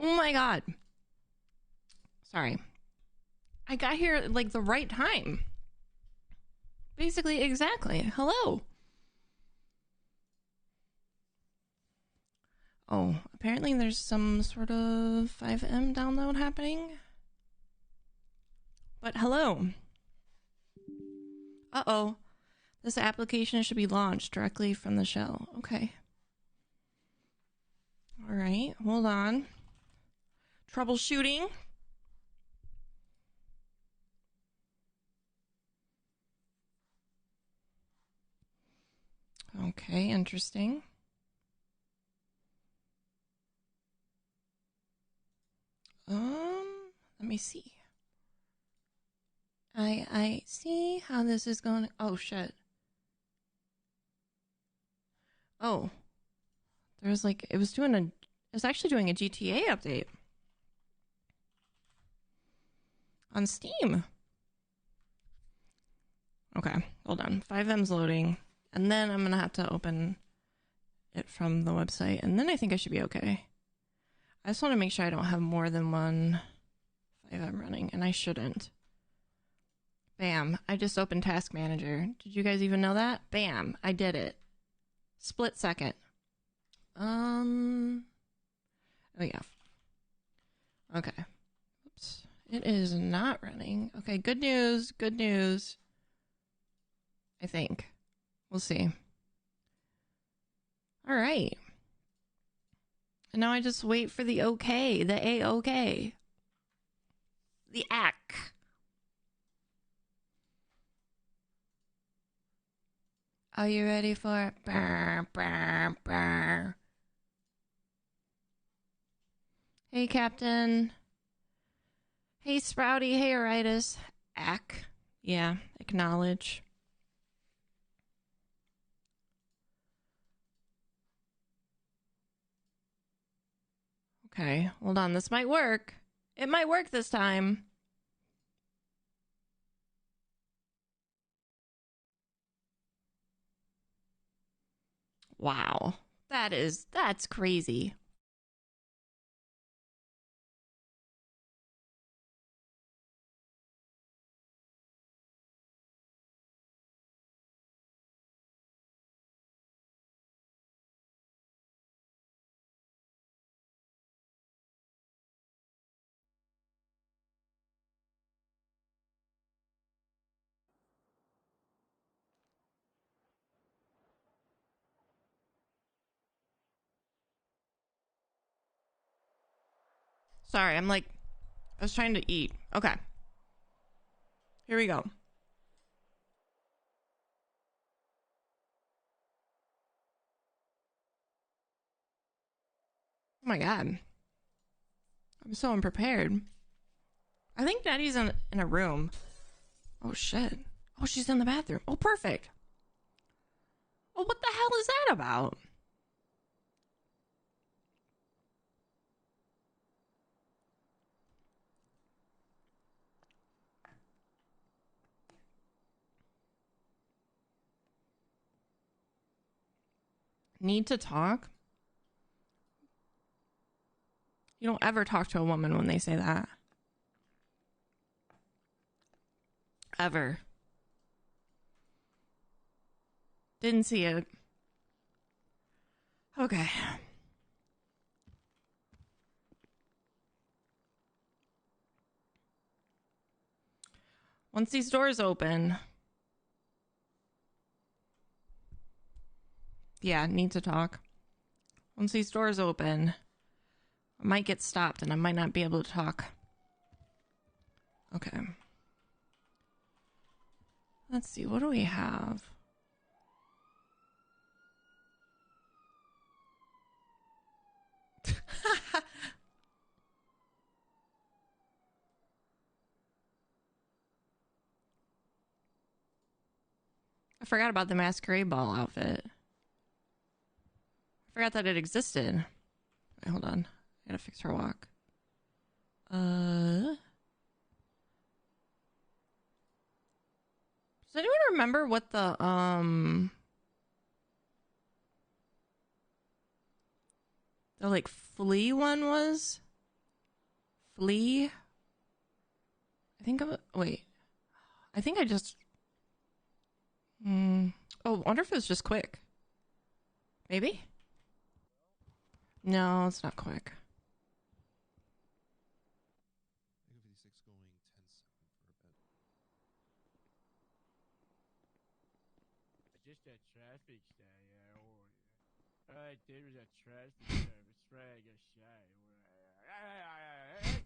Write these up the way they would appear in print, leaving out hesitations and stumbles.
Oh my god. Sorry. I got here at like the right time. Basically, exactly. Hello. Oh, apparently there's some sort of 5M download happening. But hello. Uh-oh. This application should be launched directly from the shell. Okay. All right, hold on. Troubleshooting. Okay, interesting. Let me see. I see how this is going. Oh shit. Oh. There's like it was actually doing a GTA update on Steam. Okay, hold on. 5M's loading. And then I'm gonna have to open it from the website, and then I think I should be okay. I just want to make sure I don't have more than one 5M running, and I shouldn't. Bam. I just opened Task Manager. Did you guys even know that? Bam. I did it. Split second. Oh, yeah. Okay. Oops. It is not running. Okay, good news. Good news. I think. We'll see. All right. And now I just wait for the okay, the A-OK. The ACK. Are you ready for it? Brr, brr, brr. Hey, Captain. Hey, Sprouty. Hey, Aritis. ACK. Yeah, acknowledge. Okay, hold on. This might work. It might work this time. Wow. That's crazy. Sorry, I was trying to eat. Okay. Here we go. Oh my god. I'm so unprepared. I think Nettie's in a room. Oh shit. Oh, she's in the bathroom. Oh, perfect. Oh, what the hell is that about? Need to talk? You don't ever talk to a woman when they say that. Ever. Didn't see it. Okay. Once these doors open. Yeah, need to talk. Once these doors open, I might get stopped and I might not be able to talk. Okay. Let's see, what do we have? I forgot about the masquerade ball outfit. I forgot that it existed. Wait, hold on. I gotta fix her walk. Does anyone remember what the like flea one was? Flee. I think wait. I think I just. Oh, wonder if it was just quick. Maybe. No, it's not quick. Just a traffic stay. There was a traffic service.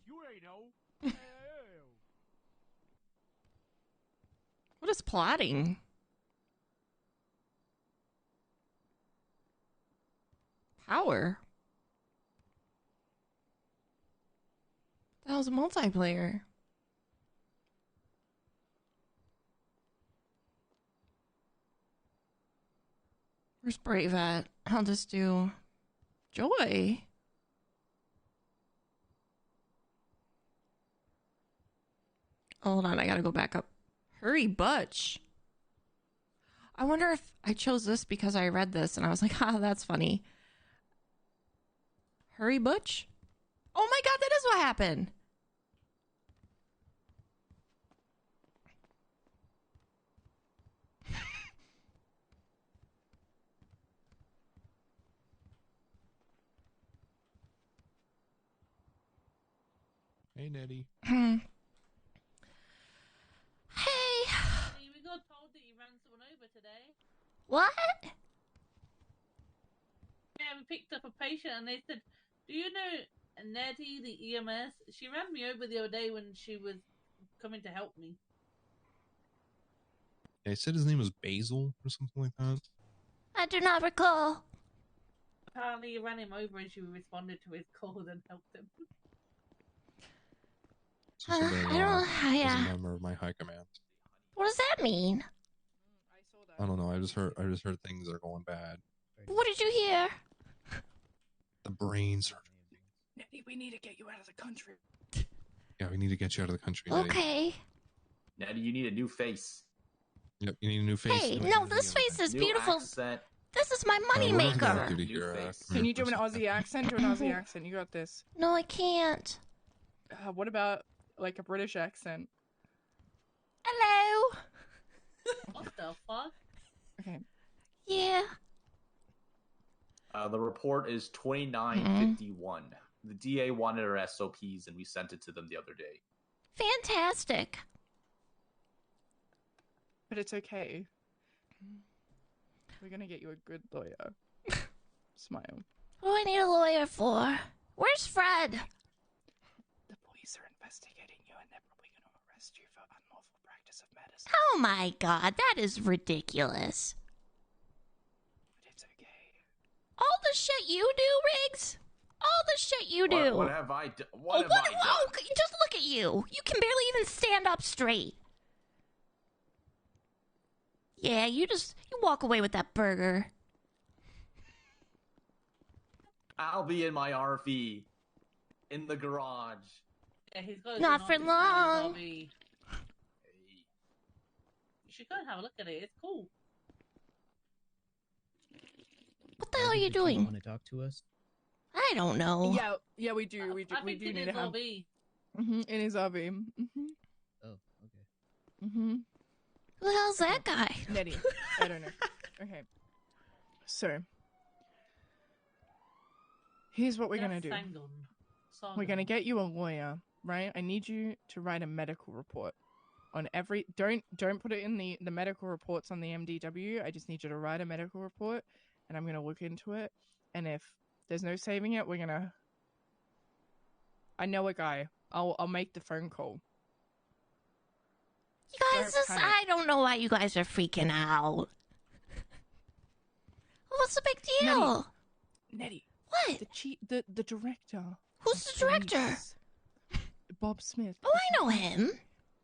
You ain't know. What is plotting? Power. That was a multiplayer. Where's Brave at? I'll just do Joy. Hold on, I gotta go back up. Hurry, Butch. I wonder if I chose this because I read this and I was like, ha, that's funny. Hurry, Butch? Oh my god, that is what happened. Hey, Nettie. Hey. We got told that you ran someone over today. What? Yeah, we picked up a patient and they said, do you know Nettie, the EMS? She ran me over the other day when she was coming to help me. I said his name was Basil or something like that. I do not recall. Apparently you ran him over and she responded to his call and helped him. So somebody, was a member of my high command. What does that mean? I don't know. I just heard things are going bad. What did you hear? The brain surgery. Nettie, we need to get you out of the country. Yeah, we need to get you out of the country. Nettie. Okay. Nettie, you need a new face. Yep, you need a new face. Hey, no, this face is New beautiful. accent. This is my money maker. Can you do an Aussie accent? Do an Aussie accent. You got this. No, I can't. What about like a British accent? Hello. What the fuck? Okay. Yeah. The report is 2951. The DA wanted our SOPs and we sent it to them the other day. Fantastic. But it's okay. We're gonna get you a good lawyer. Smile. What do I need a lawyer for? Where's Fred? The police are investigating you and they're probably gonna arrest you for unlawful practice of medicine. Oh my god, that is ridiculous. But it's okay. All the shit you do, Riggs? All the shit you do. What have I done? What have I done? Oh, just look at you. You can barely even stand up straight. Yeah, you walk away with that burger. I'll be in my RV in the garage. Yeah, he's got Not for long. You should go and have a look at it. It's cool. What the hell are you doing? Want to talk to us? I don't know. Yeah, we do. We do need to have. In his RV. Oh, okay. Who the hell's that guy? Nettie. I don't know. Okay. So, here's what we're gonna do. We're gonna get you a lawyer, right? I need you to write a medical report on every. Don't put it in the medical reports on the MDW. I just need you to write a medical report, and I'm gonna look into it. And if there's no saving it, we're gonna. I know a guy. I'll make the phone call. You guys, I don't know why you guys are freaking out. What's the big deal? Nettie. What? The director. Who's the director? Bob Smith. Oh, I know him.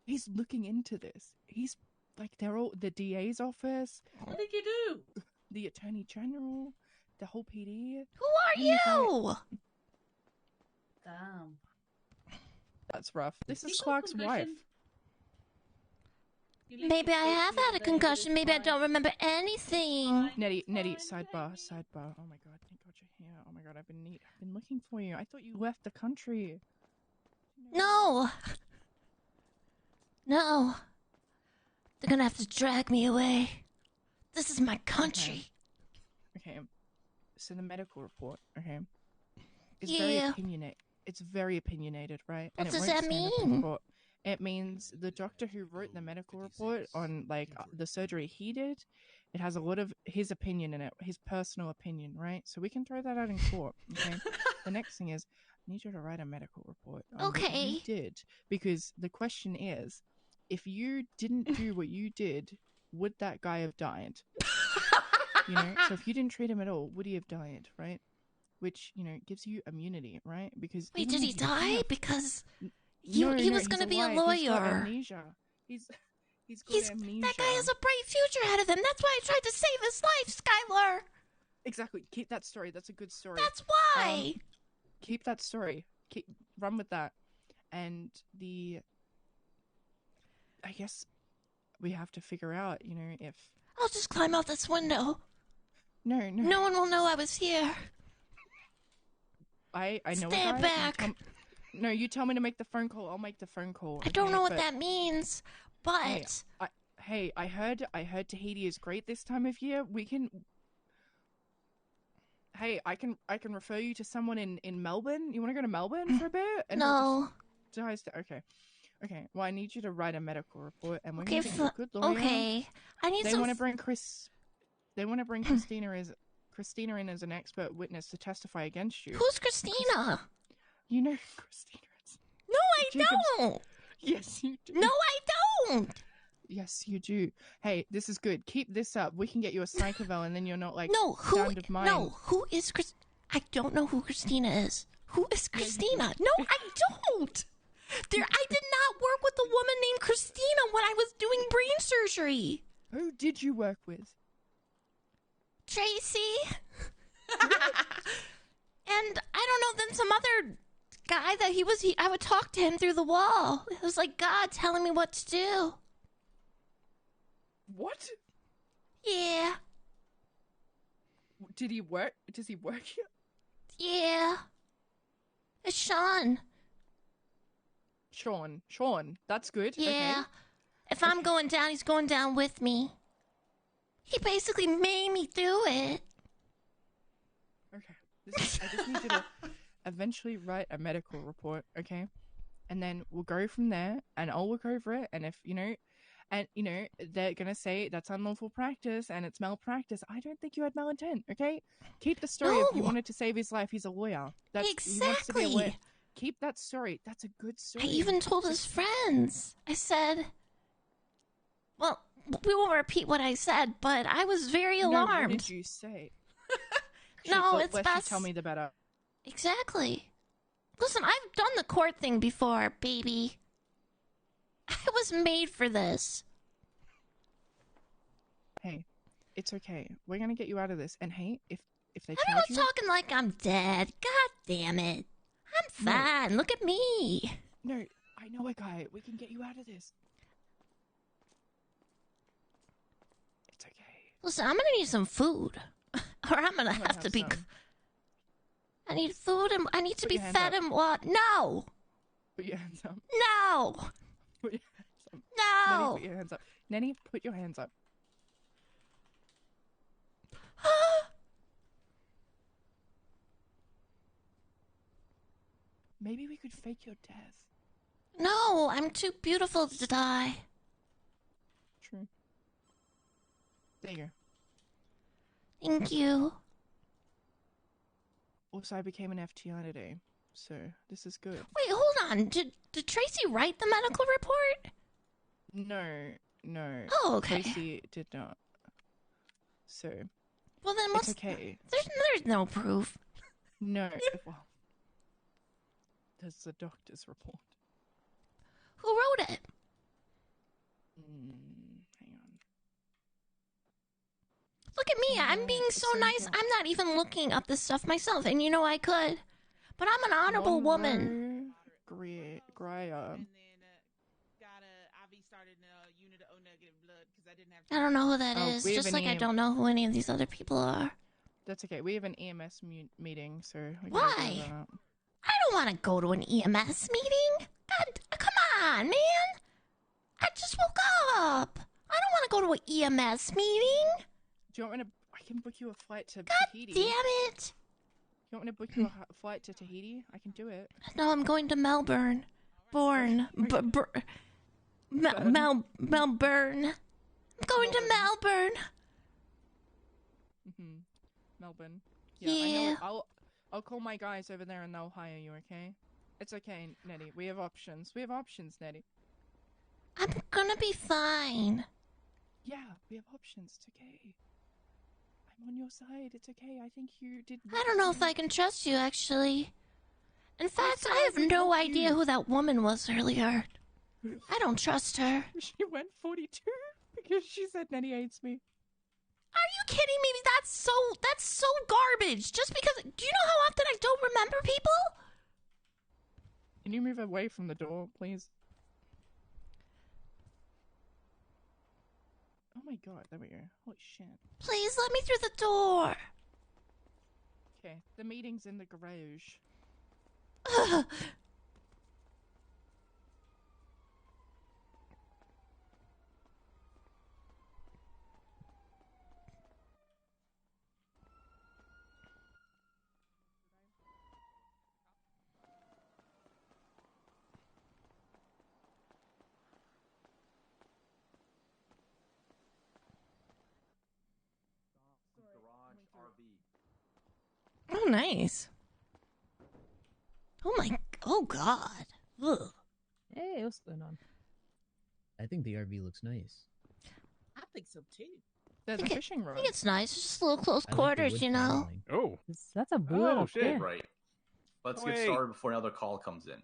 He's looking into this. He's like, they're all the DA's office. What did you do? The Attorney General, the whole PD. Who are you? Damn. That's rough. This is Clark's wife. Maybe I have had a concussion. Maybe I don't remember anything. Nettie, sidebar. Oh my god, thank God you're here. Oh my god, I've been looking for you. I thought you left the country. No. No. They're gonna have to drag me away. This is my country. Okay. So the medical report, okay, is Yeah. very opinionated. It's very opinionated, right? What and does it won't that stand up in mean? court. It means the doctor who wrote the medical report on like the surgery he did, it has a lot of his opinion in it, his personal opinion, right? So we can throw that out in court. Okay. The next thing is, I need you to write a medical report on what Okay. you did, because the question is, if you didn't do what you did, would that guy have died? You know, so if you didn't treat him at all, would he have died, right? Which, you know, gives you immunity, right? Because Wait, even did though he you die? have- Because No, he no, was he's gonna be a alive. He's got lawyer. amnesia. He's got amnesia. That guy has a bright future ahead of him. That's why I tried to save his life, Skylar. Exactly. Keep that story. That's a good story. That's why. Keep that story. Run with that. And I guess we have to figure out, you know, if I'll just climb out this window. no No one will know I was here. I know Stand a guy. back. No, you tell me to make the phone call. I'll make the phone call. I don't okay? know what But- that means, but I heard Tahiti is great this time of year. We can. Hey, I can refer you to someone in Melbourne. You want to go to Melbourne for a bit? And no. Okay. Well, I need you to write a medical report, and we're Okay, gonna get you a good lawyer. okay. I need They some. want to bring They want to bring Christina in as an expert witness to testify against you. Who's Christina? You know who Christina is. No, I Jacob's- don't. Yes, you do. No, I don't. Yes, you do. Hey, this is good. Keep this up. We can get you a psych eval, and then you're not like No, sound of mind. No, who is Chris? I don't know who Christina is. Who is Christina? No, I don't. I did not work with a woman named Christina when I was doing brain surgery. Who did you work with? Tracy. And I don't know, then some other guy that I would talk to him through the wall. It was like God telling me what to do. What? Yeah. Did he work? Does he work here? Yeah. It's Sean. Sean. That's good. Yeah. Okay. If I'm going down, he's going down with me. He basically made me do it. Okay. I just need you to eventually write a medical report, okay? And then we'll go from there, and I'll look over it, and if, they're going to say that's unlawful practice and it's malpractice. I don't think you had malintent, okay? Keep the story. If you No. wanted to save his life, he's a lawyer. He wants to be a Exactly. lawyer. Keep that story. That's a good story. I even told his friends. I said, well, we won't repeat what I said, but I was very No, alarmed. what did you say? No, The it's less best. you tell me, the better. Exactly. Listen, I've done the court thing before, baby. I was made for this. Hey, it's okay. We're gonna get you out of this. And hey, if they Everyone's charge you, talking like I'm dead. God damn it. I'm fine. Look at me. no, I know a guy. We can get you out of this. It's okay. Listen, I'm gonna need some food. Or I'm gonna have to be. some. I need food and I need to Put be your hands fed up. and what? No! Put your hands up. No! Put your hands up. No! Nenny, put your hands up. Nenny, put your hands up. Maybe we could fake your death. No, I'm too beautiful to die. True. There you go. Thank you. Also, I became an FTI today, so this is good. Wait, hold on. Did Tracy write the medical report? No. Oh, okay. Tracy did not. So, Well, then what's... it's okay. There's no proof. No. Well, there's the doctor's report. Who wrote it? Hang on. Look at me. I'm being so nice. I'm not even looking up this stuff myself, and you know I could. But I'm an honorable woman. Greyer. And then got a IV started in a unit of O negative blood because I didn't have. I don't know who that Oh, is. we have Just an like I EM. don't know who any of these other people are. That's okay. We have an EMS meeting, so we can Why? go through that. I don't want to go to an EMS meeting. on, man. I just woke up. I don't want to go to an EMS meeting. Do you want me to? I can book you a flight to God Tahiti. damn it. You want me to book you a flight to Tahiti? I can do it. No, I'm going to Melbourne. Melbourne. I'm going to Melbourne. Melbourne. Yeah. I know. I'll call my guys over there and they'll hire you. Okay? It's okay, Nettie. We have options. Nettie. I'm gonna be fine. Yeah, we have options. It's okay. I'm on your side. It's okay. I think you did. I don't know if I can trust you, actually. In fact, I have no idea who that woman was earlier. I don't trust her. She went 42 because she said Nettie hates me. Are you kidding me? That's so garbage. Just because, do you know how often I don't remember people? Can you move away from the door, please? Oh my god, there we go. Holy shit. Please let me through the door. Okay, the meeting's in the garage. Oh, nice. Oh god. Ugh. Hey, what's going on? I think the RV looks nice. I think so too. There's a fishing rod. I think it's nice. It's just a little close I like the quarters, wood you know. paneling. Oh. That's a bullet up shit. there. Right. Let's get Wait. started before another call comes in.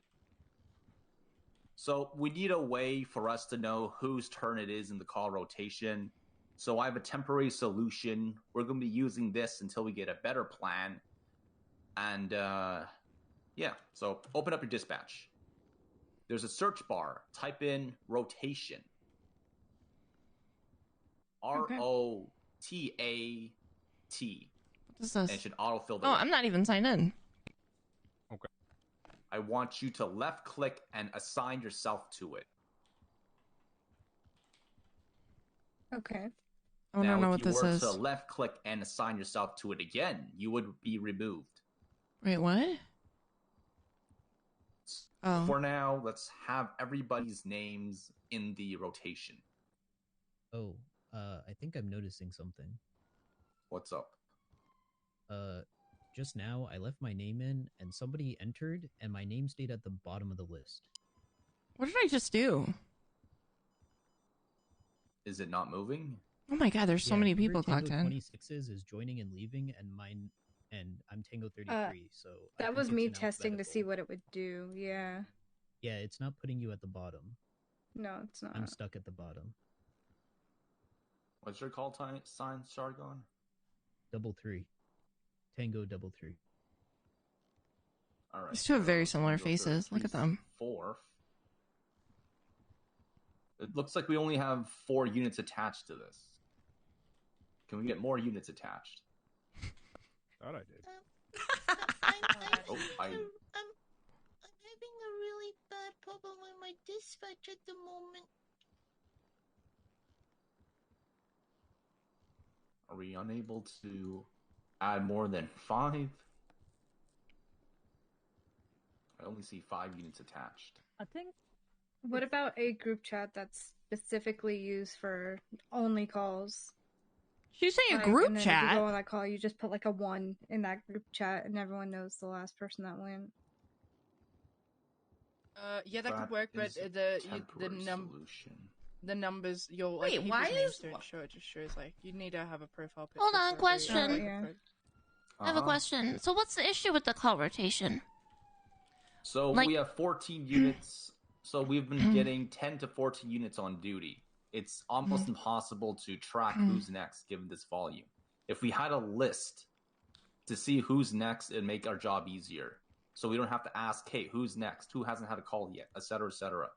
So we need a way for us to know whose turn it is in the call rotation. So I have a temporary solution. We're going to be using this until we get a better plan. And yeah, so open up your dispatch. There's a search bar. Type in rotation. ROTAT. What is And this? it should autofill the Oh, rest. I'm not even signed in. I want you to left click and assign yourself to it. Okay. I Now, don't know if what you this were is. to left click and assign yourself to it again, you would be removed. Wait, what? Oh. For now, let's have everybody's names in the rotation. Oh, I think I'm noticing something. What's up? Just now I left my name in and somebody entered and my name stayed at the bottom of the list. What did I just do? Is it not moving? Oh my god, there's so many people Tango clocked in. 26 is joining and leaving, and I'm Tango 33. So I That think was it's me in testing to alphabetical. see what it would do. Yeah. Yeah, it's not putting you at the bottom. No, it's not. I'm stuck at the bottom. What's your call sign, Sargon? 33. Tango 33. All right. These two have very so similar Tango faces. Look at 33's them. Fourth. It looks like we only have 4 units attached to this. Can we get more units attached? Thought I did. Oh, I'm having a really bad problem with my dispatch at the moment. Are we unable to add more than 5? I only see 5 units attached. I think. What about a group chat that's specifically used for only calls? She's saying a Like, group and then chat? If you go on that call, you just put like a 1 in that group chat, and everyone knows the last person that went. Yeah, that could That work, but is a the temporary solution. the numbers, your Wait, like, why people's names is- don't show. It just shows like you need to have a profile picture. Hold on, for every- question. Yeah. I have a question. So what's the issue with the call rotation? So Like- we have 14 units. So we've been getting 10 to 14 units on duty. It's almost impossible to track who's next given this volume. If we had a list to see who's next, it'd make our job easier. So we don't have to ask, hey, who's next? Who hasn't had a call yet? Et cetera, et cetera.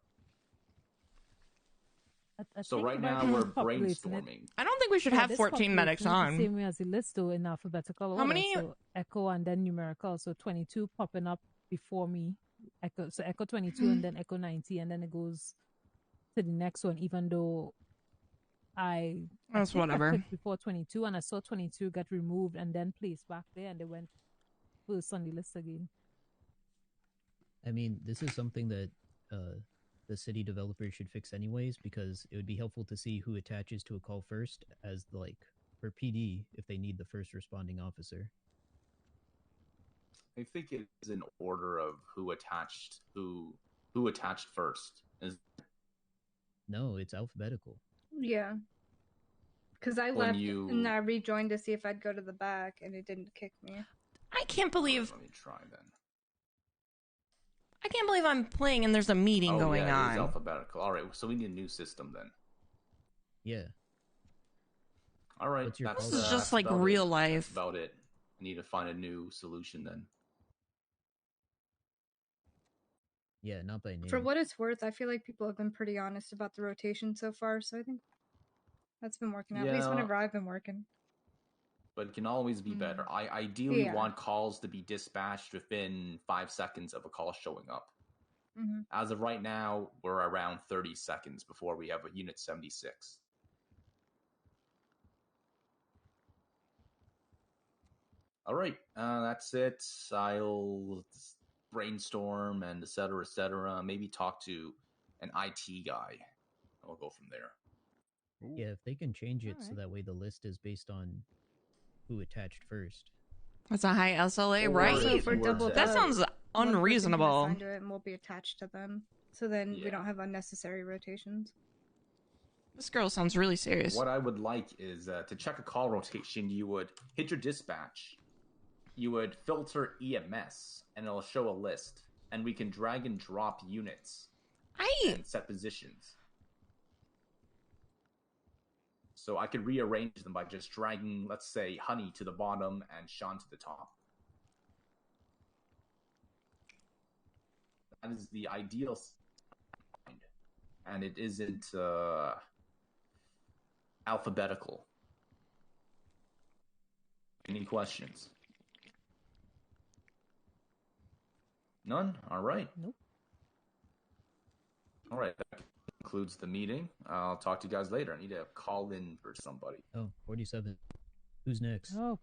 I So think right the now way we're it's populating it- brainstorming. I don't think we should have this 14 medics population is on. The same way as the list, though, in alphabetical How order. many- So echo and then numerical. So 22 popping up before me, Echo 22 and then Echo 90, and then it goes to the next one, even though That's think whatever. I clicked before 22 and I saw 22 get removed and then placed back there, and they went first on the list again. I mean, this is something that the city developer should fix anyways, because it would be helpful to see who attaches to a call first, as like for PD if they need the first responding officer. I think it is in order of who attached first. No, it's alphabetical. Yeah. Because I left and I rejoined to see if I'd go to the back, and it didn't kick me. I can't believe. Let me try then. I can't believe I'm playing and there's a meeting going It is on. alphabetical. All right, so we need a new system then. Yeah. All right. This is just like real life. That's about it. I need to find a new solution then. Yeah, not by name. For what it's worth, I feel like people have been pretty honest about the rotation so far, so I think that's been working out. At least whenever I've been working. But it can always be better. I ideally want calls to be dispatched within 5 seconds of a call showing up. Mm-hmm. As of right now, we're around 30 seconds before we have a Unit 76. All right, that's it. I'll brainstorm and et cetera, maybe talk to an IT guy. And we'll go from there. Yeah, if they can change it so that way the list is based on who attached first. That's a high SLA, right? Also, for double that sounds unreasonable. One person can assign to it and we'll be attached to them, so then we don't have unnecessary rotations. This girl sounds really serious. What I would like is to check a call rotation, you would hit your dispatch, you would filter EMS, and it'll show a list, and we can drag and drop units and set positions. So I could rearrange them by just dragging, let's say, Honey to the bottom and Sean to the top. That is the ideal, and it isn't alphabetical. Any questions? None? All right. Nope. All right. That concludes the meeting. I'll talk to you guys later. I need to call in for somebody. Oh, 47. Who's next? Oh,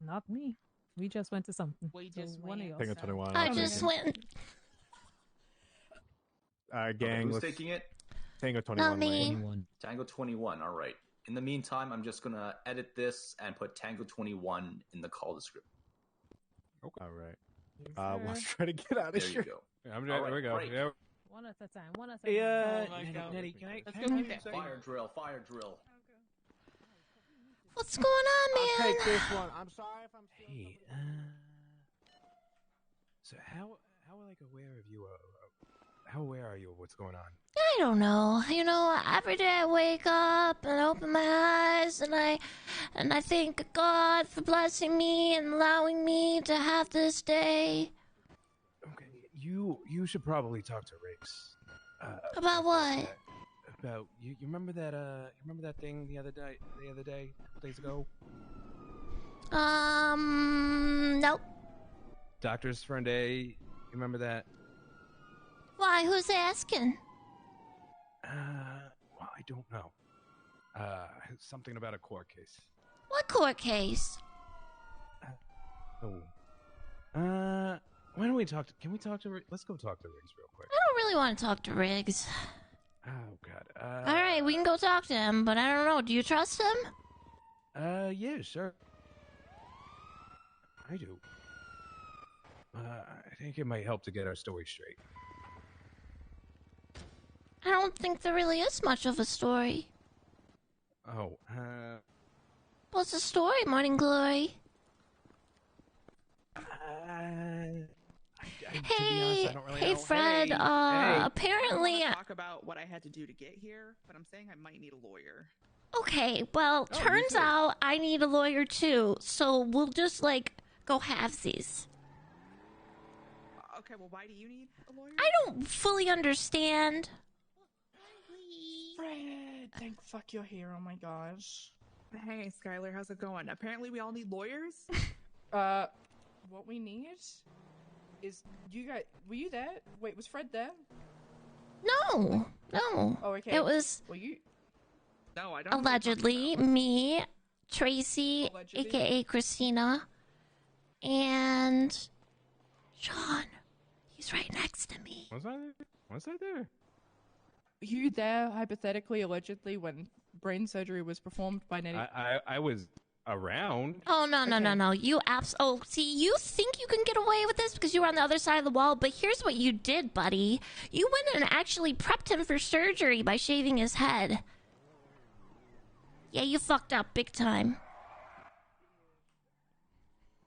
not me. We just went to something. We So just one of y'all. Tango 21. I just went. Gang, who's let's taking it? Tango 21. Not me. 21. Tango 21. All right. In the meantime, I'm just going to edit this and put Tango 21 in the call description. Okay. All right. Let's try to get out of There here. you go. Yeah, there we go. Great. Yeah. One at a time. One at a time. Yeah. Nettie, can I Fire drill. What's going on, man? I'll take this one. I'm sorry if I'm. Hey, so how like aware of you? How aware are you of what's going on? I don't know. You know, every day I wake up and open my eyes and I thank God for blessing me and allowing me to have this day. Okay, you should probably talk to Riggs. About what? About you remember that thing the other day, a couple days ago? Nope. Doctor's friend A, you remember that? Why? Who's asking? Well, I don't know. Something about a court case. What court case? Why don't we talk to? Can we talk to? Let's go talk to Riggs real quick. I don't really want to talk to Riggs. Oh God. All right, we can go talk to him, but I don't know. Do you trust him? Yeah, sure. I do. I think it might help to get our story straight. I don't think there really is much of a story. Oh, What's the story, Morning Glory? Hey, hey, Fred. Apparently, talk about what I had to do to get here, but I'm saying I might need a lawyer. Okay, well, turns out I need a lawyer too, so we'll just go halvesies. Okay, well, why do you need a lawyer? I don't fully understand. Fred, thank fuck you're here. Oh my gosh. Hey, Skylar, how's it going? Apparently, we all need lawyers. What we need is you guys were you there? Wait, was Fred there? No. Oh, okay. It was Well, you. No, I don't. Allegedly me, Tracy, aka Christina, and Sean. He's right next to me. Was I there? Was I there? You there, hypothetically, allegedly, when brain surgery was performed by Nettie? I was around. Oh, no. You see, you think you can get away with this because you were on the other side of the wall, but here's what you did, buddy. You went and actually prepped him for surgery by shaving his head. Yeah, you fucked up big time.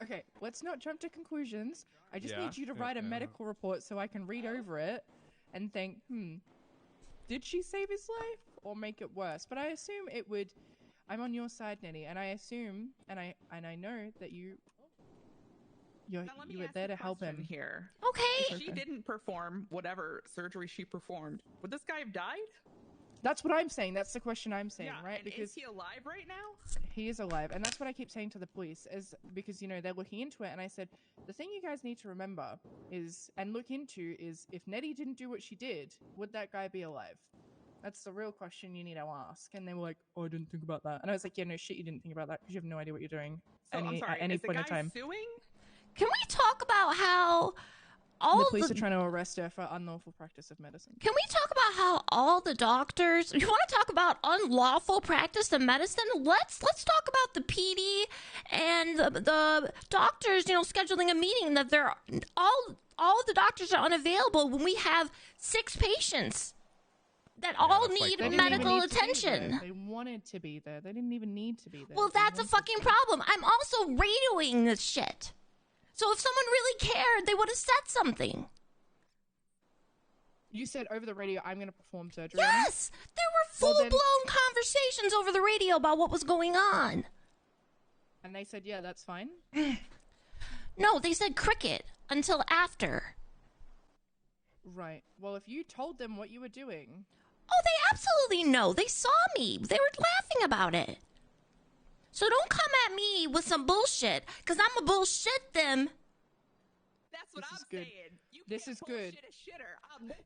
Okay, let's not jump to conclusions. I just need you to write a medical report so I can read over it and think, did she save his life or make it worse? But I assume it would. I'm on your side, Nettie, and I assume, and I know that you were there to help him here. Okay. If she didn't perform whatever surgery she performed, would this guy have died? That's what I'm saying. That's the question I'm saying, right? Because is he alive right now? He is alive, and that's what I keep saying to the police, is because they're looking into it, and I said the thing you guys need to remember is and look into is if Nettie didn't do what she did, would that guy be alive? That's the real question you need to ask. And they were like, "Oh, I didn't think about that," and I was like, "Yeah, no shit, you didn't think about that because you have no idea what you're doing." So, I'm sorry, at any is the point guy in time. Suing? Can we talk about how the police are trying to arrest her for unlawful practice of medicine? Can we talk about how all the doctors? You want to talk about unlawful practice of medicine? Let's talk about the PD and the doctors. Scheduling a meeting that they're all of the doctors are unavailable when we have 6 patients that all need medical attention. They wanted to be there. They didn't even need to be there. Well, that's a fucking problem. I'm also radioing this shit. So if someone really cared, they would have said something. You said over the radio, I'm going to perform surgery. Yes! There were full-blown conversations over the radio about what was going on. And they said, yeah, that's fine? No, they said cricket until after. Right. Well, if you told them what you were doing... Oh, they absolutely know. They saw me. They were laughing about it. So don't come at me with some bullshit, because I'm a bullshit them. That's what I'm saying. This is good.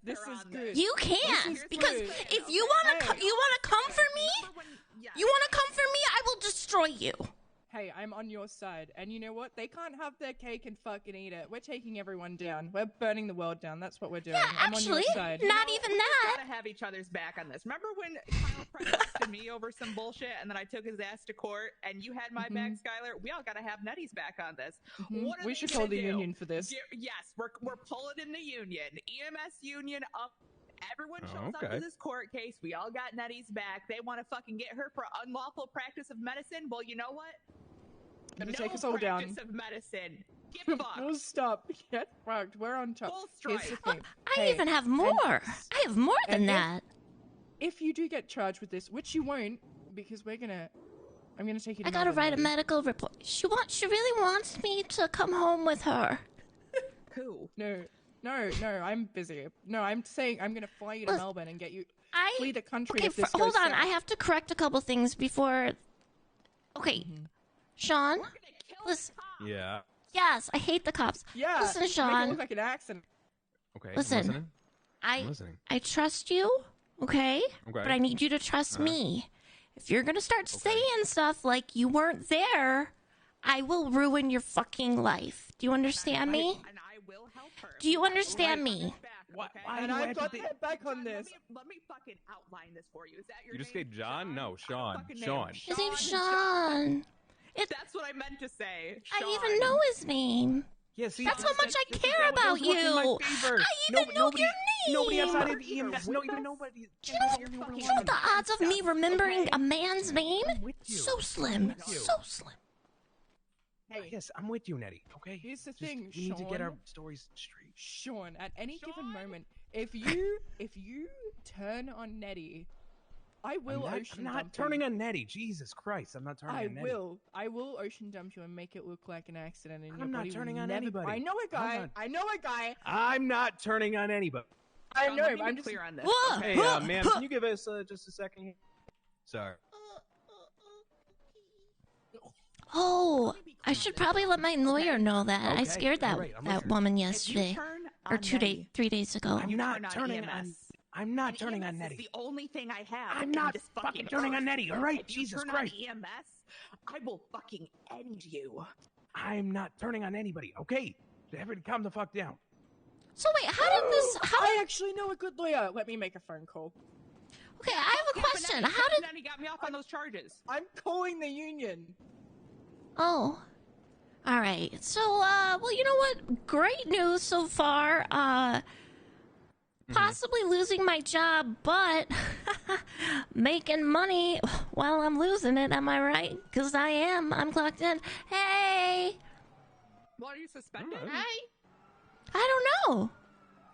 This is good. You can't, because if you want to come for me, I will destroy you. Hey, I'm on your side. And you know what? They can't have their cake and fucking eat it. We're taking everyone down. We're burning the world down. That's what we're doing. Yeah, I'm actually, on your side. not even that. We gotta have each other's back on this. Remember when Kyle pressed me over some bullshit and then I took his ass to court and you had my back, Skylar? We all gotta have Nettie's back on this. What are we should call the union for this. Yes, we're pulling in the union. EMS union up. Everyone shows up to this court case. We all got Nettie's back. They want to fucking get her for unlawful practice of medicine. Well, you know what? Gonna take us all down. Practice of medicine. Get fucked. We'll stop. Get fucked. We're on top. Full strike. Here's the thing. I even have more. I have more than that. If you do get charged with this, which you won't, because I'm gonna take you to I gotta write a medical report. She really wants me to come home with her. Who? No, I'm busy. No, I'm saying I'm gonna fly you to Melbourne and get you flee the country. Okay, hold on. I have to correct a couple things before. Okay, Sean. Listen. Yeah. Yes, I hate the cops. Yeah. Listen, Make Sean. it look like an accident. Okay. Listen. I'm listening. I trust you. Okay. But I need you to trust me. If you're gonna start saying stuff like you weren't there, I will ruin your fucking life. Do you understand me? And I will help her. Do you understand me? Why And I've got my back on this. Let me fucking outline this for you. Is that your You name? just say John? No, Sean. Sean. His name's Sean. That's what I meant to say. I even know his name. Yeah, see, that's how much I care about you. I even know your name. Nobody outside of EMS. No, even nobody. Do you know the odds of me remembering a man's name? So slim. So slim. Hey, yes, I'm with you, Nettie. Okay. Here's the thing, we need to get our Sean. stories straight. Sean, at any given moment, if you turn on Nettie, I will I'm ocean not dump turning you. on Nettie. Jesus Christ, I'm not turning on Nettie. I will ocean dump you and make it look like an accident. And I'm your not body turning will on never... anybody. I know a guy. I'm not turning on anybody. I know. Let me I'm be just clear on this. Hey, ma'am, can you give us just a second here? Sorry. Oh, I should probably let my lawyer know that. I scared that that woman yesterday, or 3 days ago. I'm not turning on. I'm not turning on Nettie. The only thing I have. I'm not fucking turning on Nettie. All right, Jesus Christ. If you turn on EMS, I will fucking end you. I'm not turning on anybody. Okay, everybody, calm the fuck down. So wait, how did this? I actually know a good lawyer. Let me make a phone call. Okay, I have a question. How did Nettie got me off on those charges? I'm calling the union. Oh. All right. So, well, you know what? Great news so far. Possibly losing my job, but making money while I'm losing it. Am I right? Because I am. I'm clocked in. Hey. Well, are you suspended? Hey. I don't know.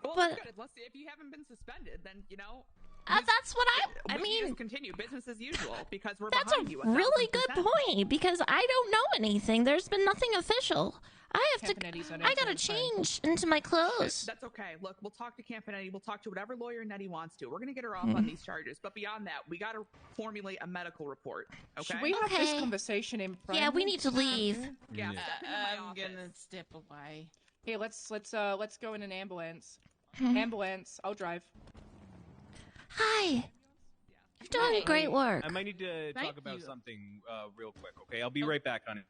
Well, but good. Let's see. If you haven't been suspended, then that's what I mean. Just continue business as usual because we're That's behind you. a really good point because I don't know anything. There's been nothing official. I gotta change into my clothes. That's okay. Look, we'll talk to Campanetti. We'll talk to whatever lawyer Nettie wants to. We're gonna get her off on these charges. But beyond that, we gotta formulate a medical report. Okay. Should we have this conversation in private? Yeah, we need to leave. Yeah. I'm gonna step away. Here, let's go in an ambulance. Ambulance. I'll drive. Hi. You're doing great work. I might need to talk about something real quick. Okay, I'll be right back, honey.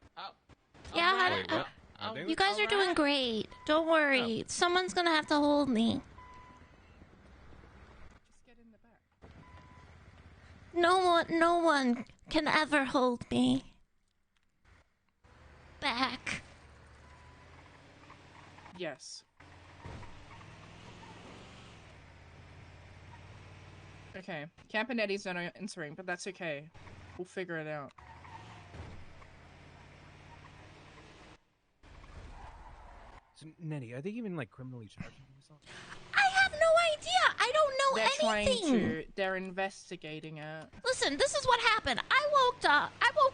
Yeah, you guys are doing great. Don't worry. Someone's gonna have to hold me. Just get in the back. No one can ever hold me back. Yes. Okay. Campanetti's not answering, but that's okay. We'll figure it out. So, Nettie, are they even like criminally charging you or something? I have no idea. I don't know anything. They're investigating it. Listen, this is what happened. I woke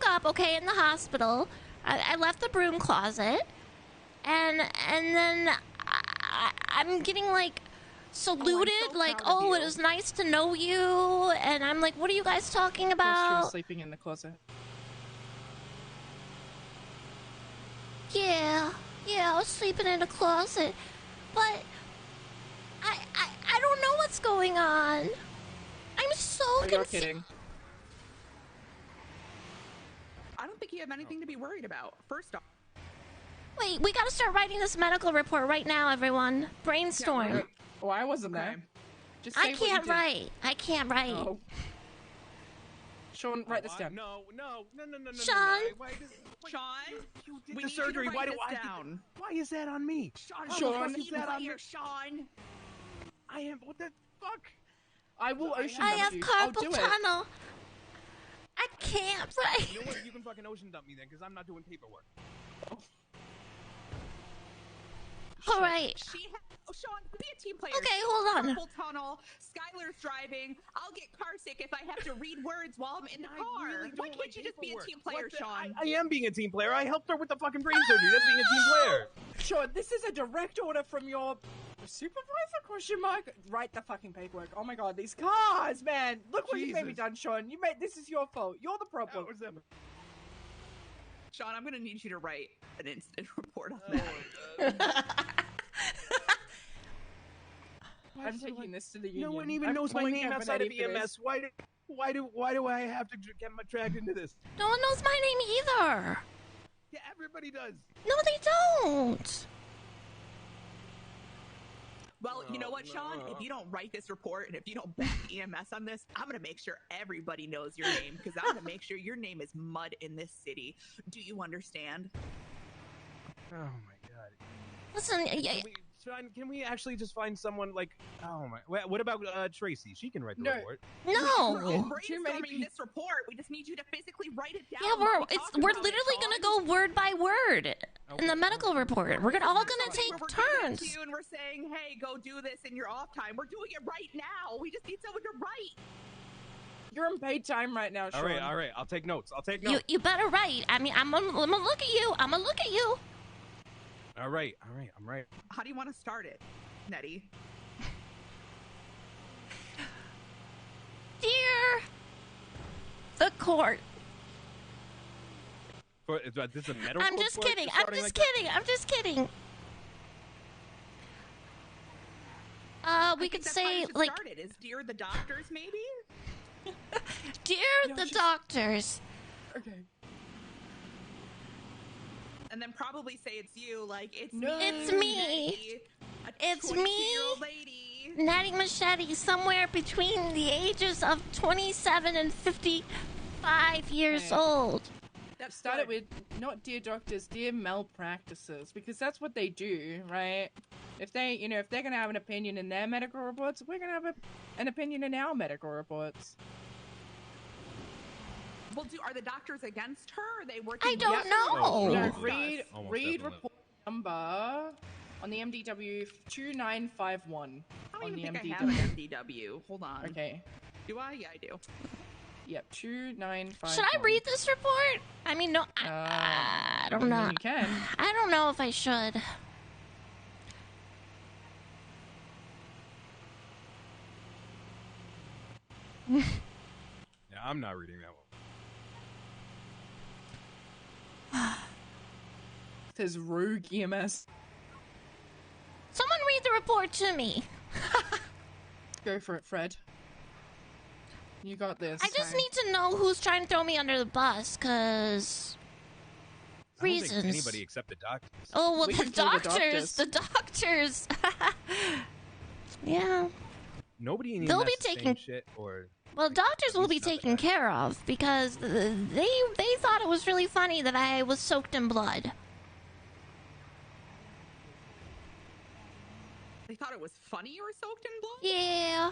up, okay, in the hospital. I left the broom closet, and then I'm getting like saluted, like, oh, it was nice to know you, and I'm like, what are you guys talking about? She was sleeping in the closet. Yeah, I was sleeping in a closet, but I don't know what's going on. I'm so confused. Kidding. I don't think you have anything to be worried about. First off. Wait, we gotta start writing this medical report right now, everyone. Brainstorm. Oh, I wasn't there. Just I can't write. I can't write. Oh. Sean, write this down. No. Sean. Sean, you did the surgery. Why is that on me? Sean, Sean. I am. What the fuck? I will ocean I dump have you. carpal tunnel. I can't write. You know what? You can fucking ocean dump me then, because I'm not doing paperwork. All right. Sean, be a team player. Okay, hold on. Carpal tunnel. Skylar's driving. I'll get car sick if I have to read words while I'm in the car. Really Why can't you just be a team player, Sean? I am being a team player. I helped her with the fucking brain surgery. That's being a team player. Sean, this is a direct order from your supervisor? Question mark. Write the fucking paperwork. Oh my god, these cars, man! Look what you made me done, Sean. This is your fault. You're the problem. Sean, I'm gonna need you to write an instant report on that. I'm taking this to the union. No one even knows my name outside of EMS. Why do I have to get dragged into this? No one knows my name either. Yeah, everybody does. No, they don't. Well, you know what, Sean? If you don't write this report and if you don't back EMS on this, I'm going to make sure everybody knows your name because I'm going to make sure your name is mud in this city. Do you understand? Oh, my God. Listen, can we actually just find someone like... Oh, my... What about Tracy? She can write the report. No. We're brainstorming this report. We just need you to physically write it down. Yeah, we're literally going to go word by word in the medical report. We're all going to take turns. To you and we're saying, hey, go do this in your off time. We're doing it right now. We just need someone to write. You're on paid time right now, Sean. All right. I'll take notes. You better write. I mean, I'm gonna look at you. All right. I'm right. How do you want to start it, Nettie? Dear the court, This is a medical I'm just report kidding. you're I'm starting just like kidding. I'm just kidding. We could say like, started is dear the doctors, maybe. dear the doctors. Okay. And then probably say it's you, like it's It's me. me. Nettie, a It's 22-year-old lady. Nettie Machete, somewhere between the ages of 27 and 55 years old. That started with not dear doctors, dear malpractices, because that's what they do, right? If they, if they're gonna have an opinion in their medical reports, we're gonna have an opinion in our medical reports. Well, are the doctors against her? Or are they working? I don't know. No, read report number on the MDW 2951. I don't on even the think I have an MDW. Hold on. Okay. Do I? Yeah, I do. Yep, 2951. Should I read this report? I mean, no, I don't know. You can. I don't know if I should. Yeah, I'm not reading that one. It says rogue EMS. Someone read the report to me. Go for it, Fred. You got this. I just need to know who's trying to throw me under the bus, cause I don't reasons. think anybody except the doctors. Oh well, We the can kill the doctors. The doctors. Yeah. Nobody in They'll EMS be is saying taking- shit or. Well, doctors will be taken care of because they thought it was really funny that I was soaked in blood. They thought it was funny you were soaked in blood? Yeah.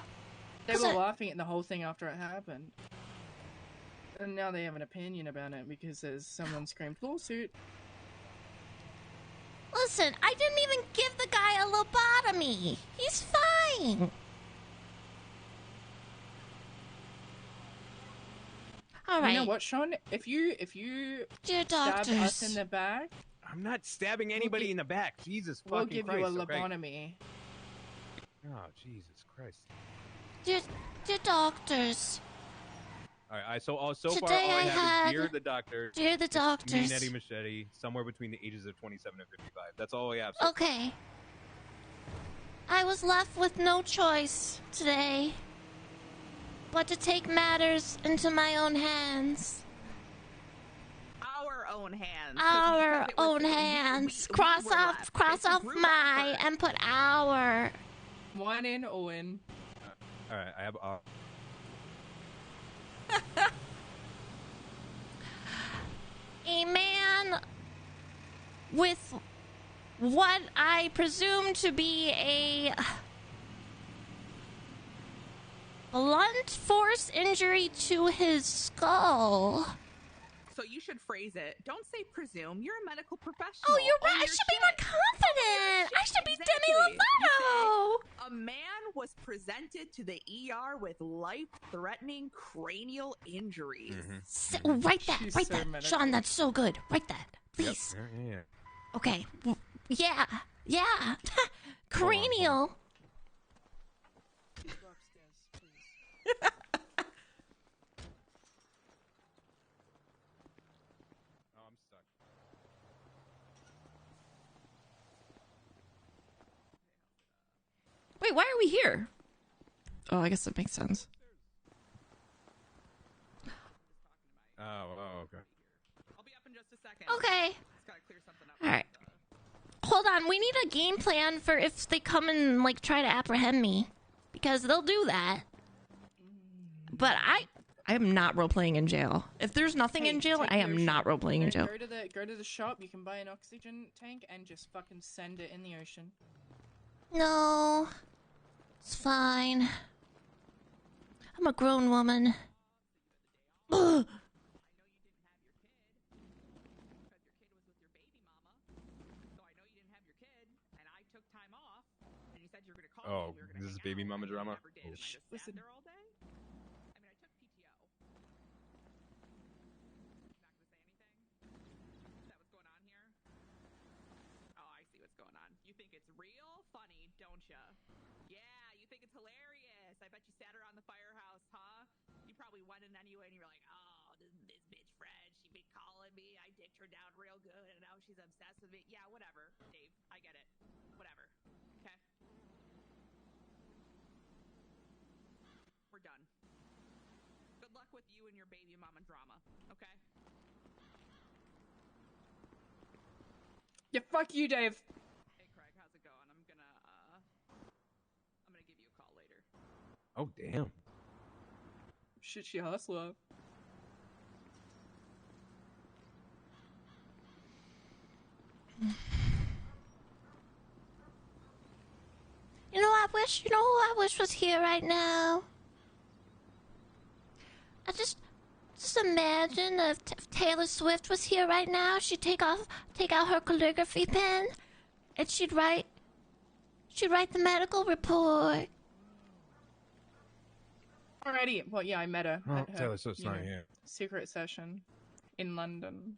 They were laughing at the whole thing after it happened. And now they have an opinion about it because there's someone screamed lawsuit. Listen, I didn't even give the guy a lobotomy. He's fine. All right. You know what, Sean? If you Dear stab doctors. us in the back, I'm not stabbing anybody in the back. Jesus fucking we'll give Christ. you a okay? lobotomy. Oh, Jesus Christ. Dear doctors. All right, so far Today all I I have had- is Dear the Doctor. Dear the it's Me, doctors. Nettie Machete, somewhere between the ages of 27 and 55. That's all I have. So Okay. I was left with no choice today but to take matters into my own hands. Our own hands. Our own hands. Cross off my and put our. One in, Owen. All right, I have. A man with what I presume to be a blunt force injury to his skull. So you should phrase it. Don't say presume. You're a medical professional. Oh, you're right. Own I your should be more confident. I should be Demi Lovato. You say, a man was presented to the ER with life-threatening cranial injuries. Write that. Sean, that's so good. Write that, please. Yep. Yeah. Okay. Yeah. Cranial. Oh, I'm stuck. Wait, why are we here? Oh, I guess that makes sense. Oh, okay. I'll be up in just a second. Okay. Just gotta clear something up. All right. Hold on. We need a game plan for if they come and like try to apprehend me, because they'll do that. But I am not role playing in jail. If there's nothing in jail, I am not role playing in jail. Go to the shop. You can buy an oxygen tank and just fucking send it in the ocean. No, it's fine. I'm a grown woman. Ugh. Oh, this is baby mama drama. Oh, Listen. You think it's real funny, don't ya? Yeah, you think it's hilarious. I bet you sat around the firehouse, huh? You probably went in anyway and you were like, oh, this bitch Fred, she been calling telling me I dicked her down real good and now she's obsessed with me. Yeah, whatever, Dave. I get it. Whatever. Okay. We're done. Good luck with you and your baby mama drama. Okay? Yeah, fuck you, Dave. Hey, Craig, how's it going? I'm gonna give you a call later. Oh, damn. Shit, she hustler. You know, who I wish was here right now. I just imagine if Taylor Swift was here right now, she'd take out her calligraphy pen, and she'd write the medical report. Alrighty. Well, yeah, I met her. Oh, at her, Taylor Swift's not here. Secret session in London.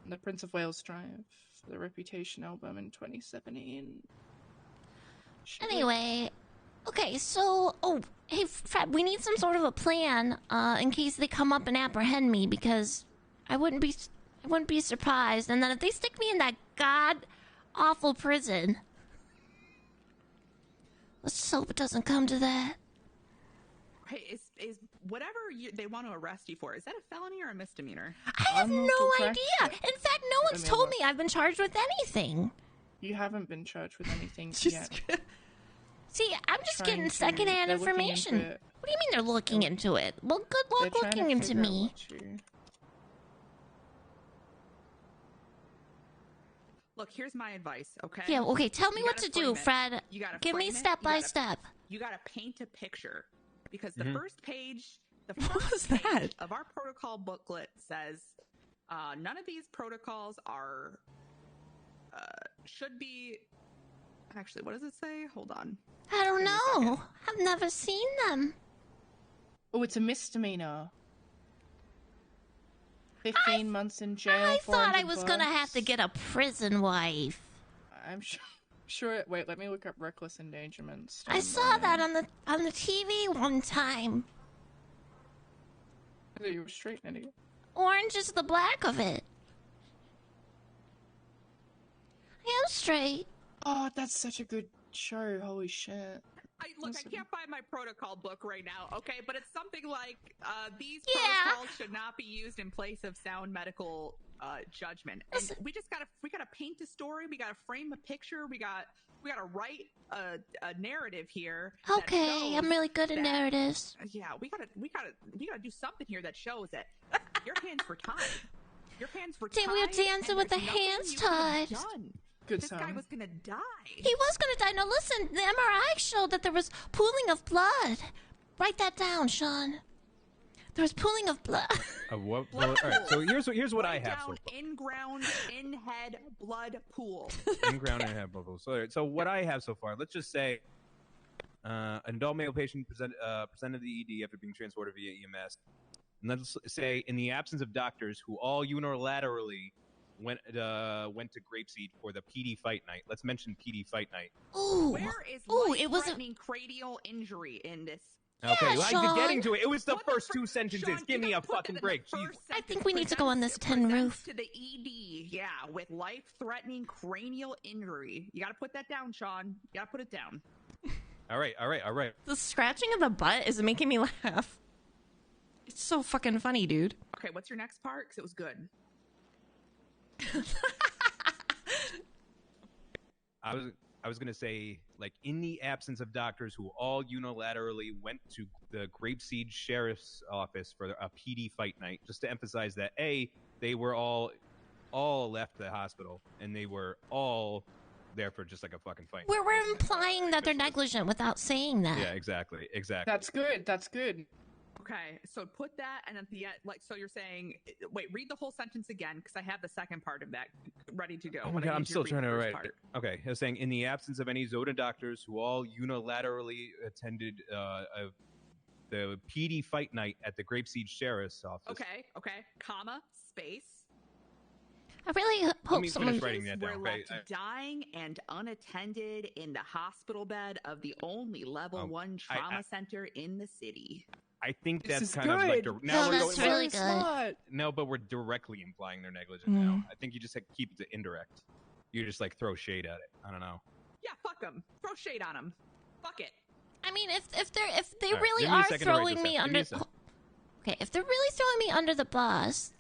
The Prince of Wales Drive, the Reputation album in 2017. Anyway, okay, so hey Fred, we need some sort of a plan in case they come up and apprehend me, because I wouldn't be surprised. And then if they stick me in that god awful prison, let's hope it doesn't come to that. Hey, is whatever they want to arrest you for, is that a felony or a misdemeanor? I have no idea. In fact, no one's told me I've been charged with anything. You haven't been charged with anything yet. See, I'm just getting secondhand information. What do you mean they're looking into it? Well, good luck looking into me. Look, here's my advice, okay? Yeah, okay, tell me what to do, Fred. You gotta give me step by step. You gotta paint a picture. Because the first page, of our protocol booklet says, none of these protocols are, should be, actually, what does it say? Hold on. I don't know. I've never seen them. Oh, it's a misdemeanor. 15 months in jail. I thought I was gonna have to get a prison wife. I'm sure. Wait, let me look up reckless endangerment. I saw that on the TV one time. You were straight, Nettie. Orange is the black of it. I am straight. Oh, that's such a good show. Holy shit. I can't find my protocol book right now, okay? But it's something like, these protocols should not be used in place of sound medical judgment. And we gotta paint a story, we gotta frame a picture, we gotta write a narrative here. Okay, I'm really good at narratives. Yeah, we gotta do something here that shows it. Your hands were tied. Your hands were tied. We were dancing with the hands tied. This guy was gonna die. He was gonna die. Now listen, the MRI showed that there was pooling of blood. Write that down, Sean. There was pooling of blood. Of what? All right. So here's what I have. In-ground, in-head blood pool. In-ground, in-head blood pool. So what I have so far. Let's just say, an adult male patient presented the ED after being transported via EMS. And let's say, in the absence of doctors who all unilaterally went to Grapeseed for the PD fight night. Let's mention PD fight night. Ooh. Where is life-threatening cranial injury in this? Okay, yeah, well, I'm getting to it. It was the first two sentences. Sean, give me a fucking break. I think we need to go on this tin roof. To the ED, yeah, with life-threatening cranial injury. You gotta put that down, Sean. You gotta put it down. All right. The scratching of the butt is making me laugh. It's so fucking funny, dude. Okay, what's your next part? Because it was good. I was gonna say, like, in the absence of doctors who all unilaterally went to the Grapeseed Sheriff's Office for a PD fight night, just to emphasize that they were all left the hospital and they were all there for just like a fucking fight. We're implying that they're negligent without saying that. Yeah, exactly. That's good. Okay, so put that, and at the end, like, so you're saying, wait, read the whole sentence again, because I have the second part of that ready to go. Oh my god, I'm still trying to write it. Okay, I was saying, in the absence of any Zoda doctors who all unilaterally attended the PD fight night at the Grapeseed Sheriff's Office. Okay, comma, space. I really hope someone writing that down. Were left dying and unattended in the hospital bed of the only level 1 trauma center in the city. I think This that's is kind of like good. No, that's really good. No, but we're directly implying they're negligent Mm. now. I think you just keep it indirect. You just like throw shade at it. I don't know. Yeah, fuck them. Throw shade on them. Fuck it. I mean, if they All right, really give me a are second to write throwing this me down. Give me under, a second. okay, if they're really throwing me under the bus,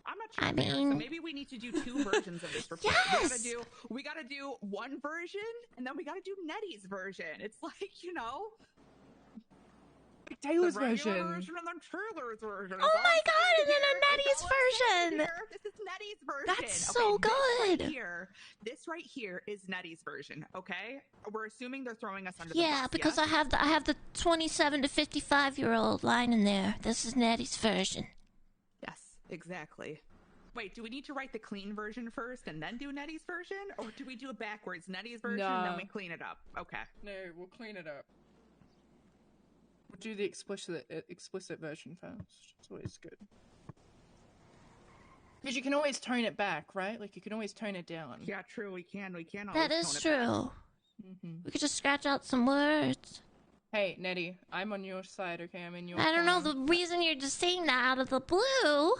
I'm not sure. I there, so mean- maybe we need to do 2 versions of this report. Yes! We gotta do one version, and then we gotta do Nettie's version. It's like, you know, Like Taylor's the regular version. and then Taylor's version. Oh my god, and then a Nettie's version. This is Nettie's version. That's so good. This right here is Nettie's version. Okay, we're assuming they're throwing us under the Yeah, bus. because yes? I have the 27 to 55-year-old line in there. This is Nettie's version. Yes, exactly. Wait, do we need to write the clean version first and then do Nettie's version, or do we do it backwards? Nettie's version, and then No. we clean it up. Okay. No, we'll clean it up. We'll do the explicit version first. It's always good. Because you can always tone it back, right? Like you can always tone it down. Yeah, true. We can. That is true. Mm-hmm. We could just scratch out some words. Hey, Nettie, I'm on your side, okay? I'm in your I don't know corner. the reason you're just saying that out of the blue.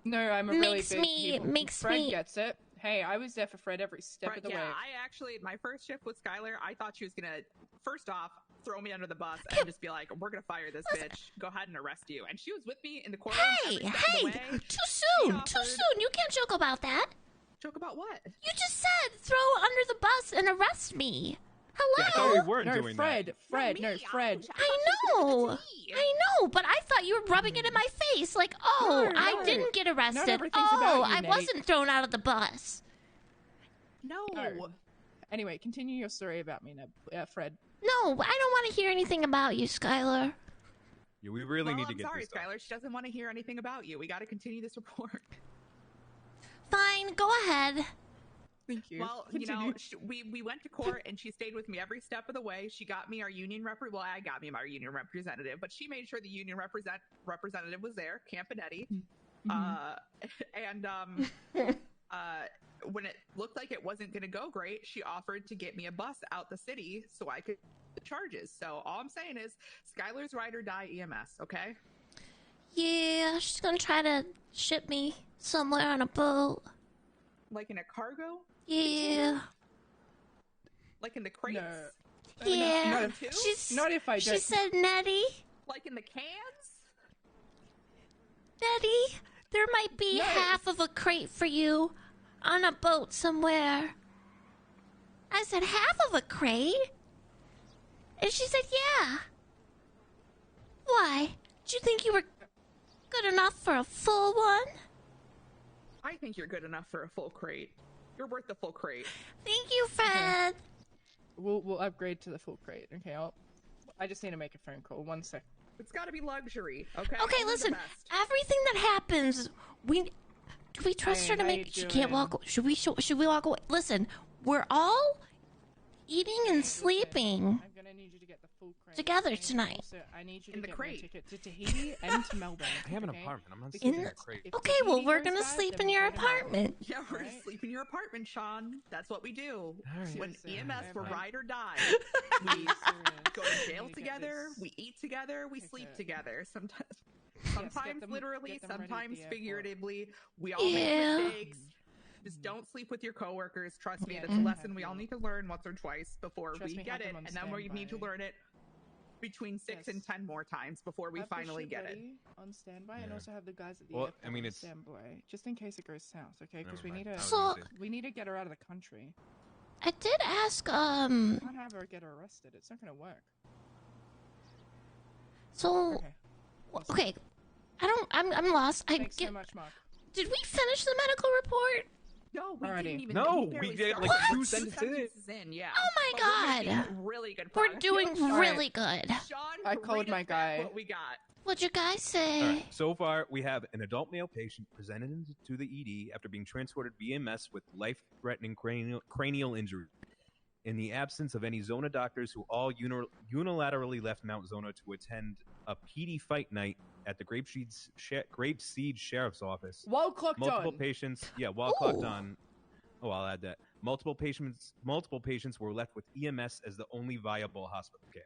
No, I'm a really Makes big me- people. makes Fred me- gets it. Hey, I was there for Fred every step of the way. I actually, my first shift with Skylar, I thought she was gonna, first off, throw me under the bus and just be like, "We're gonna fire this bitch. Go ahead and arrest you." And she was with me in the courtroom. Hey, every step of the way. too soon. Too soon. You can't joke about that. Joke about what? You just said throw under the bus and arrest me. Hello. Yeah, I thought we weren't No, doing Fred, that. Fred, Not no, me. Fred. I know, but I thought you were rubbing it in my face. Like, oh, No, I no. didn't get Not arrested. everything's Oh, about you, I Nettie. wasn't thrown out of the bus. No. No. Anyway, continue your story about me, Fred. No, I don't want to hear anything about you, Skylar. Yeah, we really need to I'm get sorry, this done. Skylar. She doesn't want to hear anything about you. We got to continue this report. Fine, go ahead. Thank you. Well, you know, we went to court and she stayed with me every step of the way. She got me our union well, I got me my union representative, but she made sure the union representative was there, Campanetti. When it looked like it wasn't going to go great, she offered to get me a bus out the city so I could the charges. So all I'm saying is, Skylar's ride or die EMS, okay? Yeah, she's gonna try to ship me somewhere on a boat. Like in a cargo? Yeah. Like in the crates? No. Yeah. No, She's, not if I she don't. said, Nettie, Like in the cans? Nettie, there might be half of a crate for you on a boat somewhere. I said, half of a crate? And she said, yeah. Why? Did you think you were good enough for a full one? I think you're good enough for a full crate. You're worth the full crate. Thank you, Fred. We'll upgrade to the full crate. Okay, I just need to make a phone call. 1 sec. It's got to be luxury, okay? Okay, Only the listen. best. Everything that happens, do we trust Hey, her to how make? you She can't doing? walk. Should we walk away? Listen, we're all eating and sleeping I'm gonna need you to get the full crate together okay? tonight. Also, I need you In to the get me a crate. ticket to Tahiti and to Melbourne. I have an okay? apartment. I'm not Because sleeping in the- a crate. if Okay, Tahiti well, we're goes gonna bad, sleep then in we'll your go to Melbourne. apartment. Yeah, we're Right. gonna sleep in your apartment, Sean. That's what we do. right. When Yes, EMS, we're okay. ride or die. We We go to jail together. We eat together. We sleep together. Sometimes them- literally, get them ready at sometimes the airport. figuratively. We all Yeah. make mistakes. Just don't sleep with your coworkers. Trust me, Yeah, that's a don't lesson have we to. all need to learn once or twice before Trust we me, get have it, them on and then we need to standby. learn it between 6 and Yes. 10 more times before we Have the finally ship get it. ready on standby, and Yeah. also have the guys at the Well, airport I mean, on it's- standby, just in case it goes south. Okay, because we Never need mind. to I was gonna say- we need to get her out of the country. I did ask. We can't have her get arrested. It's not gonna work. So, Okay. okay, I'm lost. Thanks so much, Mark. Did we finish the medical report? No, we Alrighty. didn't even. No, barely we did, started. like, What? 2 sentences in. Yeah. Oh my But we're God. making really good We're progress. doing Sean, really good. I called read us my back guy. What we got? What'd you guys say? All right. So far, we have an adult male patient presented to the ED after being transported via EMS with life-threatening cranial injury. In the absence of any Zona doctors who all unilaterally left Mount Zona to attend a PD fight night at the Grapeseed Sheriff's Office. While clocked Multiple on. patients, while clocked on. Oh, I'll add that. Multiple patients were left with EMS as the only viable hospital care.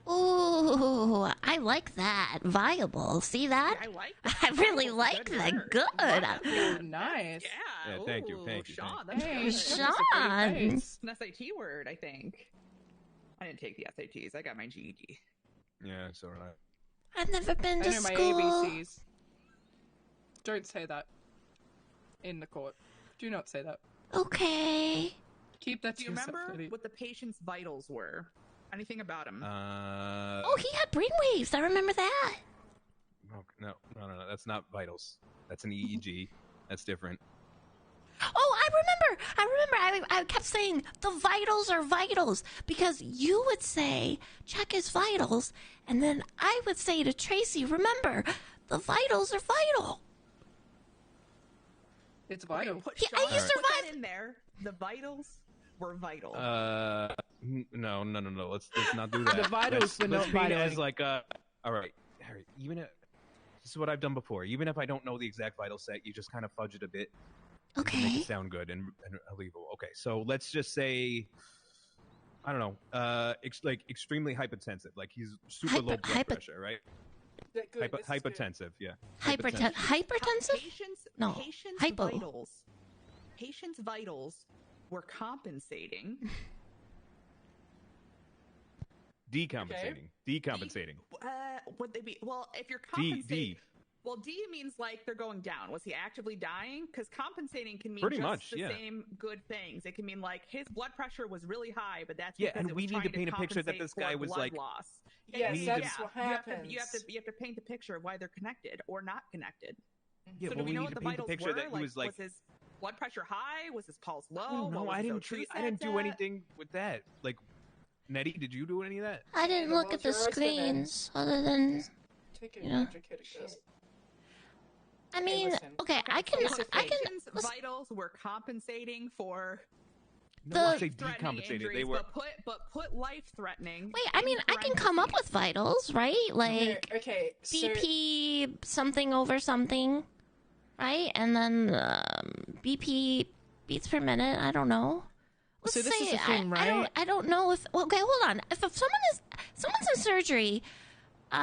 Ooh, I like that. Viable. See that? I like I really like that. Good. Oh, nice. Yeah, thank you, Sean. thank That's Hey, good. Sean. It's an SAT word, I think. I didn't take the SATs. I got my GED. Yeah, so did I. I've never been to I know my school. ABCs. Don't say that. In the court. Do not say that. Okay. Keep that Do to you yourself, remember Nettie. what the patient's vitals were? Anything about him? Oh, he had brainwaves. I remember that. No. That's not vitals. That's an EEG. That's different. Oh, I remember. I kept saying the vitals are vitals because you would say check his vitals, and then I would say to Tracy, remember, the vitals are vital. It's vital. Okay, He Put that survived. in there. The vitals were vital. No. Let's not do that. The vitals were not let's paint it vital. as like all right, Harry. Even if this is what I've done before, even if I don't know the exact vital set, you just kind of fudge it a bit. Okay. To make it sound good and believable. Okay, so let's just say, I don't know, like extremely hypertensive. Like he's super low blood pressure, right? Hypertensive, yeah. Hypertensive? No. Hypo. Patient's vitals were compensating. Decompensating. Would they be? Well, if you're compensating. Well, D means like they're going down. Was he actively dying? Because compensating can mean pretty just much, the yeah. same good things. It can mean like his blood pressure was really high, but that's Yeah, because and it we was need to trying paint a picture that compensate this for guy was blood like. loss. Yes, that's what happens. You have to paint the picture of why they're connected or not connected. Yeah, so well, do we know need what to the paint the vitals picture were? that he was like. Was his blood pressure high? Was his pulse low? I don't know. What was I his didn't O2 I didn't do stats at? anything with that. Like, Nettie, did you do any of that? I didn't look at the screens other than, you know. I mean, okay, I can. Patient's vitals were compensating for. No, I say decompensated. Injuries, They were. but put life threatening. Wait, I mean, I can come up with vitals, right? Like okay, BP something over something, right? And then BP beats per minute. I don't know. Let's So this say is the thing, right? I don't know if. Okay, hold on. If someone's in surgery.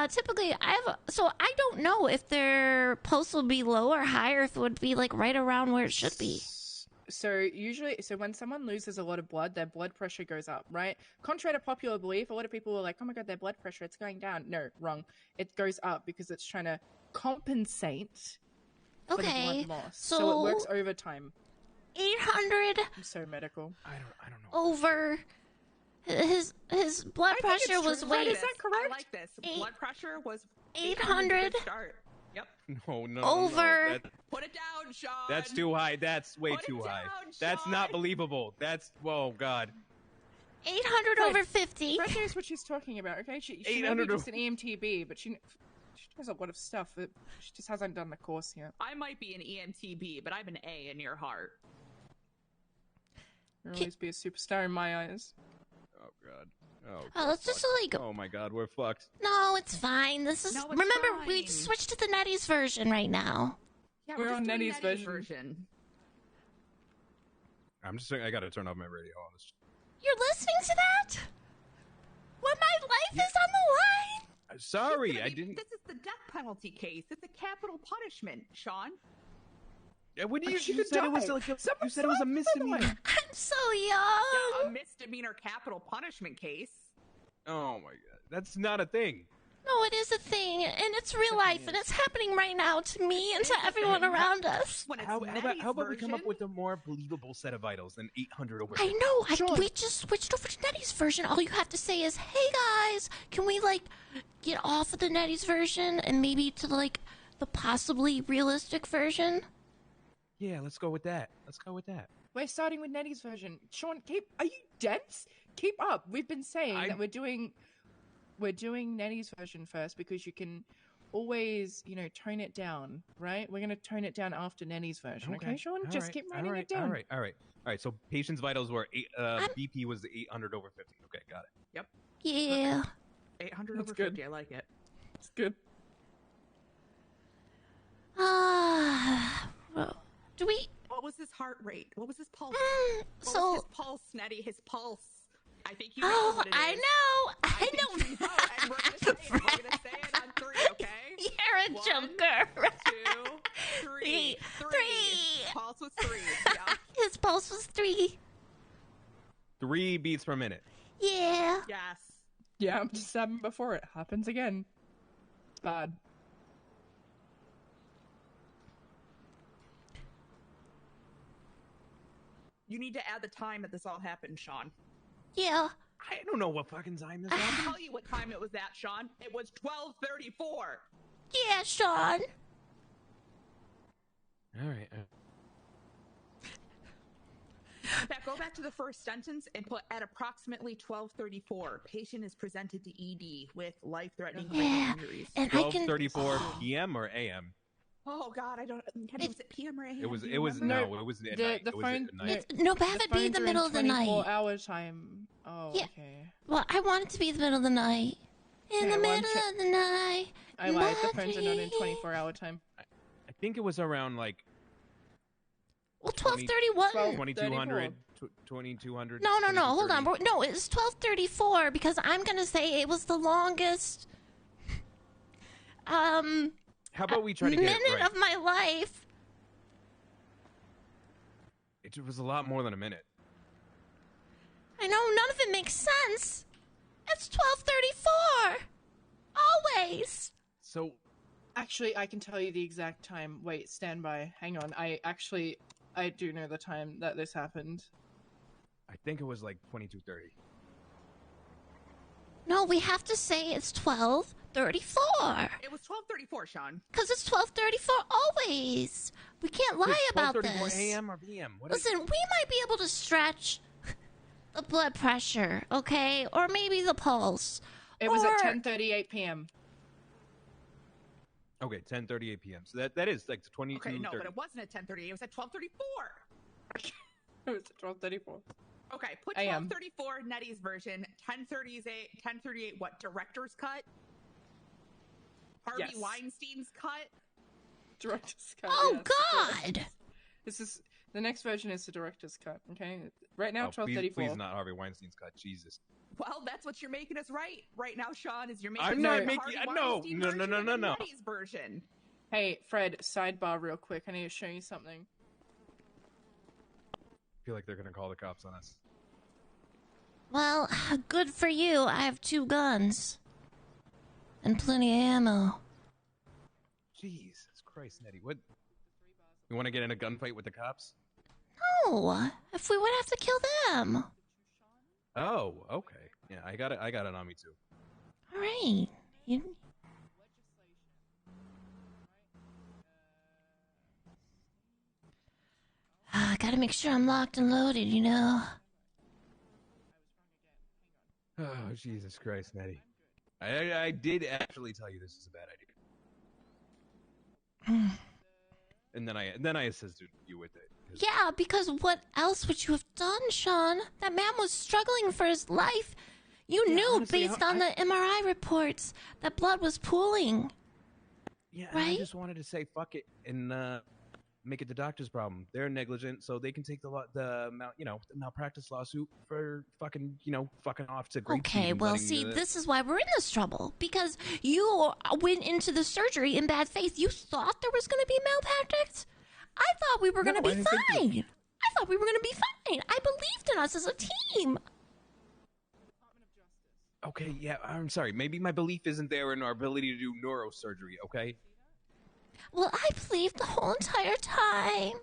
Typically, so I don't know if their pulse will be low or high, or if it would be like right around where it should be. So usually, when someone loses a lot of blood, their blood pressure goes up, right? Contrary to popular belief, a lot of people are like, "Oh my god, their blood pressure, it's going down." No, wrong. It goes up because it's trying to compensate for the blood loss. So it works overtime. 800. I'm so medical. I don't know. Over. His blood pressure was Wait, is that correct? I like this. Blood pressure was 800. Start. Yep. No. Over. Put it down, Sean. That's too high. That's way too high. That's not believable. That's God. 800 over 50. Fred knows what she's talking about. Okay, she may be just an EMTB, but she does a lot of stuff. She just hasn't done the course yet. I might be an EMTB, but I'm an A in your heart. You'll always be a superstar in my eyes. Oh God. Oh, let's just like. Oh my God, we're fucked. No, it's fine. This is. Remember, we switched to the Nettie's version right now. Yeah, we're on Nettie's version. I gotta turn off my radio. You're listening to that? When my life is on the line? Sorry, I didn't. This is the death penalty case. It's a capital punishment, Sean. Yeah, when you said it was like you said it was a misdemeanor. I'm so young. Yeah, a misdemeanor capital punishment case. Oh my God, that's not a thing. No, it is a thing, and it's real life, and it's happening right now to me and to everyone around us. How about we come up with a more believable set of vitals than 800 over? I know. We just switched over to Nettie's version. All you have to say is, "Hey guys, can we like get off of the Nettie's version and maybe to like the possibly realistic version?" Yeah, let's go with that. We're starting with Nettie's version. Sean, are you dense? Keep up. We've been saying that we're doing Nettie's version first because you can always, tone it down, right? We're going to tone it down after Nettie's version, okay, Sean? Just keep writing it down. All right. So patient's vitals were BP was the 800 over 50. Okay, got it. Yep. Yeah. 800 That's over good. 50. I like it. It's good. Do we? What was his heart rate? What was his pulse? What was his pulse, Nettie? His pulse. I think you know what it is. I know. I know. You know, and we're gonna say it. We're gonna say it on 3, okay? You're a joker. 2, 3. 3. Pulse was 3. Yeah. His pulse was 3. 3 beats per minute. Yeah. Yes. Yeah, I'm just happened before. It happens again. It's bad. You need to add the time that this all happened, Sean. Yeah. I don't know what fucking time this was. I'll tell you what time it was at, Sean. It was 12:34. Yeah, Sean. All right. In fact, go back to the first sentence and put at approximately 12:34. Patient is presented to ED with life-threatening injuries. And 12:34 p.m. or a.m. Oh God, I don't. Was it PM or AM? It was at night. The it was phone. at night. No, but have it be the middle of the night. 24-hour time. Oh, Yeah. okay. Well, I want it to be the middle of the night. In the middle of the night. I lied. The phones are not in 24-hour time. I think it was around like. Well, 12:31. 2200. 2200. No. Hold on. No, it was 12:34 because I'm gonna say it was the longest. How about we try to get it minute right? of my life. It was a lot more than a minute. I know none of it makes sense. It's 12:34. Always. So, actually, I can tell you the exact time. Wait, stand by. Hang on. I do know the time that this happened. I think it was like 22:30. No, we have to say it's 12:34. It was 12:34, Sean. Because it's 12:34 always. We can't lie about this. 12:34 a.m. or p.m. Listen, we might be able to stretch the blood pressure, okay? Or maybe the pulse. It was at 10:38 p.m. Okay, 10:38 p.m. So that is like 22:30. Okay, no, but it wasn't at 10:38. It was at 12:34. It was at 12:34. Okay, put 12:34 Nettie's version. 10:38. What director's cut? Harvey Weinstein's cut. Director's cut. Oh yes. God! This is the next version is the director's cut. Okay, right now 12:34. Please not Harvey Weinstein's cut. Jesus. Well, that's what you're making us right now, Sean. Is you're making I'm us not right. making. Harvey No. Weinstein version and Nettie's version. Hey, Fred. Sidebar, real quick. I need to show you something. I feel like they're gonna call the cops on us. Well, good for you. I have 2 guns. And plenty of ammo. Jesus Christ, Nettie. What? You want to get in a gunfight with the cops? No, if we would have to kill them. Oh, okay. Yeah, I got it on me too. All right. Gotta make sure I'm locked and loaded, you know. Oh, Jesus Christ, Nettie. I did actually tell you this is a bad idea. And then I assisted you with it. Yeah, because what else would you have done, Sean? That man was struggling for his life. You knew, honestly, based on the MRI reports, that blood was pooling. Yeah, right? I just wanted to say fuck it and make it the doctor's problem. They're negligent, so they can take the malpractice lawsuit for fucking off to great. Okay, well, see, this is why we're in this trouble. Because you went into the surgery in bad faith. You thought there was going to be malpractice? I thought we were going to be fine. I thought we were going to be fine. I believed in us as a team. Okay, yeah, I'm sorry. Maybe my belief isn't there in our ability to do neurosurgery, okay? Well, I believed the whole entire time.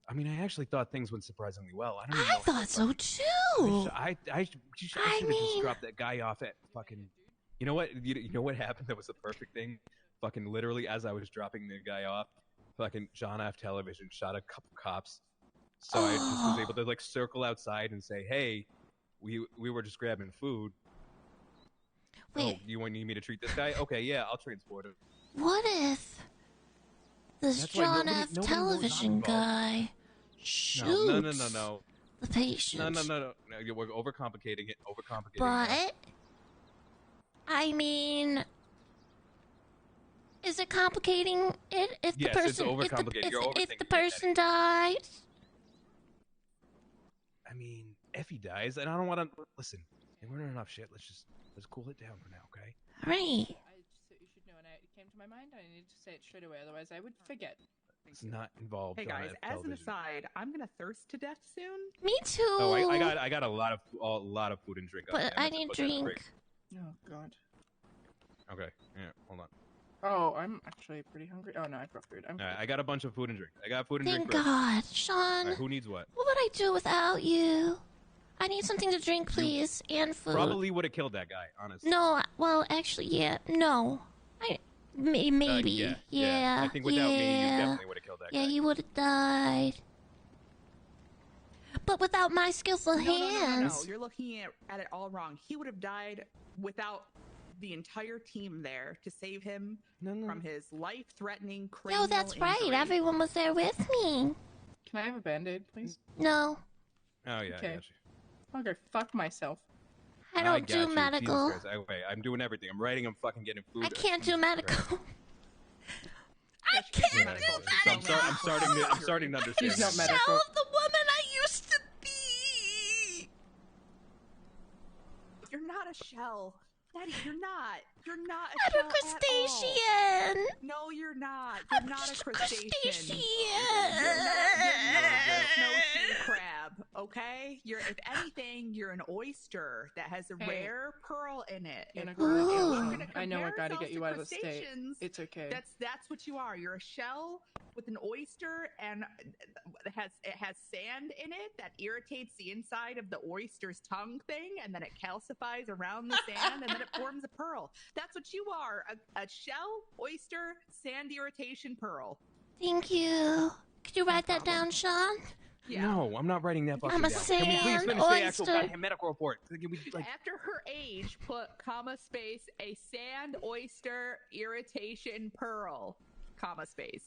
I mean, I actually thought things went surprisingly well. I thought so too. I should have just dropped that guy off at fucking. You know what? You know what happened? That was the perfect thing. Fucking literally, as I was dropping the guy off, fucking John F. Television shot a couple cops. So I just was able to circle outside and say, "Hey, we were just grabbing food. Wait. Oh, you need me to treat this guy? Okay, yeah, I'll transport him." What if this John F. Television guy shoots No. the patient? No. We're overcomplicating it. But I mean, is it complicating it if the person it's overcomplicated. if the person dies? I mean, if he dies, and I don't want to listen. We're in enough shit. Let's cool it down for now, okay? All right. You should know, and it came to my mind. I need to say it straight away, otherwise I would forget. It's not involved. Hey guys, as an aside, I'm gonna thirst to death soon. Me too. Oh, I got a lot of food and drink. But I need drink. Oh God. Okay. Yeah. Hold on. Oh, I'm actually pretty hungry. Oh no, I've got food. I got a bunch of food and drink. I got food and Thank drink. God, Sean. Right, who needs what? What would I do without you? I need something to drink, please, and food. Probably would have killed that guy, honestly. No, well, actually, yeah, no. Maybe. Yeah. I think without me, you definitely would have killed that guy. Yeah, he would have died. But without my skillful hands. No, you're looking at it all wrong. He would have died without the entire team there to save him from his life-threatening cranial that's right. injury. Everyone was there with me. Can I have a Band-Aid, please? No. Oh yeah. Okay. I got you. I'll go fuck myself. I don't got do you. medical. Jesus Christ. Wait, I'm doing everything. I'm writing. I'm fucking getting food. I can't do medical. I can't do medical. I'm starting to understand. She's not medical. Shell of the woman I used to be. You're not a shell. Nettie, you're not. You're not a I'm shell a crustacean. No, you're not. You're not a crustacean. You're not a snowshoe crab, okay? If anything, you're an oyster that has a rare pearl in it. I know I gotta get you out of the state. It's okay. That's what you are. You're a shell with an oyster, and it has sand in it that irritates the inside of the oyster's tongue thing, and then it calcifies around the sand, and then it forms a pearl. That's what you are, a shell, oyster, sand irritation pearl. Thank you. Could you write that down, Sean? Yeah. No, I'm not writing that fucking I'm a down. sand Can we please finish oyster. the actual goddamn medical report? Can we, After her age, put comma space, a sand oyster irritation pearl, comma space.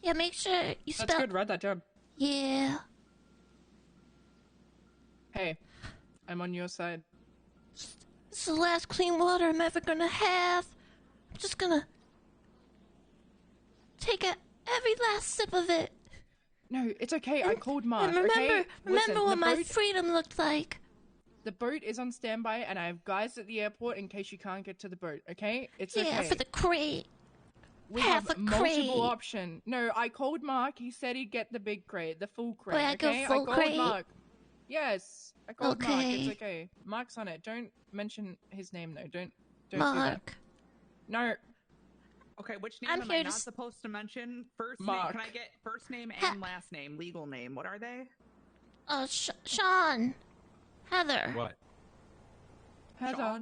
Yeah, make sure you spell. That's good. Write that down. Yeah. Hey, I'm on your side. This is the last clean water I'm ever gonna have. I'm just gonna take every last sip of it. No, it's okay. I called Mark. And remember, okay? remember what my freedom looked like. The boat is on standby, and I have guys at the airport in case you can't get to the boat. Okay, it's okay. Yeah, for the crate. We have multiple options. No, I called Mark. He said he'd get the big crate, the full crate. Wait, I go okay? full I called crate? Mark. Yes, I called Mark. Okay. It's okay. Mark's on it. Don't mention his name though. Don't Mark. do that. No. Okay, which name I'm am here I to not supposed to mention? First Mark. name. Can I get first name and last name, legal name? What are they? Sean. Heather. What? Heather.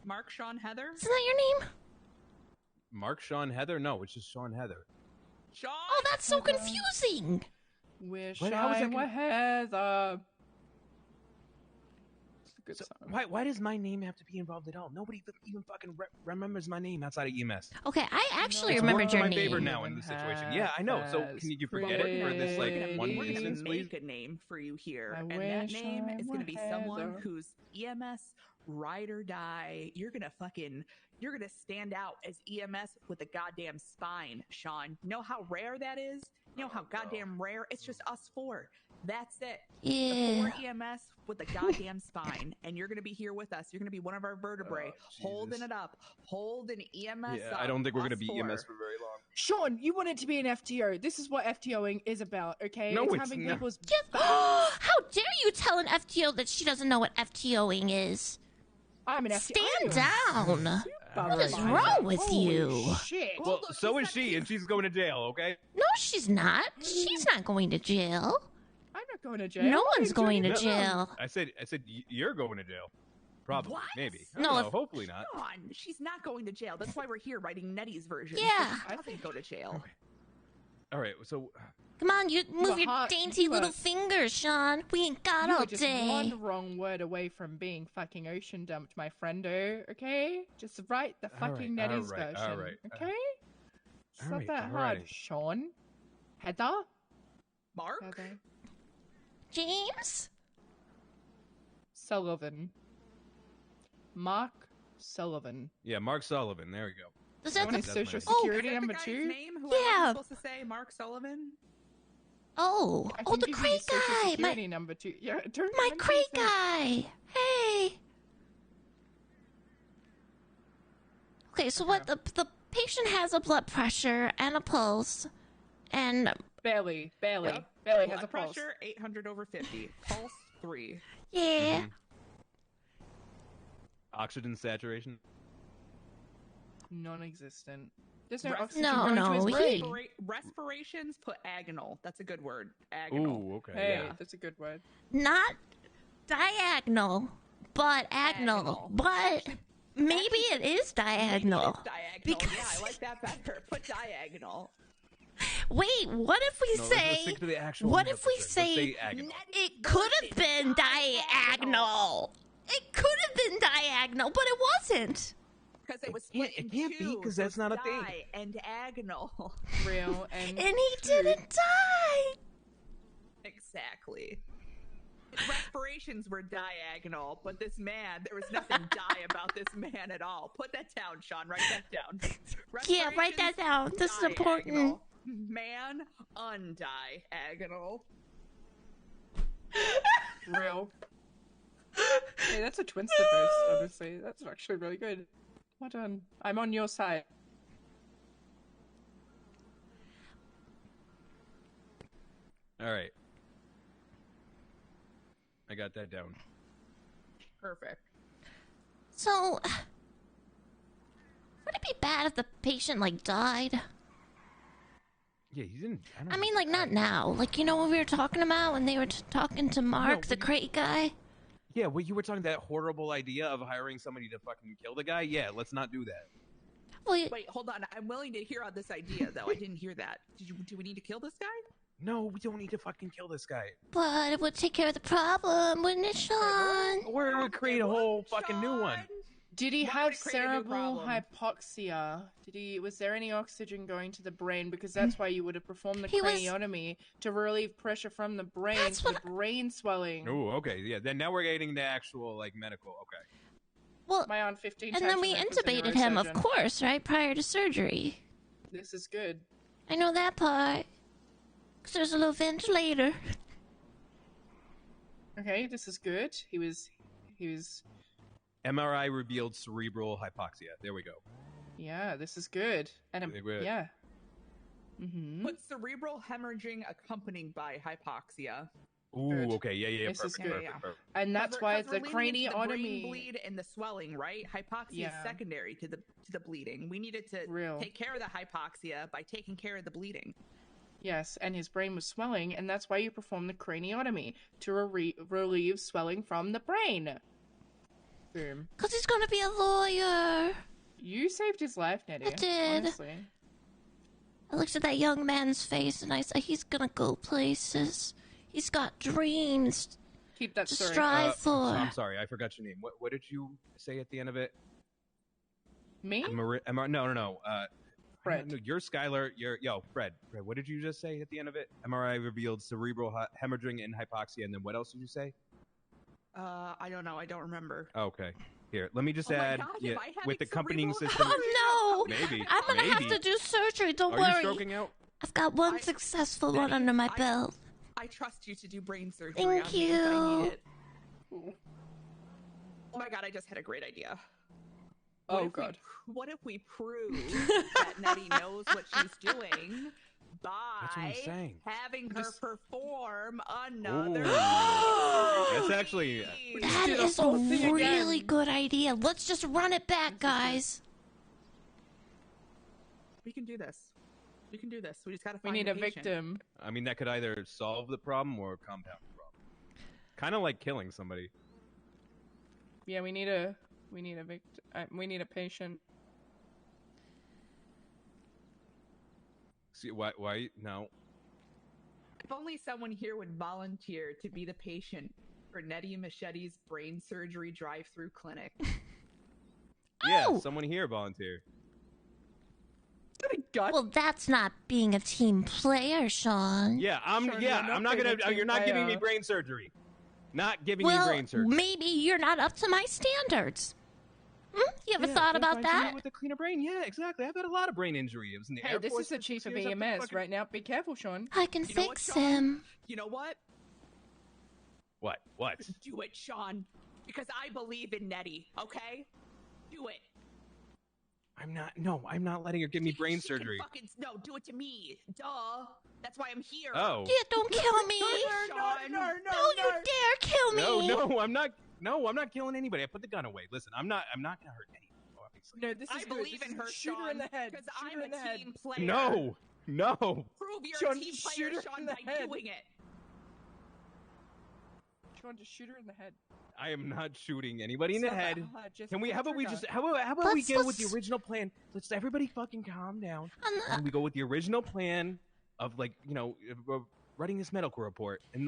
Mark, Sean, Heather? Isn't that your name? Mark, Sean, Heather? No, it's just Sean, Heather. Sean. Oh, that's so confusing. Wish What? How is I that were Heather. It's a good song. Why does my name have to be involved at all? Nobody even fucking remembers my name outside of EMS. Okay, I actually It's remembered worked in your my favor name. now in this situation. Yeah, I know. So can you forget it for this one instance, please? Make a name for you here, I and that wish name I is going to be were someone Heather. who's EMS ride or die. You're gonna stand out as EMS with a goddamn spine, Sean. You know how rare that is? You know how goddamn rare? It's just us four. That's it. Yeah. The 4 EMS with a goddamn spine, and you're gonna be here with us. You're gonna be one of our vertebrae, holding it up, holding EMS Yeah, up. I don't think we're gonna us be four. EMS for very long. Sean, you wanted to be an FTO. This is what FTOing is about, okay? No, it's having not. people's. How dare you tell an FTO that she doesn't know what FTOing is? I'm an FTO. Stand down. What is wrong with you? Shit. Well, so is she, and she's going to jail, okay? No, she's not. She's not going to jail. I'm not going to jail. No one's I'm going to doing it. jail. I said you're going to jail. Probably. What? Maybe. I No, don't know. if- Hopefully not. Come on, she's not going to jail. That's why we're here writing Nettie's version. Yeah. She doesn't go to jail. All right, so Come on, you move your hot- dainty you little are- fingers, Sean. We ain't got You all were just day. one wrong word away from being fucking ocean dumped, my friendo. Okay, just write the All fucking right, Nettie's all right, version. all right. Okay, it's all not right, that all hard, right. Sean. Heather. Mark? Heather. James? Sullivan. Mark Sullivan. yeah, Mark Sullivan. There we go. Does You that want the... his social Oh, security Is that number the guy's 2? name? Who Yeah. am I supposed to say? Mark Sullivan? Oh, I oh, can the give you crate Social guy. Security number too. Yeah, don't My mention crate his name. guy. Hey. Okay, so what? The patient has a blood pressure and a pulse, and Barely Yep. has Blood a pulse. pressure 800/50. Pulse 3. yeah. Mhm. Oxygen saturation. Non-existent. There's no Res- oxygen No, going to no, his he- brain. Respirations, put agonal. That's a good word. Agonal. Ooh, okay. Hey, Yeah. that's a good word. Not diagonal, but agonal. But maybe it is diagonal. It's diagonal. Because- Yeah, I like that better. Put diagonal. Wait, what if we No, let's say? stick to the actual What if we numbers then. Let's say agonal. it could have been diagonal? It could have been diagonal, but it wasn't. Because it was It can't- split in it can't be, two, 'cause so that's not a thing. di and agonal. Real and And he didn't die. Exactly. His respirations were diagonal, but this man, there was nothing die about this man at all. Put that down, Sean. Write that down. Yeah, write that down. This is important. Diagonal. Man, undiagonal. real. Hey, that's a Twinster post, honestly. That's actually really good. Well done. I'm on your side. All right. I got that down. Perfect. So, would it be bad if the patient like died? Yeah, he didn't. I mean, like not now. Like, you know what we were talking about when they were talking to Mark, the crate guy? Yeah, well, you were talking that horrible idea of hiring somebody to fucking kill the guy. Yeah, let's not do that. Well, Wait, hold on. I'm willing to hear on this idea, though. I didn't hear that. Do we need to kill this guy? No, we don't need to fucking kill this guy. But it would take care of the problem, wouldn't it, Sean? We're gonna create a whole fucking new one. Did he Why have would it create a new cerebral problem? hypoxia? Was there any oxygen going to the brain? Because that's why you would have performed the He was- craniotomy to relieve pressure from the brain That's to the brain swelling. Oh, okay. Yeah, then now we're getting the actual like medical. Okay. Well, My aunt 15 and times then we removed was a intubated him, of neurosurgeon. course, right, prior to surgery. This is good. I know that part. 'Cause there's a little ventilator. Okay, this is good. He was, MRI revealed cerebral hypoxia. There we go. yeah, this is good. And Good. yeah. Mm-hmm. Put cerebral hemorrhaging accompanied by hypoxia. Ooh, Good. okay. Yeah. This is Perfect, good. perfect, Yeah. perfect. And that's Because why we're it's the leaning into the brain craniotomy. bleed and the swelling, right? Hypoxia Yeah. is secondary to the bleeding. We needed to Real. take care of the hypoxia by taking care of the bleeding. Yes, and his brain was swelling, and that's why you perform the craniotomy to relieve swelling from the brain. Boom. 'Cause he's gonna be a lawyer. You saved his life, Nettie. I did. Honestly. I looked at that young man's face and I said, he's gonna go places. He's got dreams Keep that to story. strive for. I'm sorry, I forgot your name. What did you say at the end of it? Me? No. Fred. No, you're Skylar. Fred. Fred, what did you just say at the end of it? MRI revealed cerebral hemorrhaging and hypoxia, and then what else did you say? I don't know. I don't remember. Okay. Here, let me just Oh my add God, yeah, am I having with the accompanying cerebral system. Oh no! Maybe. I'm gonna have maybe. to do surgery, don't Are worry. you stroking out? I've got one successful one under my belt. I trust you to do brain surgery. Thank on me if I you. need it. Oh my god! I just had a great idea. Oh, What if God. What if we prove that Nettie knows what she's doing by That's what I'm saying. having her perform another? That's actually. That do the is a whole thing really again. good idea. Let's just run it back, guys. We can do this. We can do this. We just gotta We find need a patient. victim. I mean, that could either solve the problem or compound the problem. Kind of like killing somebody. Yeah, we need a victim. We need a patient. See why? No. If only someone here would volunteer to be the patient for Nettie and Machete's brain surgery drive-through clinic. Yeah, Oh! someone here volunteer. Well, that's not being a team player, Sean. Yeah, I'm not gonna. You're not giving me brain surgery. Not giving you Well, brain surgery. maybe you're not up to my standards. You ever thought about find somebody that? with a cleaner brain? Yeah, exactly. I've had a lot of brain injury. It was in the Hey, Air this Force is the for chief 6 of years after EMS fucking- right now. Be careful, Sean. I can You know what, fix Sean? him. You know what? What? What? Do it, Sean. Because I believe in Nettie, okay? Do it. I'm not letting her give me brain surgery. No, do it to me. Duh. That's why I'm here. Oh. Yeah, don't kill me. Sean. Don't you dare kill me. No, I'm not. No, I'm not killing anybody. I put the gun away. Listen, I'm not gonna hurt anyone. Obviously. No, this is I good. believe This in is her, shoot her in the head. Because Shoot I'm her in the a head. team player. No. Prove you're Sean, a team shoot player, her Sean, in the by head. doing it. Sean, just shoot her in the head. I am not shooting anybody in the Stop head. that. Just Can we? How pull about we trigger. just? How about we go with the original plan? Let's everybody fucking calm down, and we go with the original plan of writing this medical report, and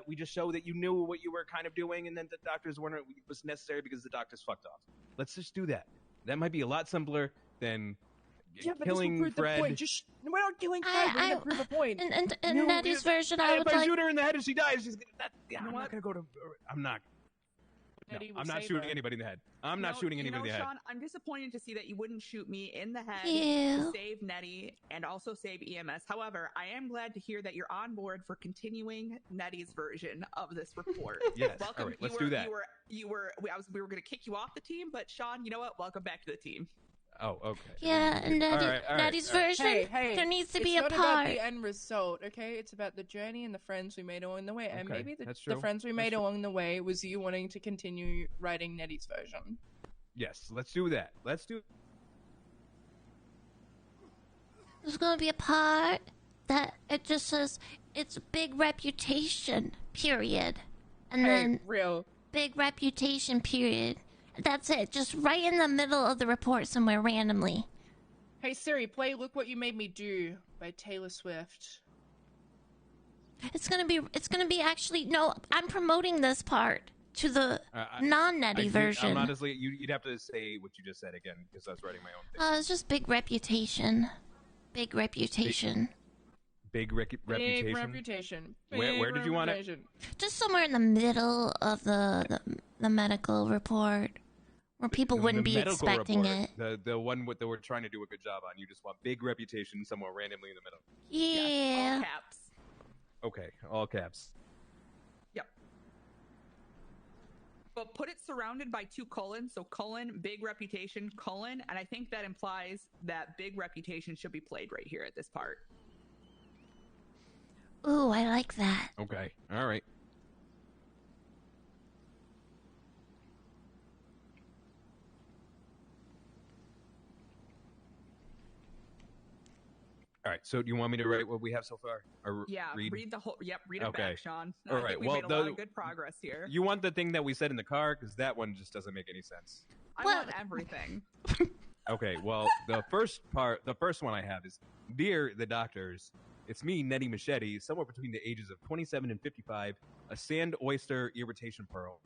we just show that you knew what you were kind of doing, and then the doctors weren't was necessary because the doctors fucked off. Let's just do that. That might be a lot simpler than killing this will prove Fred. the point. Just we're not killing Fred. We're gonna prove a point. In Nettie's version, I would if I like. shoot her in the head and she dies, she's gonna. I'm what? not gonna go to. I'm not. No, Nettie will I'm not save shooting her. anybody in the head. I'm not shooting anybody in the head. Sean, I'm disappointed to see that you wouldn't shoot me in the head Yeah. to save Nettie and also save EMS. However, I am glad to hear that you're on board for continuing Nettie's version of this report. Yes. Welcome. All right, let's do that. We were going to kick you off the team, but Sean, you know what? Welcome back to the team. Oh, okay. Yeah, and Nettie's version, Hey, there needs to it's be a not part. about the end result, okay? It's about the journey and the friends we made along the way. And Okay, maybe that's the true. friends we That's made true. along the way was you wanting to continue writing Nettie's version. Yes, let's do that. Let's do. There's gonna be a part that it just says it's big reputation, period. And then real. Big reputation, period. That's it. Just right in the middle of the report somewhere randomly. Hey Siri, play Look What You Made Me Do by Taylor Swift. It's gonna be actually, no, I'm promoting this part to the non-Nettie version. Honestly, you'd have to say what you just said again because I was writing my own thing. It's just big reputation. Big reputation. Big reputation. Big reputation. Where did you want it? Just somewhere in the middle of the medical report, where people wouldn't be medical expecting report, it. The one that we're trying to do a good job on. You just want big reputation somewhere randomly in the middle. Yeah. All caps. Okay, all caps. Yep. But put it surrounded by 2 colons. So colon, big reputation, colon. And I think that implies that big reputation should be played right here at this part. Ooh, I like that. Okay, all right. All right. So, do you want me to write what we have so far? Or Yeah, read the whole. Yep, read it Okay. back, Sean. All I right, think we well, made a lot of good progress here. You want the thing that we said in the car because that one just doesn't make any sense. I want everything. Okay. Well, the first one I have is, dear the doctors, it's me, Nettie Machete, somewhere between the ages of 27 and 55, a sand oyster irritation pearl.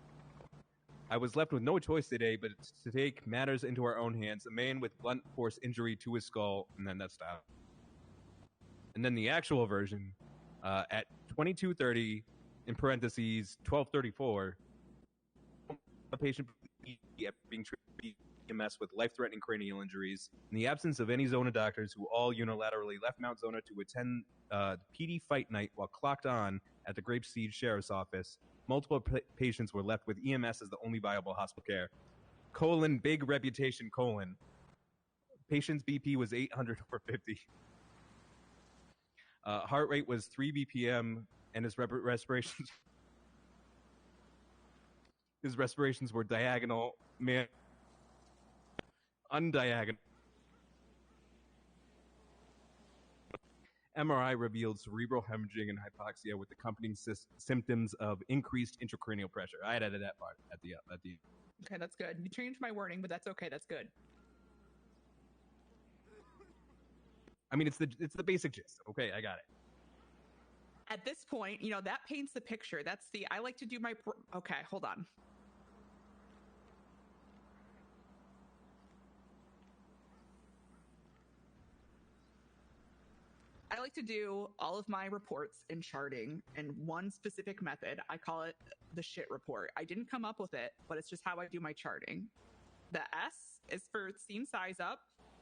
I was left with no choice today but to take matters into our own hands. A man with blunt force injury to his skull, and then that's that. And then the actual version, at 22:30, in parentheses 12:34, a patient being treated EMS with life-threatening cranial injuries. In the absence of any Zona doctors who all unilaterally left Mount Zona to attend PD fight night while clocked on at the Grapeseed Sheriff's Office, multiple patients were left with EMS as the only viable hospital care. Colon, big reputation, colon. Patient's BP was 800 over 50. Heart rate was 3 BPM, and his respirations were diagonal, undiagonal. MRI revealed cerebral hemorrhaging and hypoxia with accompanying symptoms of increased intracranial pressure. I added that part at the end. Okay, that's good. You changed my wording, but that's okay. That's good. I mean, it's the basic gist. Okay, I got it. At this point, that paints the picture. I like to do my... Okay, hold on. I like to do all of my reports in charting in one specific method. I call it the shit report. I didn't come up with it, but it's just how I do my charting. The S is for scene size up.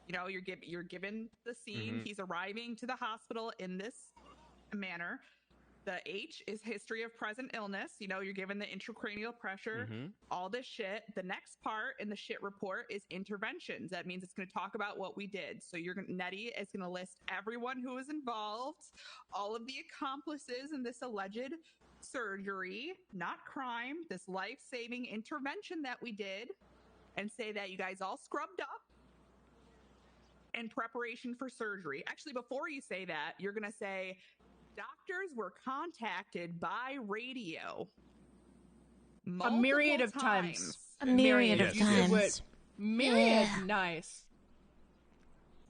You know, you're given the scene. He's arriving to the hospital in this manner. The H is history of present illness. You know, you're given the intracranial pressure, all this shit. The next part in the shit report is interventions. That means it's going to talk about what we did. So Nettie is going to list everyone who was involved, all of the accomplices in this alleged surgery, not crime, this life-saving intervention that we did, and say that you guys all scrubbed up in preparation for surgery. Actually, before you say that, you're going to say, doctors were contacted by radio a myriad of times. A myriad of times. Myriad, nice.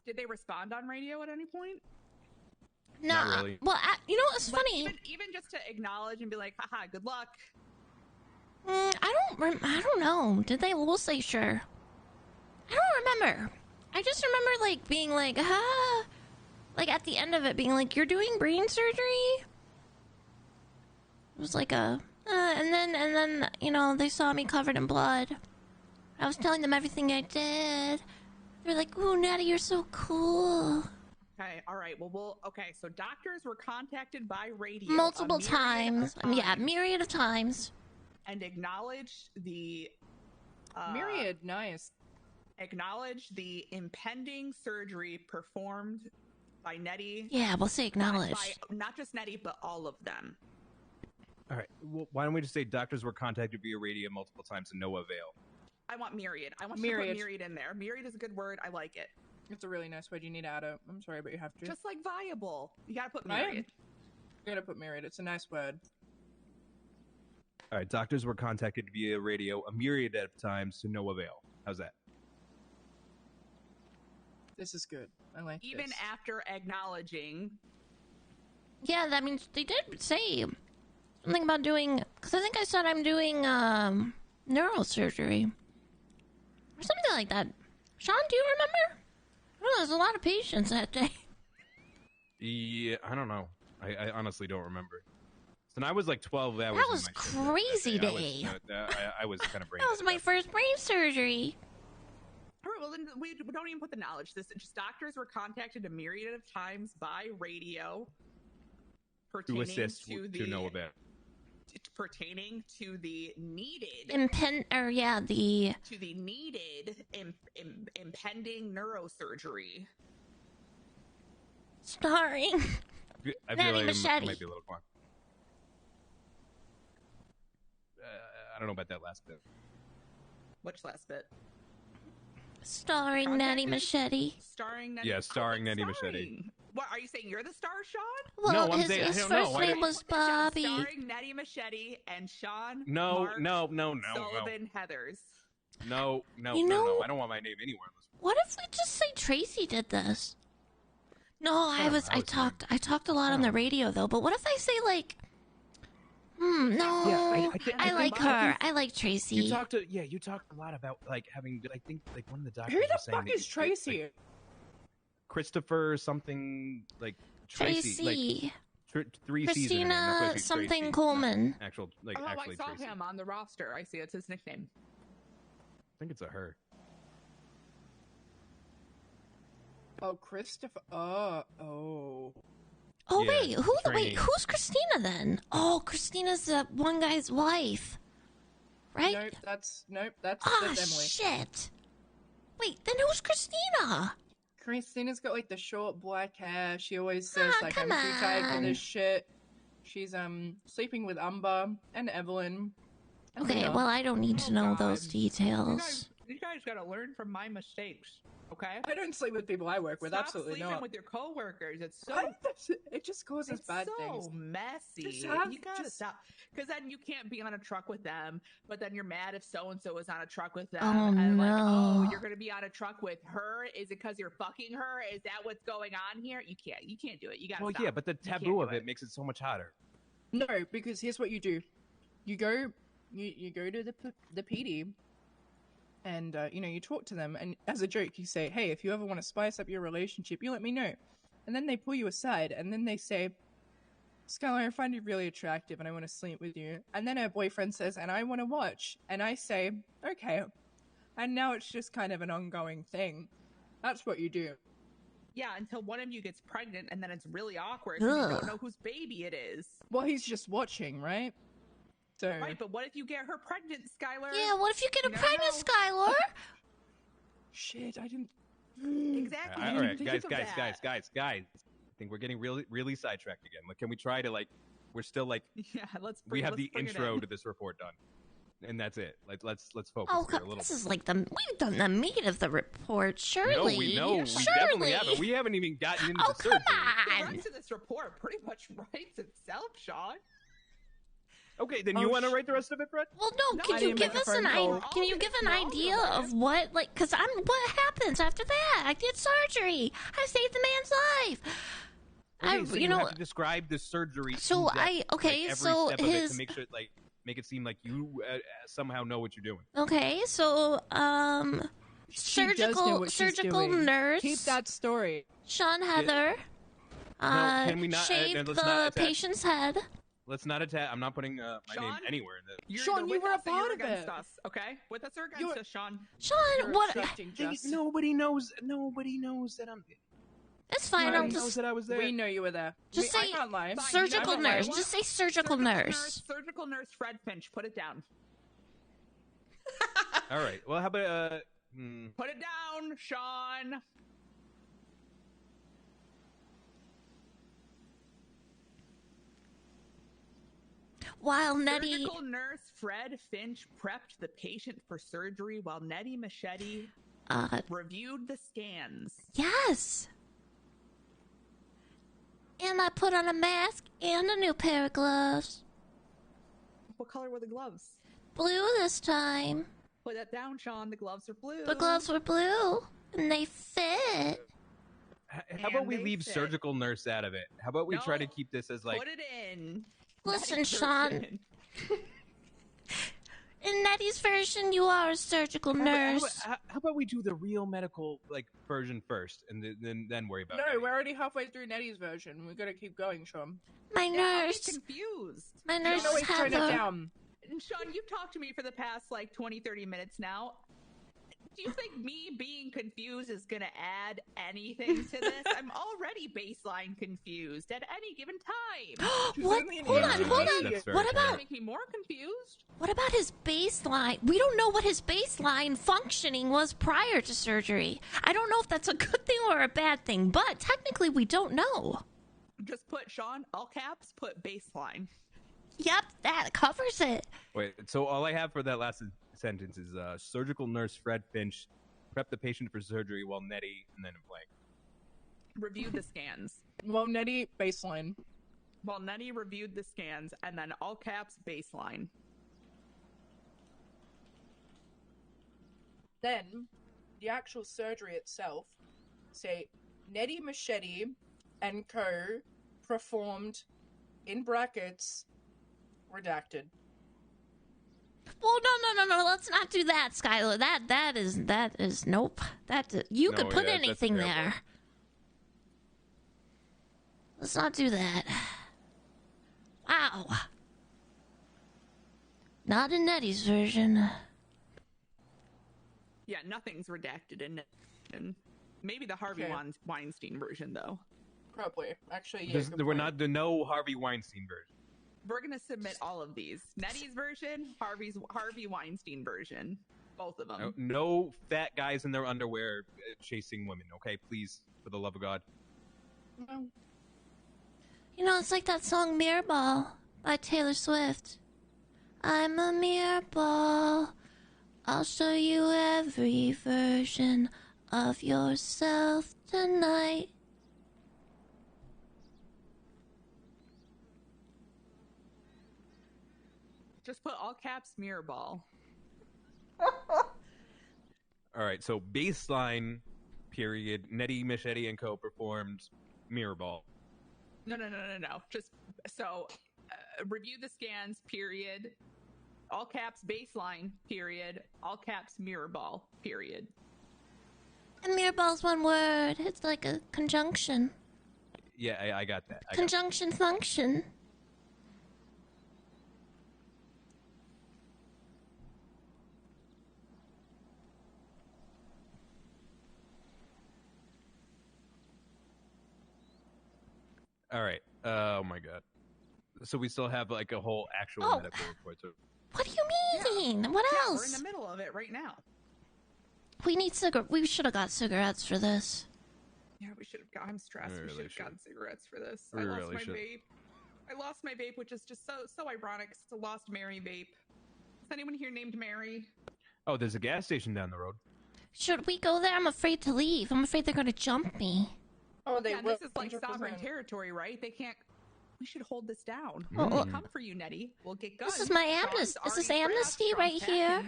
Did they respond on radio at any point? No. Not really. Well, you know what's funny? Even just to acknowledge and be like, haha, good luck. I don't know. Did they? We'll say sure. I don't remember. I just remember like being like, like at the end of it being like, you're doing brain surgery? It was like and then, you know, they saw me covered in blood. I was telling them everything I did. They're like, ooh, Nettie, you're so cool. Okay, all right. Okay, so doctors were contacted by radio. Multiple times. Yeah, myriad of times. And acknowledged the... myriad, nice. Acknowledged the impending surgery performed by Nettie. Yeah, we'll say acknowledged. Not just Nettie, but all of them. All right. Well, why don't we just say doctors were contacted via radio multiple times to no avail? I want myriad. I want you to put myriad in there. Myriad is a good word. I like it. It's a really nice word. You need to add it. I'm sorry, but you have to. Just like viable. You gotta put myriad. You gotta put myriad. It's a nice word. All right. Doctors were contacted via radio a myriad of times to no avail. How's that? This is good. I like Even this. after acknowledging. Yeah, that means they did say something about doing... Because I think I said I'm doing neurosurgery. Or something like that. Sean, do you remember? Oh, there's a lot of patients that day. Yeah, I don't know. I honestly don't remember. So I was like 12 hours. That was crazy day. I was kind of brain. That was my first brain surgery. All right, well, then we don't even put the knowledge. Just doctors were contacted a myriad of times by radio to assist to know about. Pertaining to the needed to the needed impending neurosurgery starring Nettie Machete. Might be a little fun. I don't know about that last bit. Which last bit? Starring Nettie Machete. Starring Nettie. Yeah, starring Nettie Machete. What are you saying? You're the star, Sean? Well, no, I'm saying his I don't first know. name was Bobby. Starring Nettie Machete and Sean. No. Sullivan Heathers. No. know, I don't want my name anywhere. What if we just say Tracy did this? No, I talked a lot on the radio though. But what if I say like, no, yeah, I like her. I like Tracy. You talked a lot about like having. I think like one of the doctors. Who the fuck is Tracy? Like, Christopher something like Tracy. Like, Christina something Tracy. Coleman. Actually, I saw Tracy. him on the roster. I see it's his nickname. I think it's a her. Oh, Christopher. Oh, yeah, wait, who's Christina then? Oh, Christina's the one guy's wife. Right? Nope, that's Emily. Shit. Wait, then who's Christina? Christina's got like the short black hair. She always says like, I'm too tired for this shit. She's sleeping with Umber and Evelyn. Okay, well, I don't need to know those details. You guys gotta learn from my mistakes, okay? I don't sleep with people I work with. Stop Absolutely sleeping not. with your coworkers. It's so it just causes bad things. So messy. You gotta stop, because then you can't be on a truck with them. But then you're mad if so and so is on a truck with them. Oh, and no. like, oh, you're gonna be on a truck with her. Is it because you're fucking her? Is that what's going on here? You can't do it. You gotta. Well, stop. yeah, but the taboo of it makes it so much hotter. No, because here's what you do: you go to the PD. And, you talk to them, and as a joke, you say, hey, if you ever want to spice up your relationship, you let me know. And then they pull you aside, and then they say, Skylar, I find you really attractive, and I want to sleep with you. And then her boyfriend says, and I want to watch. And I say, okay, And now it's just kind of an ongoing thing. That's what you do. Yeah, until one of you gets pregnant, and then it's really awkward because you don't know whose baby it is. Well, he's just watching, right? So right, but what if you get her pregnant, Skylar? Yeah, what if you get her pregnant, Skylar? Shit, I didn't. Exactly. All right, guys. I think we're getting really sidetracked again. Like, can we try to we're still yeah, we have the intro to this report done, and that's it. Let's focus here a little. This is like we've done the meat of the report. Surely, we definitely haven't. We haven't even gotten into the surgery. The rest of this report pretty much writes itself, Sean. Okay, then you want to write the rest of it, Fred? Well, no. Can you give us an idea? Can you give an idea of what, because what happens after that? I did surgery. I saved the man's life. Okay, so you have to describe the surgery. So every step of it to make sure, make it seem like you somehow know what you're doing. Okay, so surgical nurse. Keep that story. Sean Heather. Can we not shaved the patient's head. Let's not attack. I'm not putting my name anywhere in this. Sean, you were a part of it. Us, okay, with us or against us, Sean? Sean, what? Nobody knows that I'm. It's fine. Nobody knows that I was there. We know you were there. Just say I can't lie. surgical nurse. Just say surgical nurse. Surgical nurse Fred Finch. Put it down. All right. Well, how about Put it down, Sean. While Nettie... Surgical nurse Fred Finch prepped the patient for surgery while Nettie Machete reviewed the scans. Yes! And I put on a mask and a new pair of gloves. What color were the gloves? Blue this time. Put that down, Sean. The gloves are blue. The gloves were blue, and they fit. How about we leave surgical nurse out of it? How about we try to keep this as Put it in. Listen, Sean. In Nettie's version, you are a surgical nurse. How about we do the real medical version first, and then worry about it? No, we're already halfway through Nettie's version. We gotta keep going, Sean. My nurse. I'm confused. My nurse is Heather. Turn it down. And Sean, you've talked to me for the past 20-30 minutes now. Do you think me being confused is going to add anything to this? I'm already baseline confused at any given time. What? Hold on. What about... Make me more confused? What about his baseline? We don't know what his baseline functioning was prior to surgery. I don't know if that's a good thing or a bad thing, but technically we don't know. Just put, Sean, all caps, put baseline. Yep, that covers it. Wait, so all I have for that last sentence is surgical nurse Fred Finch prepped the patient for surgery while Nettie, and then in blank. Reviewed the scans. Well, Nettie, baseline. While Nettie reviewed the scans, and then all caps, baseline. Then, the actual surgery itself, say, Nettie Machete and co. performed, in brackets, redacted. Well, no. Let's not do that, Skylar. That is nope. You could put anything there. Let's not do that. Wow. Not in Nettie's version. Yeah, nothing's redacted in maybe the Harvey Weinstein version, though. Probably. Actually, yeah. We're not the no Harvey Weinstein version. We're gonna submit all of these. Nettie's version, Harvey Weinstein version, both of them. No fat guys in their underwear chasing women. Okay, please, for the love of God. No. You know, it's like that song "Mirror Ball" by Taylor Swift. I'm a mirror ball. I'll show you every version of yourself tonight. Just put all caps mirror ball. All right, so baseline period. Nettie Machete and co. performed mirror ball. No. Just review the scans. Period. All caps baseline. Period. All caps mirror ball. Period. And mirror ball's one word. It's like a conjunction. Yeah, I got that. Conjunction function. All right. Oh my god. So we still have like a whole actual medical report. So... What do you mean? What Yeah, else? we're in the middle of it right now. We need We should have got cigarettes for this. Yeah, we should have got. I'm stressed. We should have gotten cigarettes for this. We I lost really my should. vape. I lost my vape, which is just so ironic. It's a lost Mary vape. Is anyone here named Mary? Oh, there's a gas station down the road. Should we go there? I'm afraid to leave. I'm afraid they're going to jump me. Oh, they yeah, will. This is like 100%. Sovereign territory, right? They can't. We should hold this down. Well, We'll come for you, Nettie. We'll get guns. This is my amnesty. This is amnesty right here.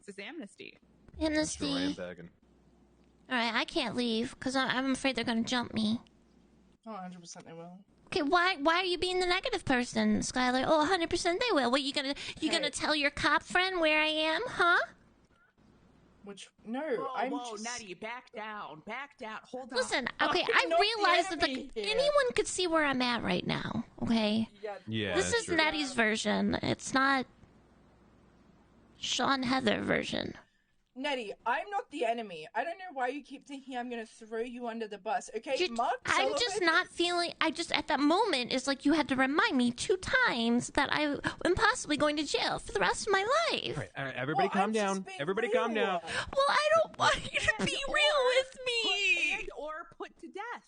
This is amnesty. Amnesty. All right, I can't leave because I'm afraid they're going to jump me. Oh, 100% they will. Okay, why are you being the negative person, Skylar? Oh, 100% they will. What, you gonna tell your cop friend where I am, huh? Which, no, whoa, Nettie, back down, hold on. Listen, okay, I realize that anyone could see where I'm at right now, okay? Yeah, this is Nettie's version. It's not Sean Heather version. Nettie, I'm not the enemy. I don't know why you keep thinking I'm gonna throw you under the bus. Okay, Mark I'm Sullivan... just not feeling... at that moment, it's like you had to remind me 2 times that I am possibly going to jail for the rest of my life. All right, everybody calm down. Everybody calm down. Well, I don't want you to be real with me. Or put to death.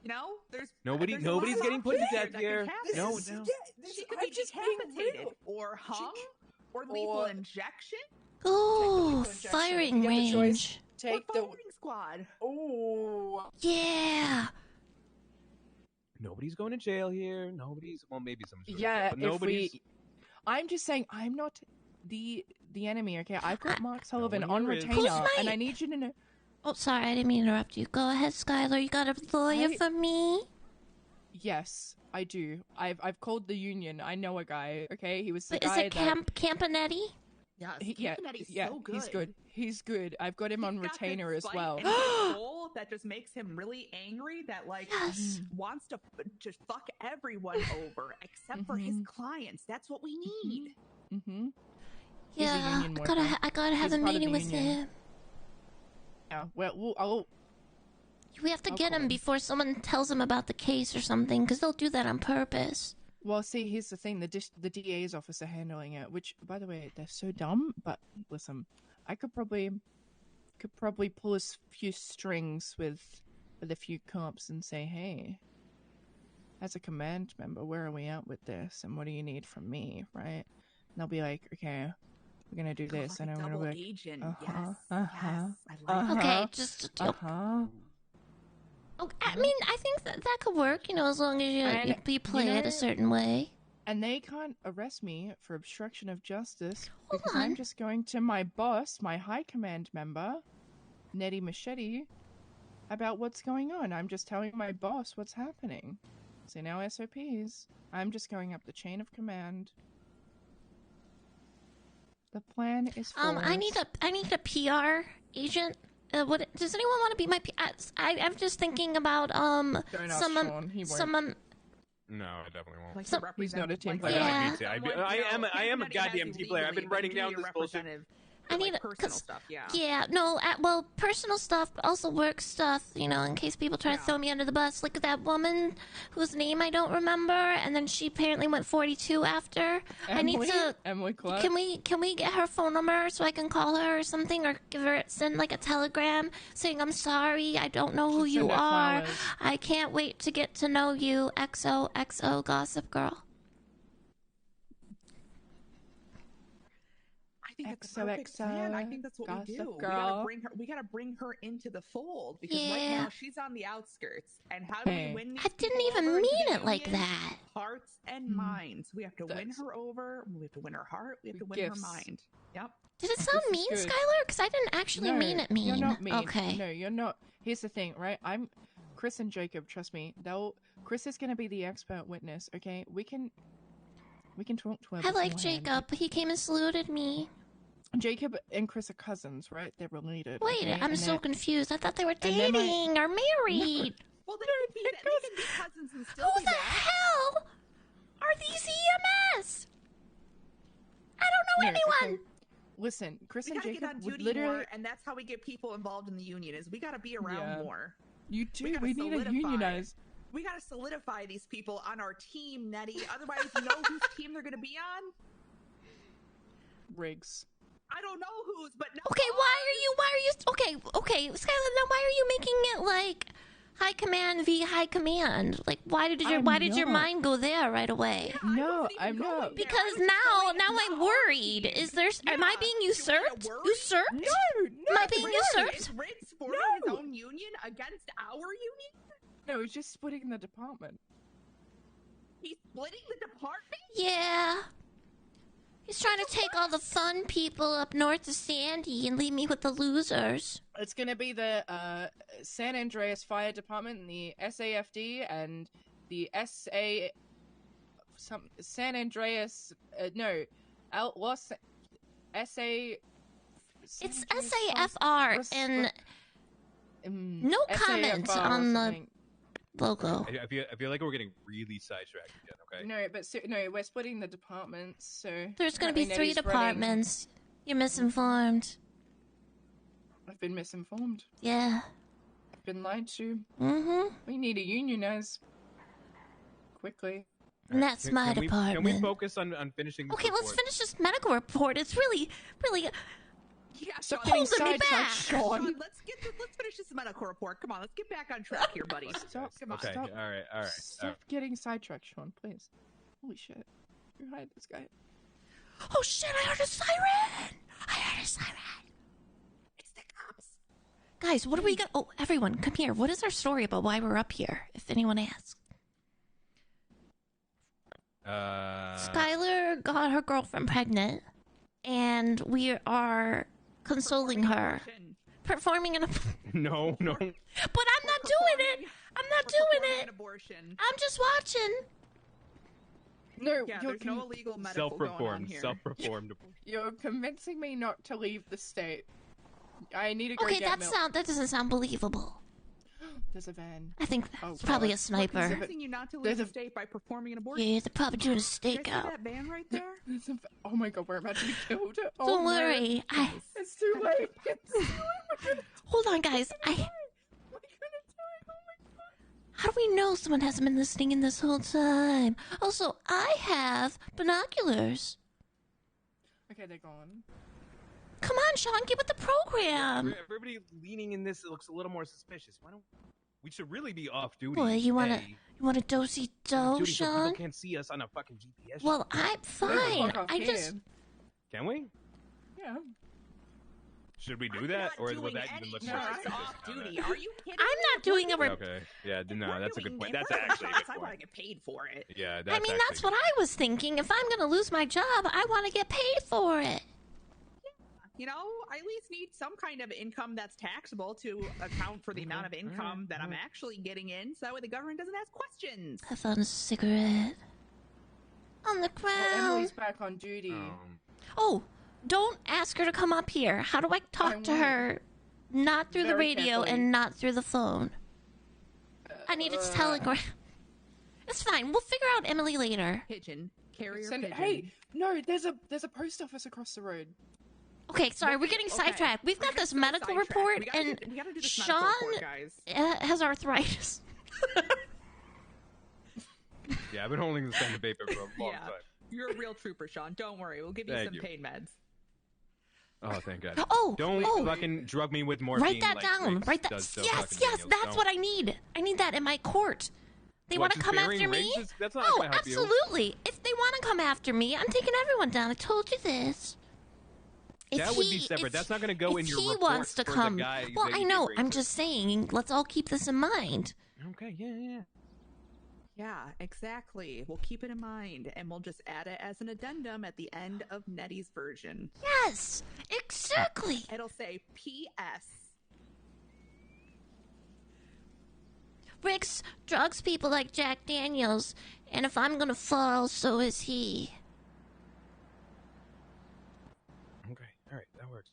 You know, nobody's getting put to death here. No. She could be decapitated or hung or lethal injection. Ooh, firing range. Take the firing squad. Ooh. Yeah. Nobody's going to jail here. Well, maybe some. Yeah, but nobody's. I'm just saying, I'm not the enemy. Okay, I've got Mark Sullivan one on here is. retainer, and I need you to know. Oh, sorry, I didn't mean to interrupt you. Go ahead, Skylar. You got a lawyer for me? Yes, I do. I've called the union. I know a guy. Okay, he was the Wait, guy. Is it Campanetti? So good. He's good. I've got him on retainer as well. And his goal that just makes him really angry. That wants to just fuck everyone over except for his clients. That's what we need. Mm-hmm. Yeah, I gotta have a meeting with him. Yeah. Well, we have to get him before someone tells him about the case or something, because they'll do that on purpose. Well, see, here's the thing. The DA's office are handling it, which, by the way, they're so dumb. But listen, I could probably pull a few strings with a few cops and say, hey, as a command member, where are we at with this? And what do you need from me, right? And they'll be like, okay, we're going to do this. And I'm going to be like, agent. Okay, just... Oh, I mean, I think that could work, as long as you play it a certain way. And they can't arrest me for obstruction of justice because I'm just going to my boss, my high command member, Nettie Machete, about what's going on. I'm just telling my boss what's happening. See, now SOPs. I'm just going up the chain of command. The plan is for I need a PR agent. What does anyone want to be my? I'm just thinking about someone. No, I definitely won't. He's not a team player. Yeah. I am a goddamn team player. I've been writing down this bullshit. I need personal stuff. Yeah. Yeah. No. Well, personal stuff, but also work stuff. In case people try to throw me under the bus, like that woman whose name I don't remember, and then she apparently went 42 after. Emily Clark. Can we get her phone number so I can call her or something, or send like a telegram saying I'm sorry, I don't know who you are. I can't wait to get to know you. XOXO Gossip Girl. I think that's a perfect plan. I think that's what we do. We gotta bring her into the fold because right now she's on the outskirts. And how do we win these I didn't even mean it like that. Hearts and minds. We have to win her over. We have to win her heart. We have to win her mind. Yep. Did it sound mean, Skylar? Because I didn't actually mean it mean. You're not mean. Okay. No, you're not. Here's the thing, right? I'm Chris and Jacob. Trust me. Chris is gonna be the expert witness. Okay, we can talk to him. I like Jacob. He came and saluted me. Jacob and Chris are cousins, right? They're related. Wait, okay? I'm so confused. I thought they were dating or married. Well, they can be cousins and still Who the hell are these EMS? I don't know anyone. Okay. Listen, Chris we and gotta Jacob get on would duty literally... more, and that's how we get people involved in the union. Is we gotta be around more. You do. We need to unionize. We gotta solidify these people on our team, Nettie. Otherwise, you know whose team they're gonna be on? Riggs. I don't know whose, but no. Okay, okay, Skylar, now why are you making it like high command v high command? Like, why did your mind go there right away? No, I'm not. Because now I'm worried. Am I being usurped? Usurped? No. Am I being usurped? Is Riggs forming his own union against our union? No, he's just splitting the department. He's splitting the department? Yeah. He's trying to take all the fun people up north to Sandy and leave me with the losers. It's gonna be the San Andreas Fire Department and the SAFD and the San Andreas Los SA. It's SAFR and no comment on the logo. I feel like we're getting really sidetracked again. Okay. No, we're splitting the departments. So there's going to be 3 departments. You're misinformed. I've been misinformed. Yeah. I've been lied to. Mm-hmm. We need to unionize quickly. And that's my department. Can we focus on finishing this report? Let's finish this medical report. It's really Yeah, Stop holding getting me back. sidetracked, Sean. Let's finish this medical report. Come on, let's get back on track here, buddy. Stop. Come on. Okay. Stop. All right. Stop getting sidetracked, Sean. Please. Holy shit! Who hired this guy? Oh shit! I heard a siren. It's the cops. Guys, what are we gonna? Oh, everyone, come here. What is our story about why we're up here? If anyone asks. Skylar got her girlfriend pregnant, and we are consoling her. Performing an No. But I'm not doing it. An abortion. I'm just watching. No, Yeah, there's no illegal medical going on here. Self-performed. You're convincing me not to leave the state. I need to go Okay, get milk. that doesn't sound believable. There's a van. I think that's probably a sniper. Convincing you not to leave the state by performing an abortion. Yeah, they're probably doing a You guys see stakeout. that van right there? Oh my god, we're about to be killed. Oh, Don't no. worry. It's too late. It's too late. Hold on, guys. How do we know someone hasn't been listening in this whole time? Also, I have binoculars. Okay, they're gone. Come on, Sean, get with the program. Everybody leaning in this looks a little more suspicious. Why don't we should really be off duty? Boy, you wanna dosey do, so Sean? people can't see us on a fucking GPS. Well, I'm fine. I just Can we? Yeah. Should we do that, or will that even look more suspicious? Off duty. Are you kidding? I'm not doing a Okay. Yeah. No, that's a good point. That's actually a good I want to point. get paid for it. Yeah. That's that's what I was thinking. If I'm gonna lose my job, I want to get paid for it. You know, I at least need some kind of income that's taxable to account for the amount of income that I'm actually getting in, so that way the government doesn't ask questions. I found a cigarette on the ground. Emily's back on duty. Oh, don't ask her to come up here. How do I talk to her? Not through the radio and not through the phone. I need its telegram. It's fine. We'll figure out Emily later. Pigeon. Carrier Send it. pigeon. Hey, no, there's a post office across the road. Okay, sorry, we're getting sidetracked. We've got this medical report, and we gotta do this Sean medical report, guys. has arthritis. Yeah, I've been holding this pen of paper for a long time. You're a real trooper, Sean. Don't worry. We'll give you Thank some you. pain meds. Oh, thank God. Oh, fucking drug me with morphine. Write that like down. Riggs Write that. does so Yes, fucking yes, Daniels. that's Don't. what I need. I need that in my court. They What, want to just come burying after me? Riggs? That's not Oh, gonna help you. absolutely. If they want to come after me, I'm taking everyone down. I told you this. That would be separate. That's not going to go in your If he report wants to for come, the guy well, that I you know. did I'm Riggs just saying. Let's all keep this in mind. Okay. Yeah. Yeah, exactly. We'll keep it in mind, and we'll just add it as an addendum at the end of Nettie's version. Yes, exactly. It'll say P.S. Riggs drugs people like Jack Daniels, and if I'm gonna fall, so is he. Okay. All right. That works.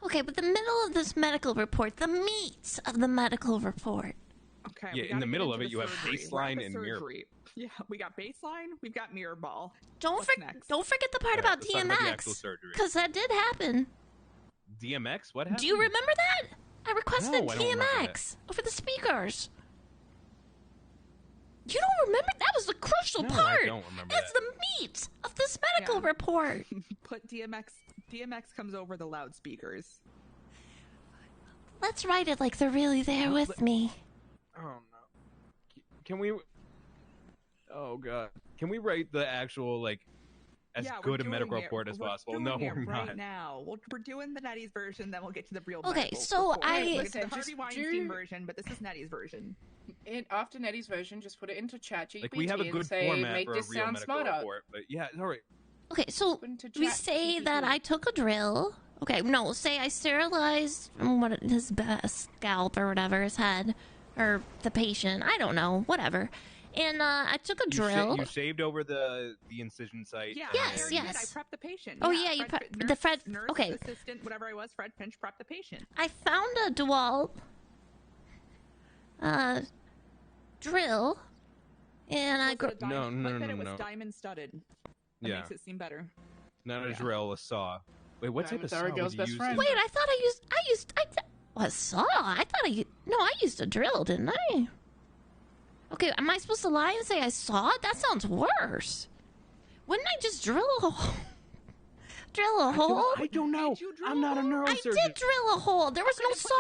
Okay, but the middle of this medical report, the meat of the medical report. Okay. Yeah, in the middle of it, you have baseline and mirror. Yeah, we got baseline. We've got mirror ball. Don't forget the part about DMX, because that did happen. DMX? What happened? Do you remember that? I requested No, I don't remember DMX over the speakers. You don't remember? That was the crucial part. I don't remember It's the meat of this medical report. Put DMX comes over the loudspeakers. Let's write it like they're really there with me. Oh no. Can we? Oh god. Can we write the actual like as good a medical report as possible? No, we're right not. Now we're doing the Nettie's version, then we'll get to the real. Okay, medical so report. I We'll get to the Harvey Weinstein version, but this is Nettie's version. After Nettie's version, just put it into ChatGPT Like we have a good and say, format make for this a real sound medical smarter. report, but yeah, all right. Okay, so we say that I took a drill. Okay, no, say I sterilized his scalp or whatever, his head, or the patient. I don't know, whatever. And I took a drill. You shaved over the incision site. Yeah, Yes, I yes. prepped the patient. Oh yeah, you the Fred. Nurse, Okay, assistant, whatever I was. Fred Finch prepped the patient. I found a dual drill, and I It was diamond studded. That Yeah. makes it seem better. Not a drill, a saw. Wait, what type of saw would you use? Wait, I thought I used a saw. I used a drill, didn't I? Okay, am I supposed to lie and say I saw it? That sounds worse. Wouldn't I just drill a hole? Drill a hole? I don't know. I'm not a neurosurgeon. I did drill a hole. There was no saw.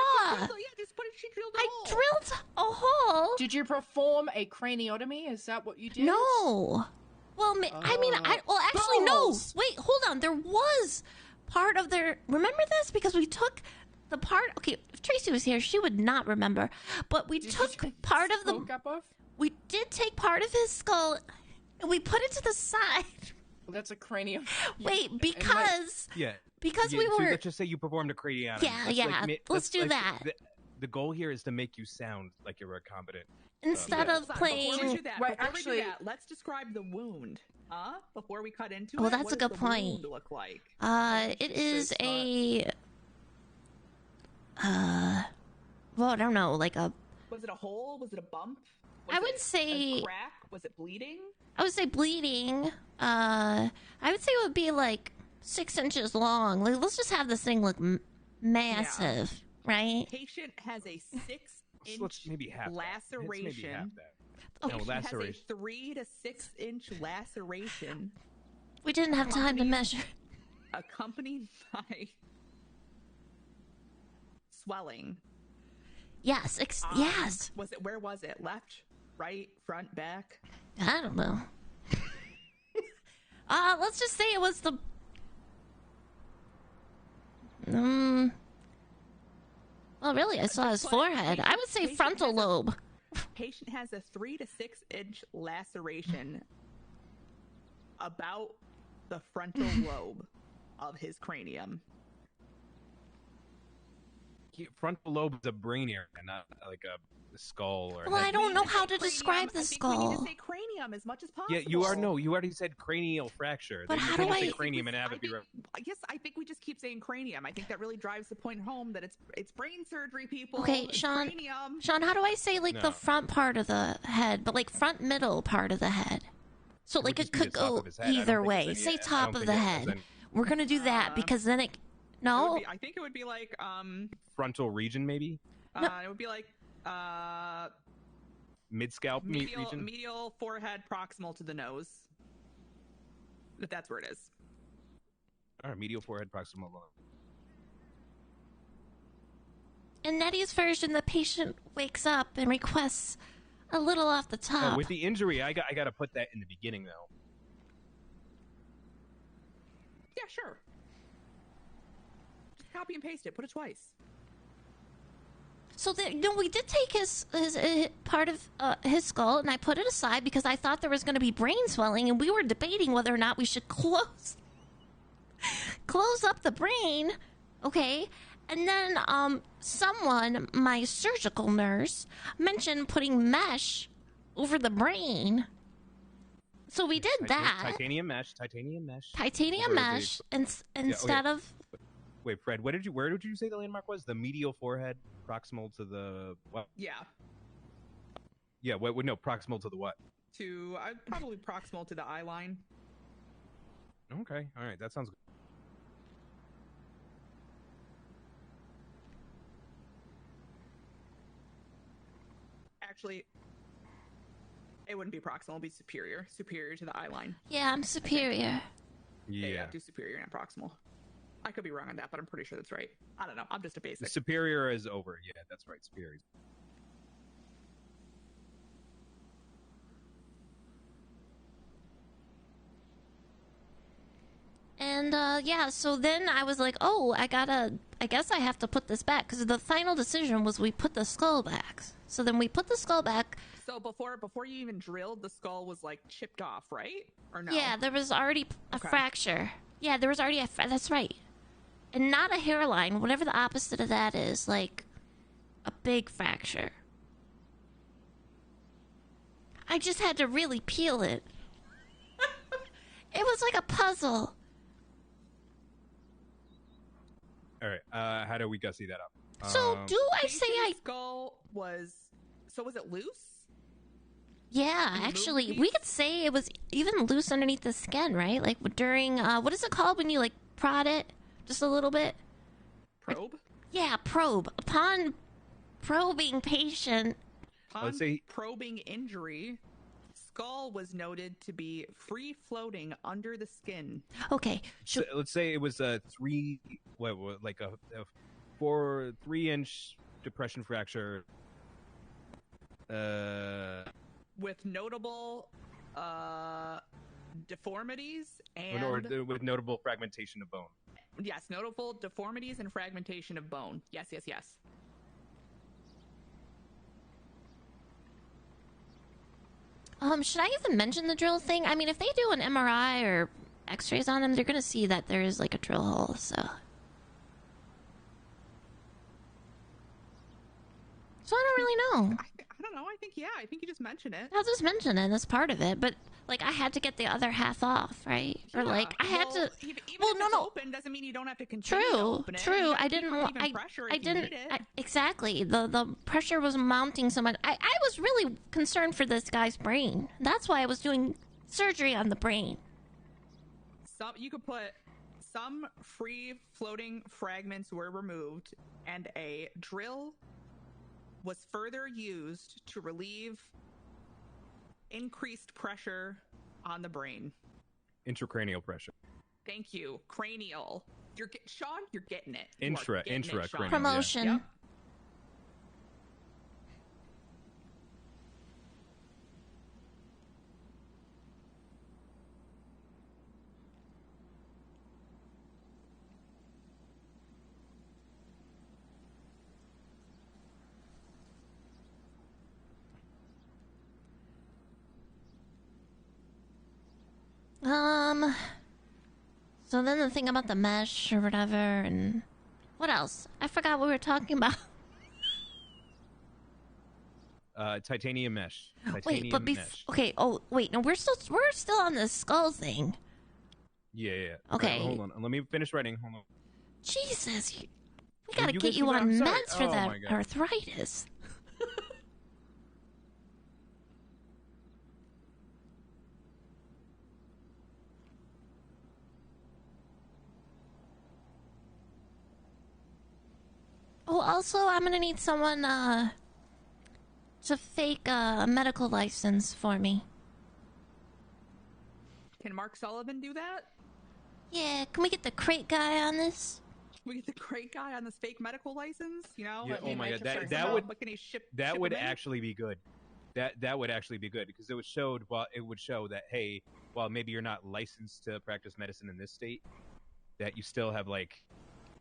I drilled a hole. Did you perform a craniotomy? Is that what you did? No. Well, actually, no. Wait, hold on. There was part of their. Remember this? Because we took the part. Okay, if Tracy was here, she would not remember. But we took part of the. We did take part of his skull, and we put it to the side. Well, that's a cranium. Wait, because because we so were. let's just say you performed a craniotomy. Yeah, let's do that. The goal here is to make you sound like you're a competent. Instead of playing. Before we do that, let's describe the wound. Before we cut into it. Well, that's what a does good the point. wound look like? It is a. Well, I don't know, like a. Was it a hole? Was it a bump? I would say a crack. Was it bleeding? I would say bleeding. I would say it would be like 6 inches long. Like, let's just have this thing look massive, right? Patient has a 6-inch maybe half laceration. No, Patient laceration. has a 3 to 6 inch laceration. We didn't have time to measure. Accompanied by swelling. Yes, yes. Where was it? Left, right, front, back? I don't know. Let's just say it was the. Well, really, I saw his forehead. I would say frontal lobe. Patient has a 3 to 6 inch laceration about the frontal lobe of his cranium. Frontal lobe is a brain area, not like a skull or. Well, I don't know how to describe the skull. We need to say cranium as much as possible. Yeah, you already said cranial fracture. But then how you do can't I- say cranium and have it be. I think we just keep saying cranium. I think that really drives the point home that it's brain surgery, people. Okay, It's Sean. cranium. Sean, how do I say like No. the front part of the head, but like front middle part of the head? So like it could go either way. Say top of the head. We're gonna do that because then it. No. I think it would be like Frontal region, maybe. it would be like Mid scalp region. medial forehead proximal to the nose. If that's where it is. All right, medial forehead proximal lobe. In Nettie's version, the patient wakes up and requests a little off the top. Oh, with the injury, I got to put that in the beginning though. Yeah, sure. Just copy and paste it. Put it twice. So we did take his part of his skull, and I put it aside because I thought there was going to be brain swelling, and we were debating whether or not we should close up the brain, okay? And then someone, my surgical nurse, mentioned putting mesh over the brain. So we did that. Titanium mesh. Titanium mesh instead of. Wait, Fred, where did you say the landmark was? The medial forehead proximal to the what? Yeah. Yeah, no, proximal to the what? to probably proximal to the eye line. Okay, all right, that sounds good. Actually, it wouldn't be proximal; it'd be superior to the eye line. Yeah, I'm superior. Yeah, do superior and proximal. I could be wrong on that, but I'm pretty sure that's right. I don't know. I'm just a basic. Superior is over. Yeah, that's right. Superior. And yeah, so then I was like, oh, I guess I have to put this back, because the final decision was we put the skull back. So then we put the skull back. So before you even drilled, the skull was like chipped off, right? Or no? Yeah, there was already a fracture. Yeah, there was already that's right. And not a hairline, whatever the opposite of that is, like a big fracture. I just had to really peel it. It was like a puzzle. All right, how do we gussy that up? So do I say skull was it loose? Yeah, actually, we could say it was even loose underneath the skin, right? Like during what is it called when you like prod it just a little bit? Probe? Yeah, probe. Upon probing patient. Upon probing injury, skull was noted to be free floating under the skin. Okay. So, let's say it was a 3-inch depression fracture. With notable deformities and or with notable fragmentation of bone. Yes, notable deformities and fragmentation of bone. Yes. Should I even mention the drill thing? I mean, if they do an MRI or X-rays on him, they're gonna see that there is like a drill hole. So I don't really know. I don't know. I think you just mention it. I'll just mention it. That's part of it. But like, I had to get the other half off, right? Yeah. Or like, I had to. Even if it's open doesn't mean you don't have to continue to open it. True. I didn't. I didn't. Exactly. The pressure was mounting so much. I was really concerned for this guy's brain. That's why I was doing surgery on the brain. You could put some free floating fragments were removed, and a drill was further used to relieve increased pressure on the brain. Intracranial pressure. Thank you. Cranial. Sean, you're getting it. Intracranial. Promotion. Yeah. So then the thing about the mesh or whatever, and what else? I forgot what we were talking about. Titanium mesh. Wait, but okay. Oh, wait. No, we're still on the skull thing. Yeah. Okay. Right, hold on. Let me finish writing. Hold on. Jesus, we gotta get you on meds for that arthritis. Oh, also, I'm gonna need someone to fake a medical license for me. Can Mark Sullivan do that? Yeah, can we get the crate guy on this? We get the crate guy on this fake medical license? You know? Yeah, oh my god, that would actually be good. That would actually be good because it would show that hey, while maybe you're not licensed to practice medicine in this state, that you still have like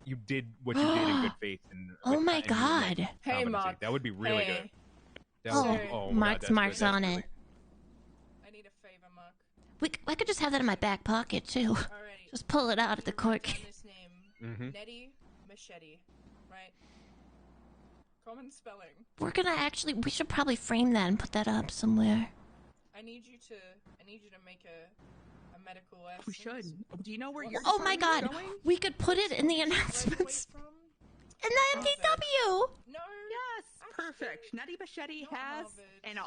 you did what you did in good faith. And oh my god! Hey, Mark. That would be really good. Mark's on it. I need a favor, Mark. I could just have that in my back pocket too. Alrighty. Just pull it out at the court case. This name, Nettie, Machete, right? Common spelling. We should probably frame that and put that up somewhere. I need you to make a medical license. We should. Do you know where you're Oh my god! We could put it in the announcements. in the MDW. No. Yes, perfect. Nettie Machete has and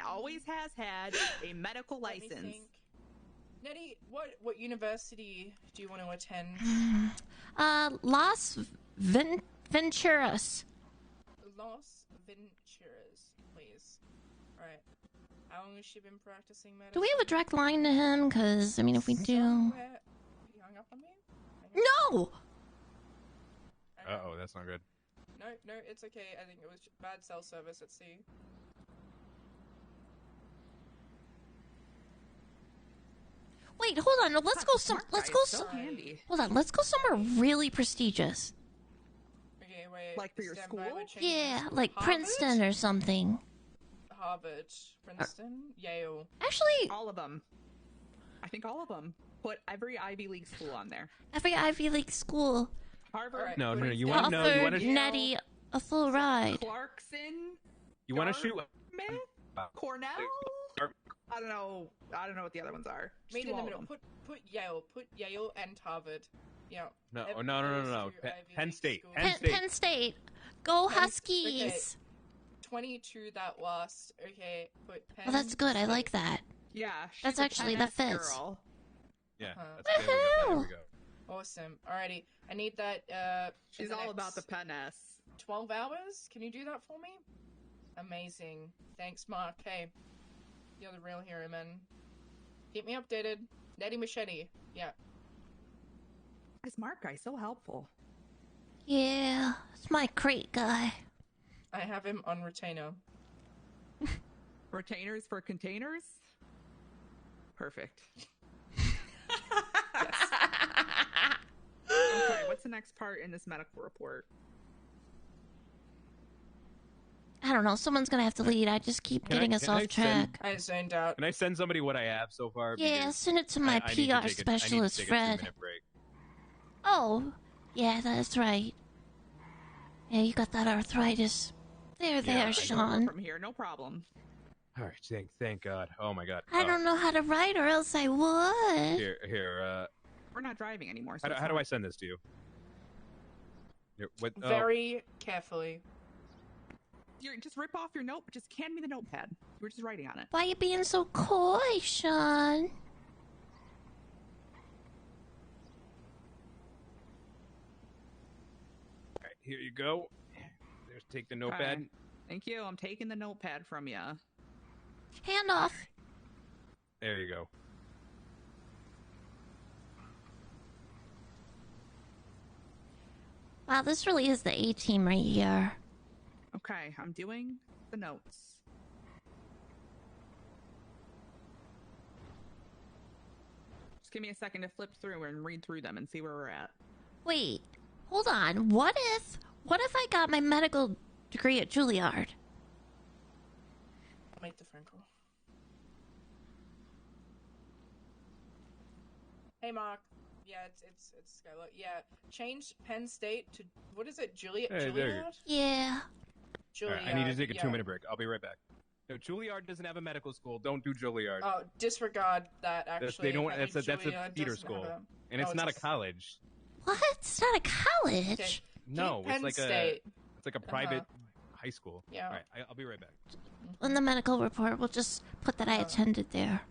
always has had a medical license. Nettie, what university do you want to attend? Las Venturas. Los Venturas, please. Alright. How long has she been practicing medicine? Do we have a direct line to him? Because, I mean, if we do... You hung up on me? No! Uh-oh, that's not good. No, it's okay. I think it was bad cell service at sea. Wait, hold on. Let's go hold on. Let's go somewhere really prestigious. Okay, wait. Like for your school? Yeah, like Harvard? Princeton or something. Harvard, Princeton, Yale. Actually, all of them. I think all of them. Put every Ivy League school on there. Every Ivy League school. Harvard. No. You want to know? You want to Nettie a full ride. Clarkson. You want to shoot? Cornell. I don't know what the other ones are. Meet in the middle. Put Yale. Put Yale and Harvard. Yeah. No. Penn State. Penn State. Go Huskies. Okay. 22 that lost. Okay. Put Penn. Well, that's good. I like that. Yeah. That's actually that fits. Girl. Yeah. Woohoo! There we go. Awesome. Alrighty. I need that. She's all about the Penn S. 12 hours? Can you do that for me? Amazing. Thanks, Mark. Hey, you're the real hero, man. Keep me updated. Nettie Machete. Yeah. This Mark guy so helpful. Yeah, it's my crate guy. I have him on retainer. Retainers for containers? Perfect. Okay, what's the next part in this medical report? I don't know. Someone's gonna have to lead. I just keep getting us off track. I zoned out. Can I send somebody what I have so far? Yeah, Because send it to my I need to PR take specialist, I need to take Fred. a 2-minute break. Oh, yeah, that's right. Yeah, you got that arthritis. There, Sean. From here, no problem. All right, thank God. Oh my God. I don't know how to write, or else I would. Here. We're not driving anymore. So How do I send this to you? Here, what? Very carefully. Just rip off your note. Just hand me the notepad. We're just writing on it. Why are you being so coy, Sean? All right, here you go. There's take the notepad. Okay. Thank you. I'm taking the notepad from you. Hand off. There you go. Wow, this really is the A-team right here. Okay, I'm doing the notes. Just give me a second to flip through and read through them and see where we're at. Wait, hold on. What if I got my medical degree at Juilliard? Make the phone call. Hey, Mark. Yeah, it's Skylar. Yeah, change Penn State to what is it? Juilliard. Hey, there you go. Yeah. All right, I need to take a 2-minute break. I'll be right back. No, Juilliard doesn't have a medical school. Don't do Juilliard. Oh, disregard that. Actually, they don't. That's a Juilliard theater doesn't school, have a- and it's not a college. What? It's not a college. Okay. No, Penn it's like State. it's like a private high school. Yeah. All right, I'll be right back. In the medical report, we'll just put that I attended there.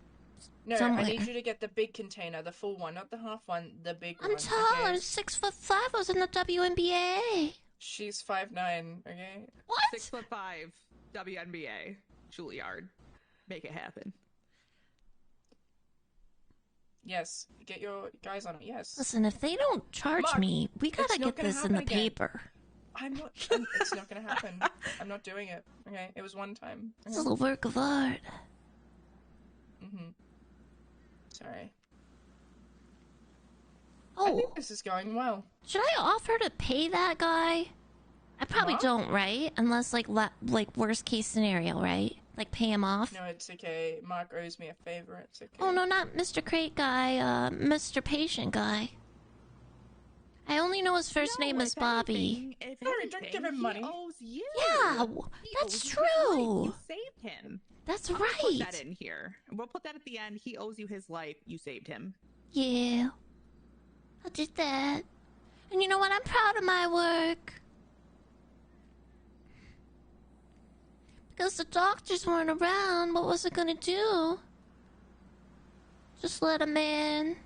No, somewhere. I need you to get the big container, the full one, not the half one, the big one. I'm tall. I'm 6'5". I was in the WNBA. She's 5'9". Okay. What? 6'5", WNBA, Juilliard. Make it happen. Yes, get your guys on it. Yes. Listen, if they don't charge Mark, me, we gotta it's not get gonna this in happen the again. paper. It's not gonna happen. I'm not doing it. Okay, it was one time. This is a work of art. Sorry. Oh, I think this is going well. Should I offer to pay that guy? I probably Mark? don't, right? Unless like worst case scenario, right? Like pay him off. No, it's okay. Mark owes me a favor. It's okay. Oh no, not Mr. Crate guy. Mr. Patient guy. I only know his first name is Bobby. If Sorry, don't give him money. He owes you. Yeah, that's owes you his true. life. You saved him. That's I'll right. Put that in here. We'll put that at the end. He owes you his life. You saved him. Yeah, I did that. And you know what? I'm proud of my work. Because the doctors weren't around. What was it gonna do? Just let him in.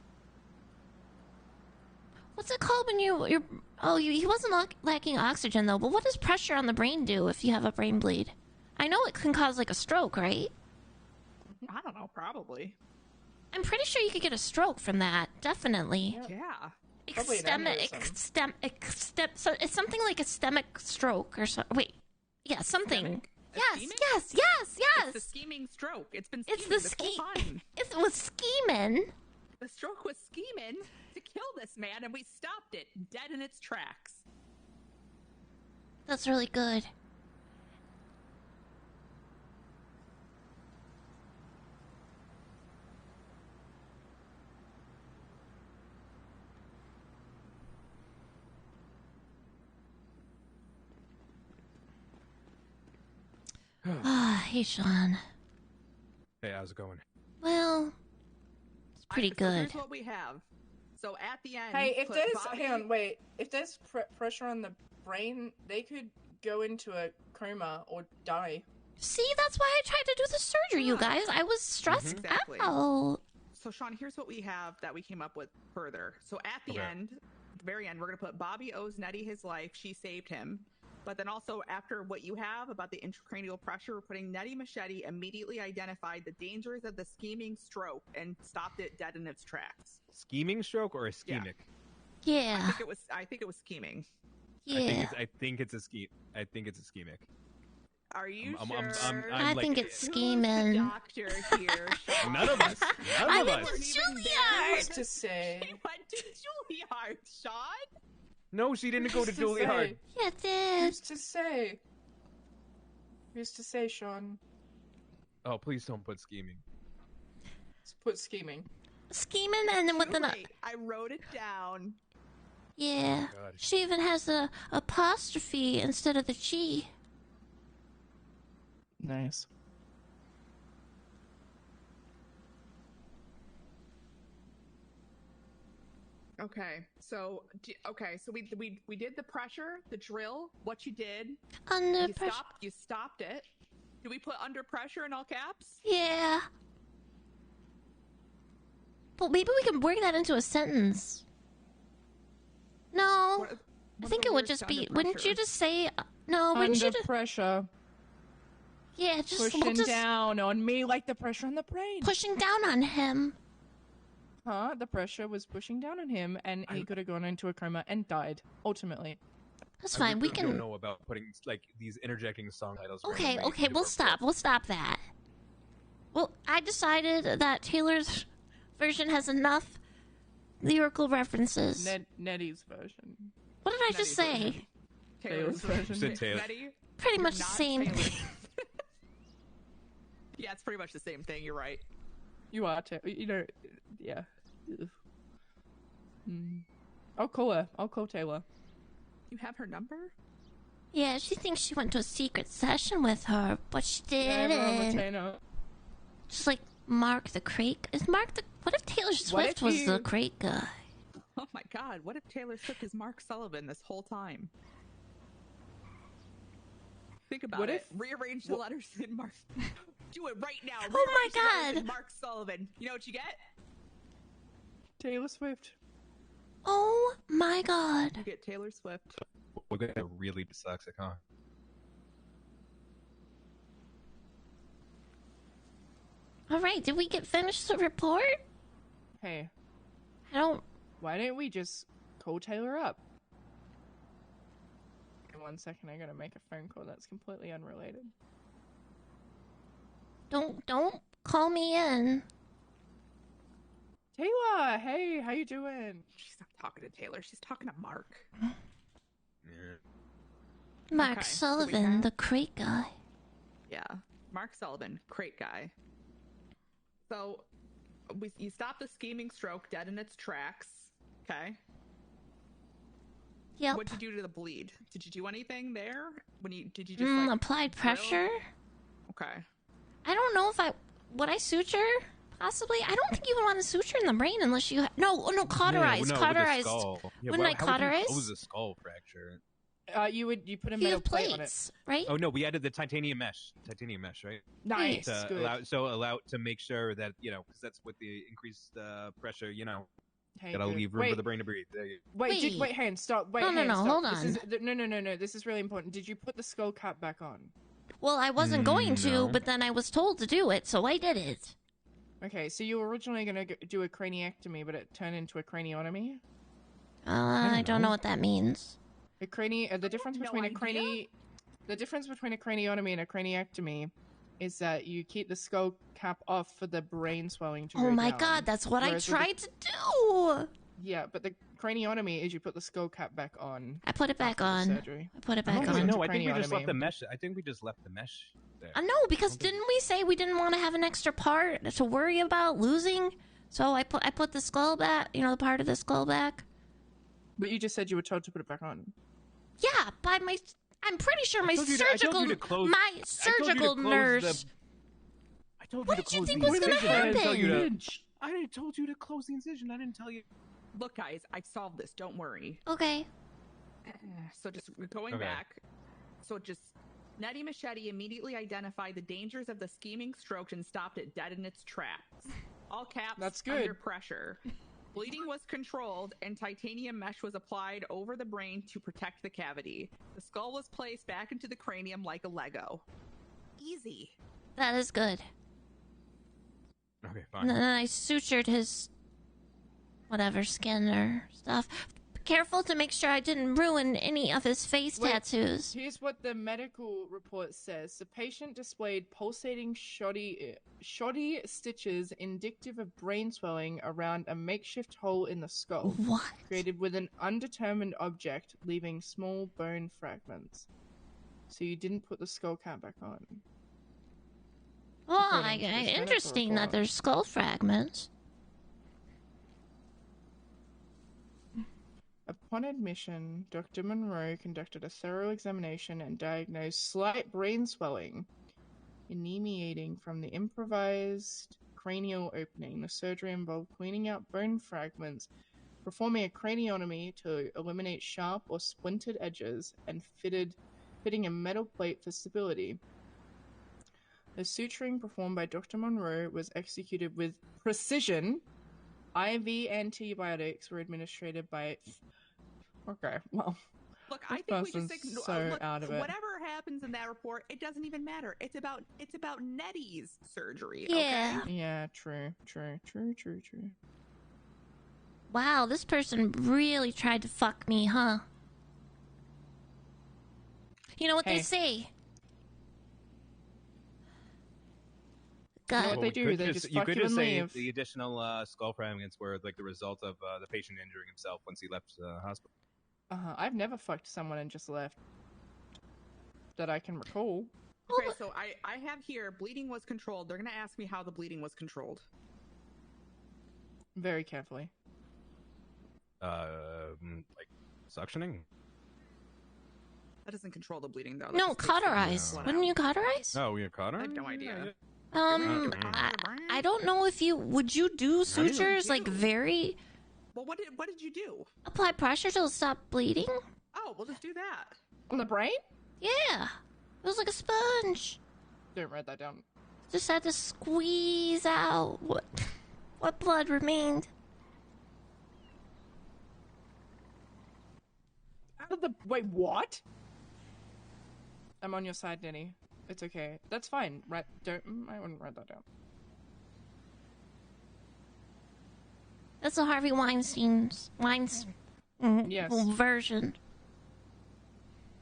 What's it called when you're... Oh, he wasn't lacking oxygen, though. But what does pressure on the brain do if you have a brain bleed? I know it can cause, like, a stroke, right? I don't know, probably. I'm pretty sure you could get a stroke from that. Definitely. Yeah. So it's something like a ischemic stroke or so. Wait. Yeah, something. Yes. It's the scheming stroke. It's been scheming this whole time. It was scheming. The stroke was scheming to kill this man, and we stopped it dead in its tracks. That's really good. Hey, Sean. Hey, how's it going? Well, it's pretty So good. here's what we have. So at the end, Hey, if put there's Bobby- hang on, wait. If there's pressure on the brain, they could go into a coma or die. See, that's why I tried to do the surgery, you guys. I was stressed Exactly. out. So Sean, here's what we have that we came up with further. So at the end, at the very end, we're gonna put Bobby owes Nettie his life. She saved him. But then also after what you have about the intracranial pressure, we're putting Nettie Machete immediately identified the dangers of the scheming stroke and stopped it dead in its tracks. Scheming stroke or ischemic? Yeah. I think it was scheming. Yeah. I think it's a ischemic. Are you I'm sure? I think it's scheming. Doctor here. Sean? None of us. I went to Juilliard. Who's to say? She went to Juilliard, Sean. No, she didn't go to Who's to Juilliard. say? Yeah, it did. Who's to say? Who's to say, Sean? Oh, please don't put scheming. Let's put scheming. Scheming and then with an... I wrote it down. Yeah. God. She even has a apostrophe instead of the G. Nice. Okay, so we did the pressure, the drill. What you did? Under you pressure. You stopped it. Did we put under pressure in all caps? Yeah. But maybe we can bring that into a sentence. No. I think it would just be... Wouldn't you just say... No, wouldn't you Under just... pressure. Yeah, just... Pushing we'll just down on me like the pressure on the brain. pushing down on him. Huh? The pressure was pushing down on him, and he could have gone into a coma and died, ultimately. That's fine, we I can... don't know about putting, like, these interjecting song titles. Okay, we'll stop. We'll stop that. Well, I decided that Taylor's version has enough lyrical references. Nettie's version. What did I just say? Taylor's version. Said Taylor. Pretty much the same thing. Yeah, it's pretty much the same thing. You're right. You are, you know, yeah. I'll call her. I'll call Taylor. You have her number? Yeah, she thinks she went to a secret session with her, but she didn't. Just like Mark the crate. Is Mark the... What if Taylor Swift was the crate guy? Oh my god, what if Taylor Swift is Mark Sullivan this whole time? Think about it. Rearrange the letters in Mark... Do it right now. Oh my Rearrange the letters God. in Mark Sullivan. You know what you get? Taylor Swift. Oh my god. You get Taylor Swift. We're gonna really dyslexic, huh? Alright, did we get finished the report? Hey. I don't... Why don't we just call Taylor up? In 1 second, I gotta make a phone call that's completely unrelated. Don't call me in. Taylor, hey, how you doing? She's not talking to Taylor. She's talking to Mark. Mark Okay, so we Sullivan, have- the crate guy. Yeah, Mark Sullivan, crate guy. So, you stopped the scheming stroke dead in its tracks. Okay. Yep. What'd you do to the bleed? Did you do anything there? Did you just like applied pressure? Okay. I don't know if would I suture? Possibly. I don't think you would want to suture in the brain unless you... cauterize. No, cauterize. With the skull. Yeah, Wouldn't I how would you cauterize? close a skull fracture? You put a You metal have plate on it. plates, right? Oh no, we added the titanium mesh, right? Nice. To Good. allow to make sure that because that's with the increased pressure, Hey, gotta good. leave room Wait. for the brain to breathe. There you go. Wait, hand, stop. Wait, No, hand, stop. hold This on. is no. This is really important. Did you put the skull cap back on? Well, I wasn't going to, No. but then I was told to do it, so I did it. Okay, so you were originally gonna do a craniectomy, but it turned into a craniotomy. I don't know what that means. The difference between a craniotomy and a craniectomy is that you keep the skull cap off for the brain swelling to go Oh down. my god, that's what Whereas I with tried to do. Yeah, but the craniotomy is you put the skull cap back on. I put it back on. Surgery. I put it back on. No, I think we just left the mesh. I think we just left the mesh there. No, because didn't we say we didn't want to have an extra part to worry about losing? So I put the skull back, the part of the skull back. But you just said you were told to put it back on. Yeah, I'm pretty sure my surgical nurse. I told you What to did you close think the was gonna incision. I didn't tell you happen? I didn't told you to close the incision. I didn't tell you. Look, guys, I solved this. Don't worry. Okay. So just going back. So Nettie Machete immediately identified the dangers of the scheming stroke and stopped it dead in its tracks. All caps. That's good. Under pressure. Bleeding was controlled, and titanium mesh was applied over the brain to protect the cavity. The skull was placed back into the cranium like a Lego. Easy. That is good. Okay, And fine. then I sutured his skin or stuff. Careful to make sure I didn't ruin any of his face tattoos. Here's what the medical report says. The patient displayed pulsating shoddy stitches indicative of brain swelling around a makeshift hole in the skull. What? Created with an undetermined object, leaving small bone fragments. So you didn't put the skull cap back on. Well, interesting that there's skull fragments. Upon admission, Dr. Monroe conducted a thorough examination and diagnosed slight brain swelling emanating from the improvised cranial opening. The surgery involved cleaning out bone fragments, performing a craniotomy to eliminate sharp or splintered edges, and fitting a metal plate for stability. The suturing performed by Dr. Monroe was executed with precision. IV antibiotics were administered by... Okay, well... Look, I think we just ignore. so Look, out of it. whatever happens in that report, it doesn't even matter. It's about Nettie's surgery. Yeah. Okay? Yeah, true. Wow, this person really tried to fuck me, huh? You know what they say? You know what they do? They just fuck you and leave. The additional skull fragments were like the result of the patient injuring himself once he left the hospital. I've never fucked someone and just left. That I can recall. Okay, so I have here, bleeding was controlled. They're going to ask me how the bleeding was controlled. Very carefully. Like suctioning? That doesn't control the bleeding, though. No, cauterize. Wouldn't you cauterize? Oh, we cauterize? I have no idea. I don't know if would you do sutures like very... Well, what did you do? Apply pressure till it stopped bleeding? Oh, we'll just do that. On the brain? Yeah. It was like a sponge. Don't write that down. Just had to squeeze out what blood remained. Wait, what? I'm on your side, Nettie. It's okay. That's fine. I wouldn't write that down. That's a Harvey Weinstein's version.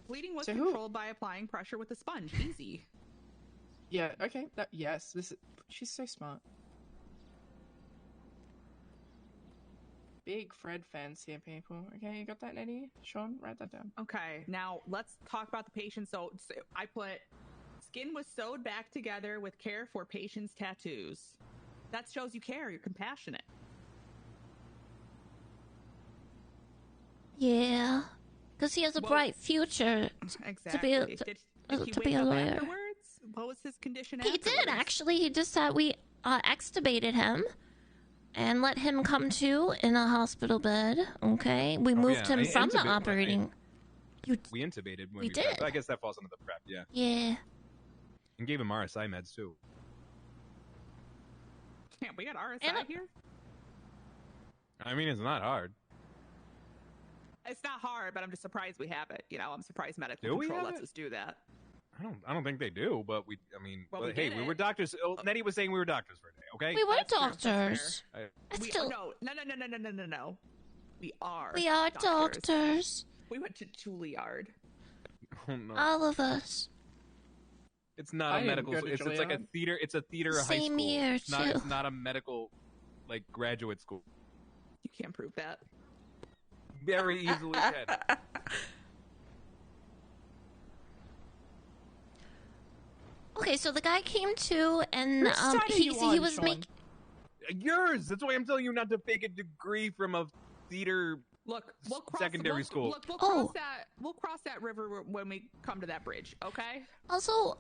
Bleeding was controlled by applying pressure with a sponge. Easy. Yeah, okay. Yes, she's so smart. Big Fred fans here, people. Okay, you got that, Nettie? Sean, write that down. Okay, now let's talk about the patient. So I put, skin was sewed back together with care for patient's tattoos. That shows you care. You're compassionate. Yeah, because he has a bright future Exactly. Did he to be wake a up lawyer. afterwards? What was his condition He afterwards? did, actually. He just said we extubated him and let him come to in a hospital bed, okay? We moved him from the operating. We intubated when we we did. prepped. I guess that falls under the prep, yeah. Yeah. And gave him RSI meds, too. Damn, we got RSI here? I mean, it's not hard. It's not hard, but I'm just surprised we have it. You know, I'm surprised medical Do we control have lets it? us do that. I don't think they do, but Well, we hey, did we it. were doctors. Oh, Nettie was saying we were doctors for a day, okay? We were That's true, doctors. that's fair. No. We are. We are doctors. We went to Juilliard. Oh, no. All of us. It's not I a didn't medical. go to It's like a Juilliard. theater. It's a theater high Same school. year, It's not. too. It's not a medical, like graduate school. You can't prove that. Very easily can. Okay, so the guy came to, and Which side are you he on, was Sean? making. Yours. That's why I'm telling you not to fake a degree from a theater. Look, we'll cross secondary school. Look, we'll cross that. We'll cross that river when we come to that bridge. Okay. Also,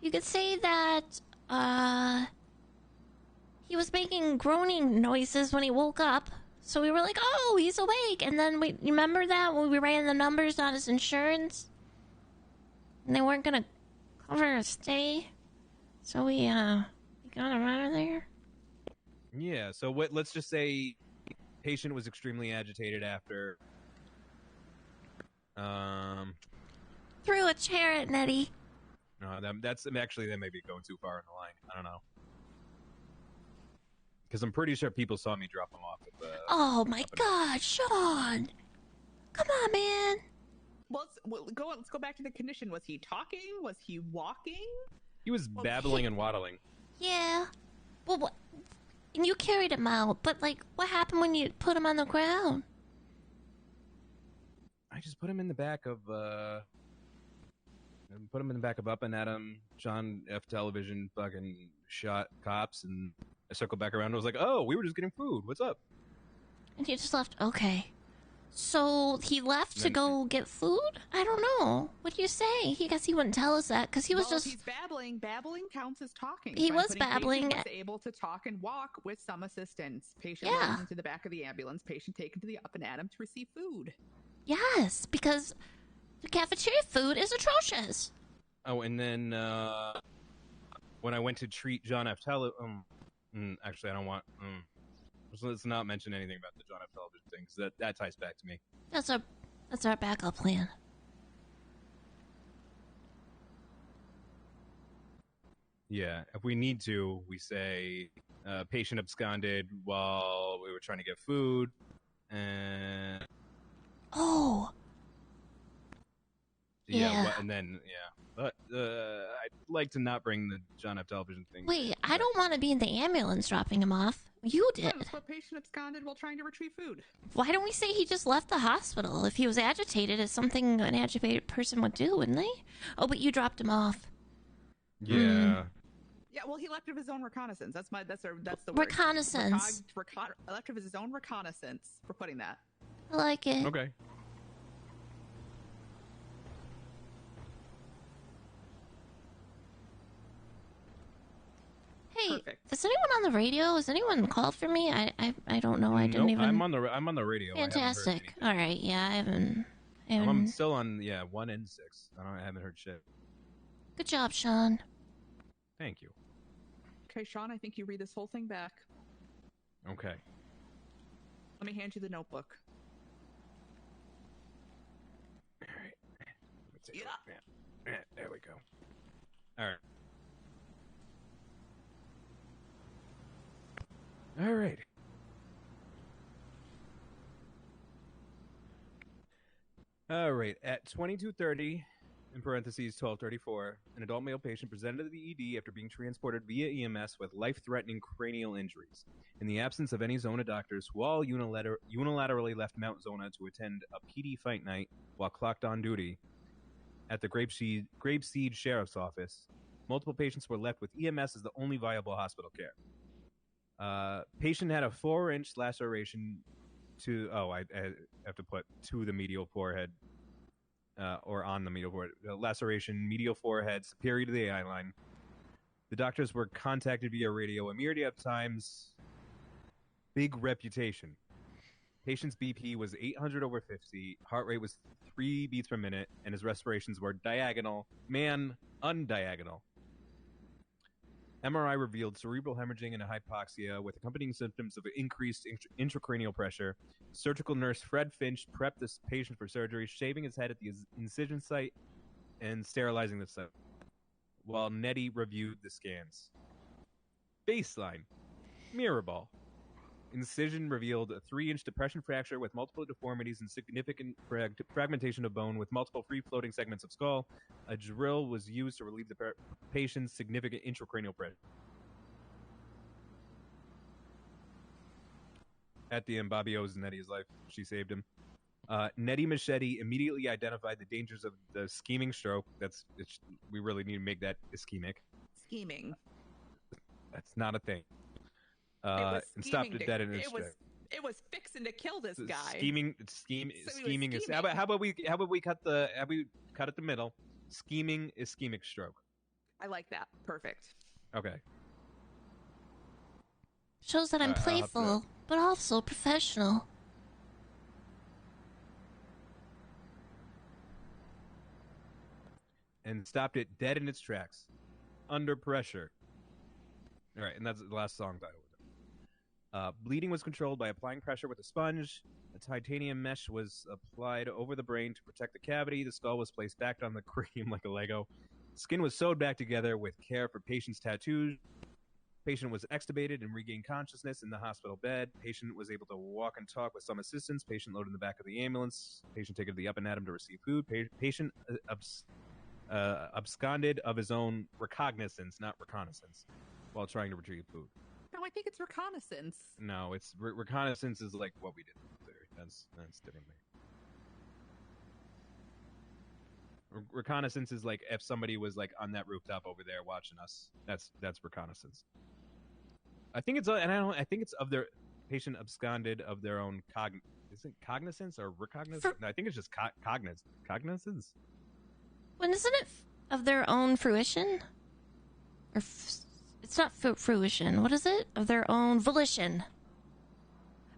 you could say that he was making groaning noises when he woke up. So we were like, "Oh, he's awake." And then you remember that when we ran the numbers on his insurance, and they weren't gonna cover his stay, so we got him out of there. Yeah. So what? Let's just say, patient was extremely agitated after. Threw a chair at Nettie. No, that's actually that may be going too far in the line. I don't know. Because I'm pretty sure people saw me drop him off at the. Oh my God, Sean! Come on, man. Well, let's go back to the condition. Was he talking? Was he walking? He was babbling and waddling. Yeah. Well, what? And you carried him out, but like, what happened when you put him on the ground? I just put him in the back of Up and Adam. John F. Television fucking shot cops, and I circled back around and was like, "Oh, we were just getting food. What's up?" And he just left. Okay. So he left to go get food? I don't know. What do you say? He guess he wouldn't tell us that because he was just. If he's babbling. Babbling counts as talking. He By was putting babbling. Patient was able to talk and walk with some assistance. Patient Yeah. loaded into the back of the ambulance. Patient taken to the Up and Adam to receive food. Yes, because the cafeteria food is atrocious. Oh, and then when I went to treat John F. Actually, I don't want. Let's not mention anything about the John F. Television thing, because that ties back to me. That's our backup plan. Yeah, if we need to, we say patient absconded while we were trying to get food, and Oh. Yeah. and then but I'd like to not bring the John F. Television thing. Wait, I don't want to be in the ambulance dropping him off. You did. That's what patient absconded while trying to retrieve food. Why don't we say he just left the hospital? If he was agitated, it's something an agitated person would do, wouldn't they? Oh, but you dropped him off. Yeah. Yeah, well, he left of his own reconnaissance. That's the word. Reconnaissance. Left of his own reconnaissance. We're putting that. I like it. Okay. Hey, is anyone on the radio? Has anyone called for me? I don't know. I didn't Nope, even. I'm on the radio. Fantastic. All right. Yeah, I haven't. I'm still on 1 and 6. I haven't heard shit. Good job, Sean. Thank you. Okay, Sean, I think you read this whole thing back. Okay. Let me hand you the notebook. All right. Yeah. There we go. All right. All right. All right. At 22:30, in parentheses 12:34, an adult male patient presented to the ED after being transported via EMS with life-threatening cranial injuries. In the absence of any Zona doctors who all unilaterally left Mount Zona to attend a PD fight night while clocked on duty at the Grapeseed Sheriff's Office, multiple patients were left with EMS as the only viable hospital care. Patient had a 4-inch laceration to. Oh, I have to put to the medial forehead, or on the medial forehead. Laceration, medial forehead, superior to the eye line. The doctors were contacted via radio a myriad of times. Big reputation. Patient's BP was 800/50, heart rate was 3 beats per minute, and his respirations were diagonal, undiagonal. MRI revealed cerebral hemorrhaging and a hypoxia with accompanying symptoms of increased intracranial pressure. Surgical nurse Fred Finch prepped this patient for surgery, shaving his head at the incision site and sterilizing the site, while Nettie reviewed the scans. Baseline. Mirror ball. Incision revealed a 3-inch depression fracture with multiple deformities and significant fragmentation of bone with multiple free-floating segments of skull. A drill was used to relieve the patient's significant intracranial pressure. At the end, Bobby owes Nettie's life. She saved him. Nettie Machete immediately identified the dangers of the scheming stroke. We really need to make that ischemic. Scheming. That's not a thing. And stopped it dead in its tracks. It was fixing to kill this guy. Scheming is. How about we cut it the middle? Scheming, ischemic stroke. I like that. Perfect. Okay. Shows that I'm playful, but also professional. And stopped it dead in its tracks, under pressure. All right, and that's the last song title. Bleeding was controlled by applying pressure with a sponge. A titanium mesh was applied over the brain to protect the cavity. The skull was placed back on the cranium like a Lego. Skin was sewed back together with care for patient's tattoos. Patient was extubated and regained consciousness in the hospital bed. Patient was able to walk and talk with some assistance. Patient loaded in the back of the ambulance. Patient taken to the up and atom to receive food. Patient absconded of his own recognizance, not reconnaissance, while trying to retrieve food. No, I think it's reconnaissance. No, it's reconnaissance is like what we did. That's different. Reconnaissance is like if somebody was like on that rooftop over there watching us. That's reconnaissance. I think it's I think it's of their patient absconded of their own is it cognizance or recognizance? No, I think it's just cognizance. When isn't it of their own fruition? Or it's not fruition. What is it? Of their own volition.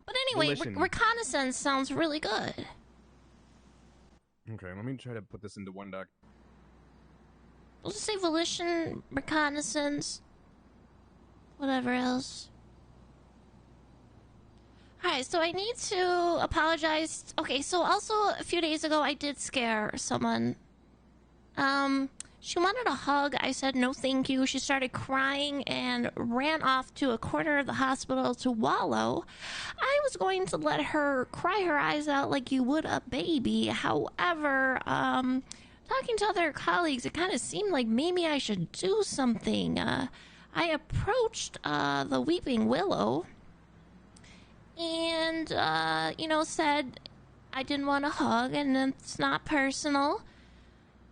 But anyway, reconnaissance sounds really good. Okay, let me try to put this into one doc. We'll just say volition, reconnaissance, whatever else. Alright, so I need to apologize. Okay, so also a few days ago I did scare someone. She wanted a hug. I said no thank you. She started crying and ran off to a corner of the hospital to wallow. I was going to let her cry her eyes out like you would a baby. However, talking to other colleagues, it kind of seemed like maybe I should do something. I approached the Weeping Willow and, said I didn't want a hug and it's not personal.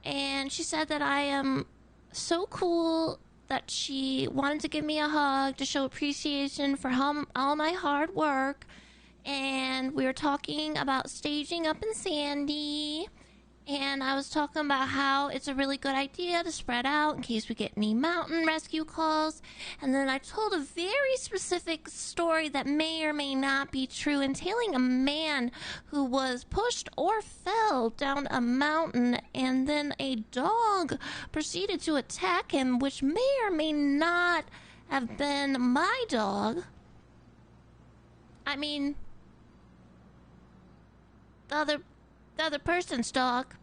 And she said that I am so cool that she wanted to give me a hug to show appreciation for all my hard work. And we were talking about staging up in Sandy. And I was talking about how it's a really good idea to spread out in case we get any mountain rescue calls. And then I told a very specific story that may or may not be true, entailing a man who was pushed or fell down a mountain, and then a dog proceeded to attack him, which may or may not have been my dog. I mean, the other person's dog,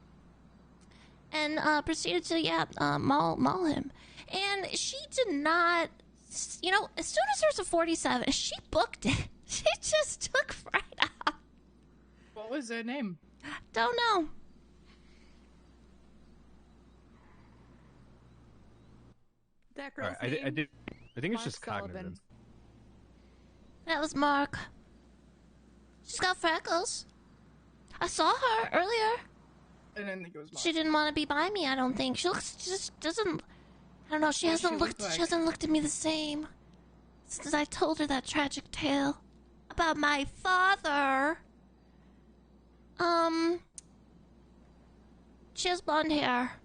and proceeded to maul him. And she did not, as soon as there's a 47, she booked it. She just took right off. What was her name? Don't know. That girl's name? I think it's Mark just cognizance. That was Mark. She's got freckles. I saw her earlier. I didn't think it was Mark. She didn't want to be by me, I don't think. She just doesn't. I don't know. She hasn't looked. She hasn't looked at me the same since I told her that tragic tale about my father. She has blonde hair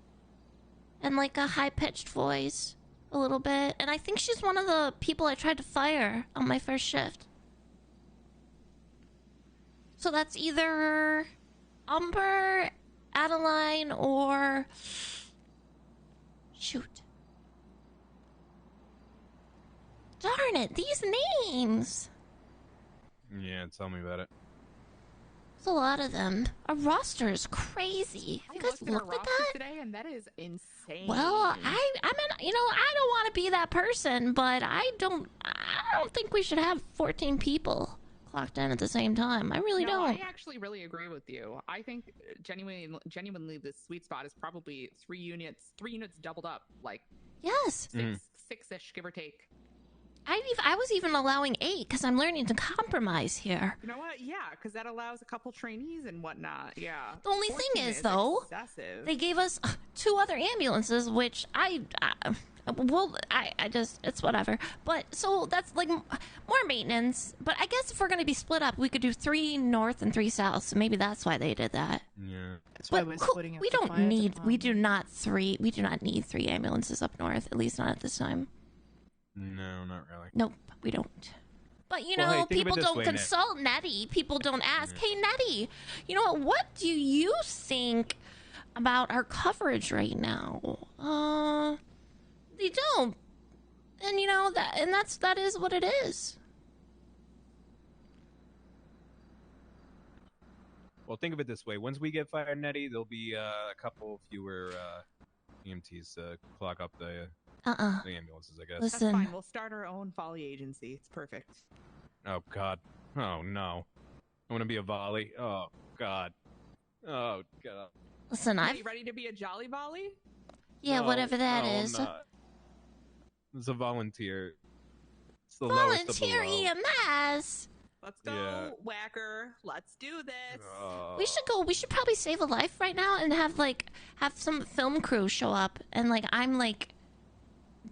and like a high-pitched voice, a little bit. And I think she's one of the people I tried to fire on my first shift. So that's either Umber, Adeline, or... Shoot. Darn it, these names! Yeah, tell me about it. There's a lot of them. Our roster is crazy. Have you guys looked at that? Today, and that is insane. Well, I mean, you know, I don't want to be that person, but I don't think we should have 14 people clocked in at the same time. I really don't. I actually really agree with you. I think genuinely the sweet spot is probably 3 units doubled up, like yes, six-ish, give or take. I was even allowing 8 because I'm learning to compromise here. You know what? Yeah, because that allows a couple trainees and whatnot. Yeah. The only thing is, though, excessive. They gave us 2 other ambulances, which I just, it's whatever. But, so that's like more maintenance. But I guess if we're going to be split up, we could do 3 north and 3 south. So maybe that's why they did that. Yeah. That's why we're splitting up. We do not need 3 ambulances up north, at least not at this time. No, not really. Nope, we don't. But, you know, Well, hey, people don't consult Nettie. People don't ask, hey, Nettie, you know what do you think about our coverage right now? They don't. And, you know, that is what it is. Well, think of it this way. Once we get fired, Nettie, there'll be a couple fewer EMTs to clock up the ambulances, I guess. Listen. That's fine. We'll start our own volley agency. It's perfect. Oh, God. Oh, no. I want to be a volley. Oh, God. Oh, God. Listen, Are you ready to be a jolly volley? Yeah, whatever that no, is. I'm not. It's a volunteer. It's the lowest of the Volunteer low. EMS. Let's go, Yeah. Whacker. Let's do this. We should go. We should probably save a life right now and have some film crew show up and I'm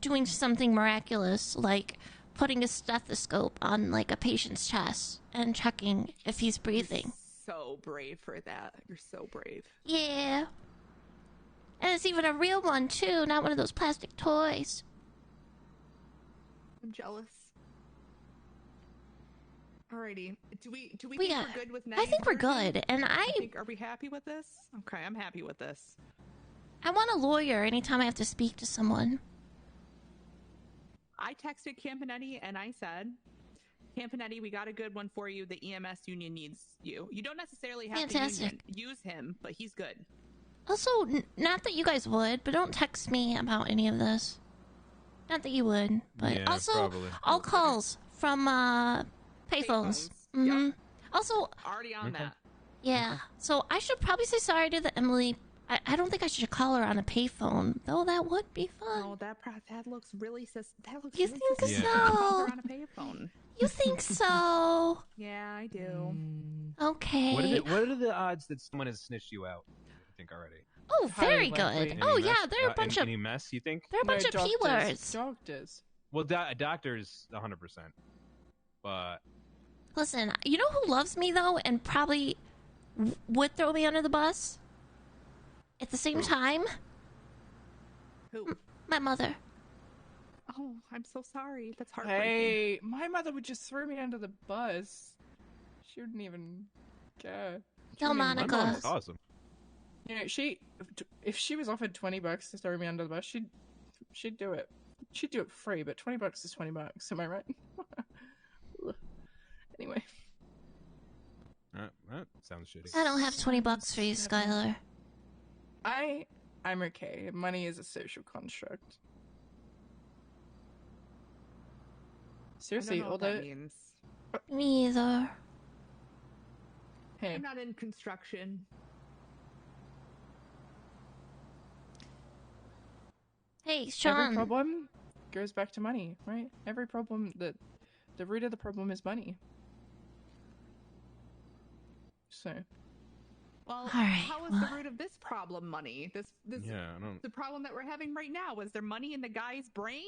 doing something miraculous, like putting a stethoscope on a patient's chest and checking if he's breathing. You're so brave for that. You're so brave. Yeah. And it's even a real one too, not one of those plastic toys. I'm jealous. Alrighty. Do we think we're good with Nettie? I think we're good, and are we happy with this? Okay, I'm happy with this. I want a lawyer anytime I have to speak to someone. I texted Campanetti and I said, Campanetti, we got a good one for you. The EMS union needs you. You don't necessarily have to use him, but he's good. Also, not that you guys would, but don't text me about any of this. Not that you would, but Yeah, also probably. all calls from payphones. Mm-hmm. Yep. Also, already on that. Yeah. So I should probably say sorry to the Emily. I don't think I should call her on a payphone, though. That would be fun. Oh, that looks really that looks. You really think suspicious. so? Call her on a payphone. You think so? Yeah, I do. Okay. What are the odds that someone has snitched you out? I think already. Oh, very good. Oh, yeah, they're a bunch of any mess. You think they're a bunch of peelers. Doctors. Well, doctors, 100%. But listen, you know who loves me though, and probably would throw me under the bus at the same time? Who? My mother. Oh, I'm so sorry. That's heartbreaking. Hey, my mother would just throw me under the bus. She wouldn't even care. Tell Monica. My mom's awesome. You know, if she was offered $20 to throw me under the bus, she'd do it. She'd do it for free, but $20 is $20. Am I right? Anyway. That sounds shitty. I don't have $20 for you, Skylar. I'm okay. Money is a social construct. Seriously, I don't know what that means. Me either. Hey. I'm not in construction. Hey, Sean. Every problem goes back to money, right? Every problem, the root of the problem is money. So. Well, right, how is the root of this problem money? This yeah, I don't... the problem that we're having right now. Was there money in the guy's brain?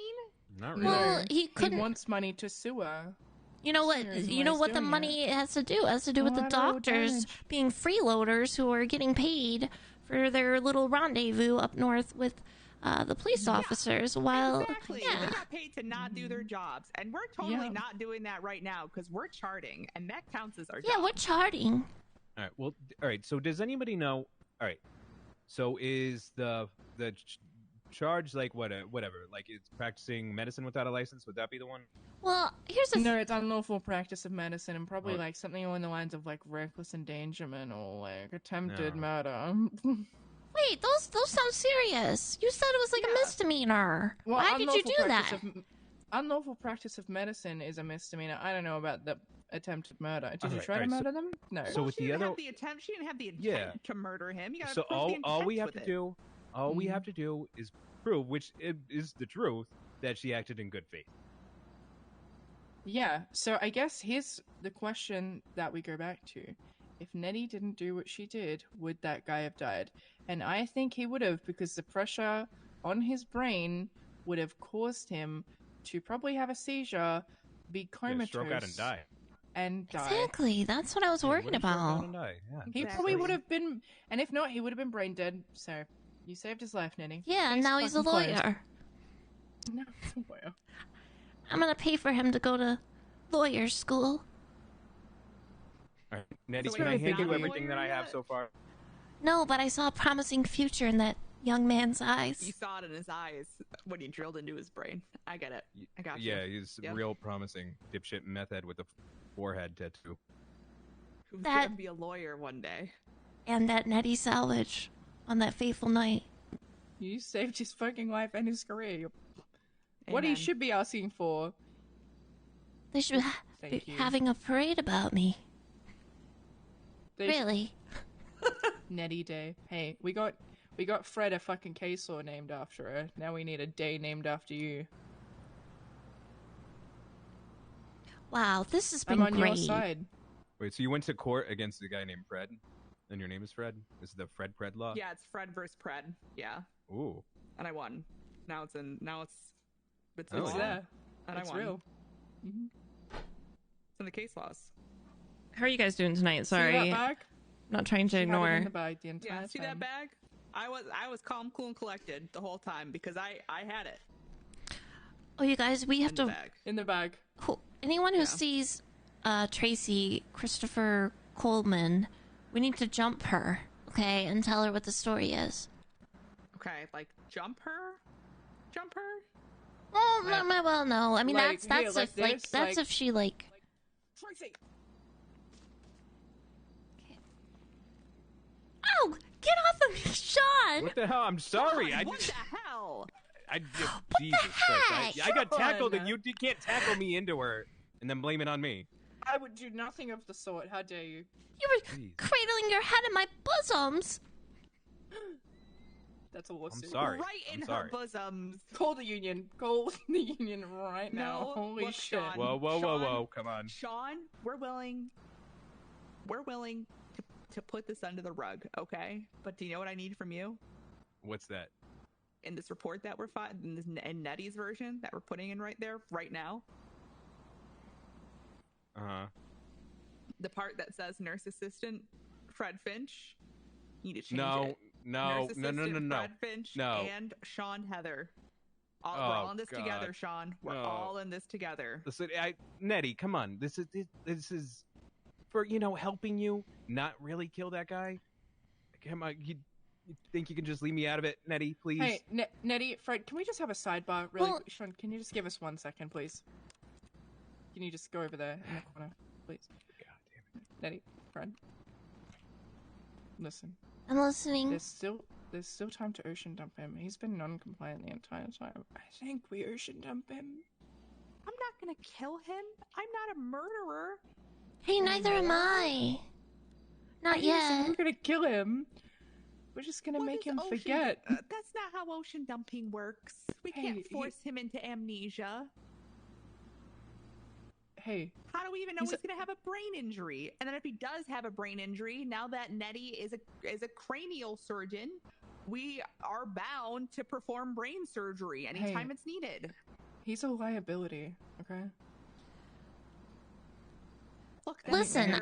Not really. Well, he couldn't. He wants money to sue her. You know what? You know what the money has to do? It has to do with the doctors being freeloaders who are getting paid for their little rendezvous up north with the police officers. Well, exactly. yeah. They got paid to not do their jobs, and we're totally not doing that right now because we're charting, and that counts as our job. Yeah, we're charting. All right. Well, all right. So does anybody know? All right. So is the charge like whatever? Like it's practicing medicine without a license? Would that be the one? Well, here's the No, it's unlawful practice of medicine, and probably like something along the lines of like reckless endangerment or like attempted murder. Wait, those sound serious. You said it was like a misdemeanor. Well, Why did you do that? Unlawful practice of medicine is a misdemeanor. I don't know about the attempted murder. Did you try to murder them? No. So with the other, she didn't have the intent to murder him. You gotta so prove the intent all we have with to do, we have to do is prove, which is the truth, that she acted in good faith. Yeah. So I guess here's the question that we go back to. If Nettie didn't do what she did, would that guy have died? And I think he would have, because the pressure on his brain would have caused him to probably have a seizure, be comatose, stroke out and die. Exactly. That's what I was worried about. He probably would have been, and if not, he would have been brain dead. So you saved his life, Nettie. Yeah, and now he's a lawyer. Now he's a lawyer. I'm gonna pay for him to go to lawyer school. All right. Nettie, can I hand you everything that I have so far? No, but I saw a promising future in that young man's eyes. You saw it in his eyes when you drilled into his brain. I get it. I got you. Yeah, he's real promising. Dipshit meth head with a forehead tattoo. Who's gonna be a lawyer one day? And that Nettie salvage on that fateful night. You saved his fucking life and his career. What he should be asking for. They should be having a parade about me. Really? Nettie Day. Hey, we got Fred a fucking K-Saw named after her. Now we need a day named after you. Wow, this has been I'm on great. your side. Wait, so you went to court against a guy named Fred? And your name is Fred? This is the Fred law? Yeah, it's Fred versus Pred. Yeah. Ooh. And I won. Now it's there. And it's I won. real. It's in the case laws. How are you guys doing tonight? Sorry. See that bag? Not trying to She had it ignore. in the bag the entire See time. that bag? I was calm, cool, and collected the whole time because I had it. Oh, you guys, we have to. In the bag. Anyone who sees Tracy Christopher Coleman, we need to jump her, okay, and tell her what the story is. Okay, like jump her. Well, no. I mean, Like, that's here, if like this, like- if she like. Tracy. Oh, get off of me, Sean! What the hell? I'm sorry. What the hell? Jesus Christ. I got tackled Sean. and you can't tackle me into her and then blame it on me. I would do nothing of the sort. How dare you? You were cradling your head in my bosoms. That's a lawsuit. I'm sorry. Right in I'm her sorry. bosoms. Call the union. Call the union right now. No, Holy look, shit. Sean. Whoa. Come on. Sean, we're willing to put this under the rug, okay? But do you know what I need from you? What's that? In this report that we're in Nettie's version that we're putting in right there, right now, the part that says nurse assistant Fred Finch, you need to change it. No. Fred Finch No. and Sean Heather. We're Oh, all in this God. together, Sean. We're No. all in this together. Listen, Nettie, come on. This is for helping you not really kill that guy. Come on, you think you can just leave me out of it, Nettie? Please. Hey, Nettie, Fred, can we just have a sidebar? Really, Well- Sean, can you just give us 1 second, please? Can you just go over there in the corner, please? God damn it. Nettie, Fred, listen. I'm listening. There's still time to ocean dump him. He's been non-compliant the entire time. I think we ocean dump him. I'm not gonna kill him. I'm not a murderer. Hey, neither am I. Not yet. We're gonna kill him. We're just gonna make him forget. That's not how ocean dumping works. We can't force him into amnesia. Hey. How do we even know he's going to have a brain injury? And then if he does have a brain injury, now that Nettie is a cranial surgeon, we are bound to perform brain surgery anytime it's needed. He's a liability, okay? Look, Listen,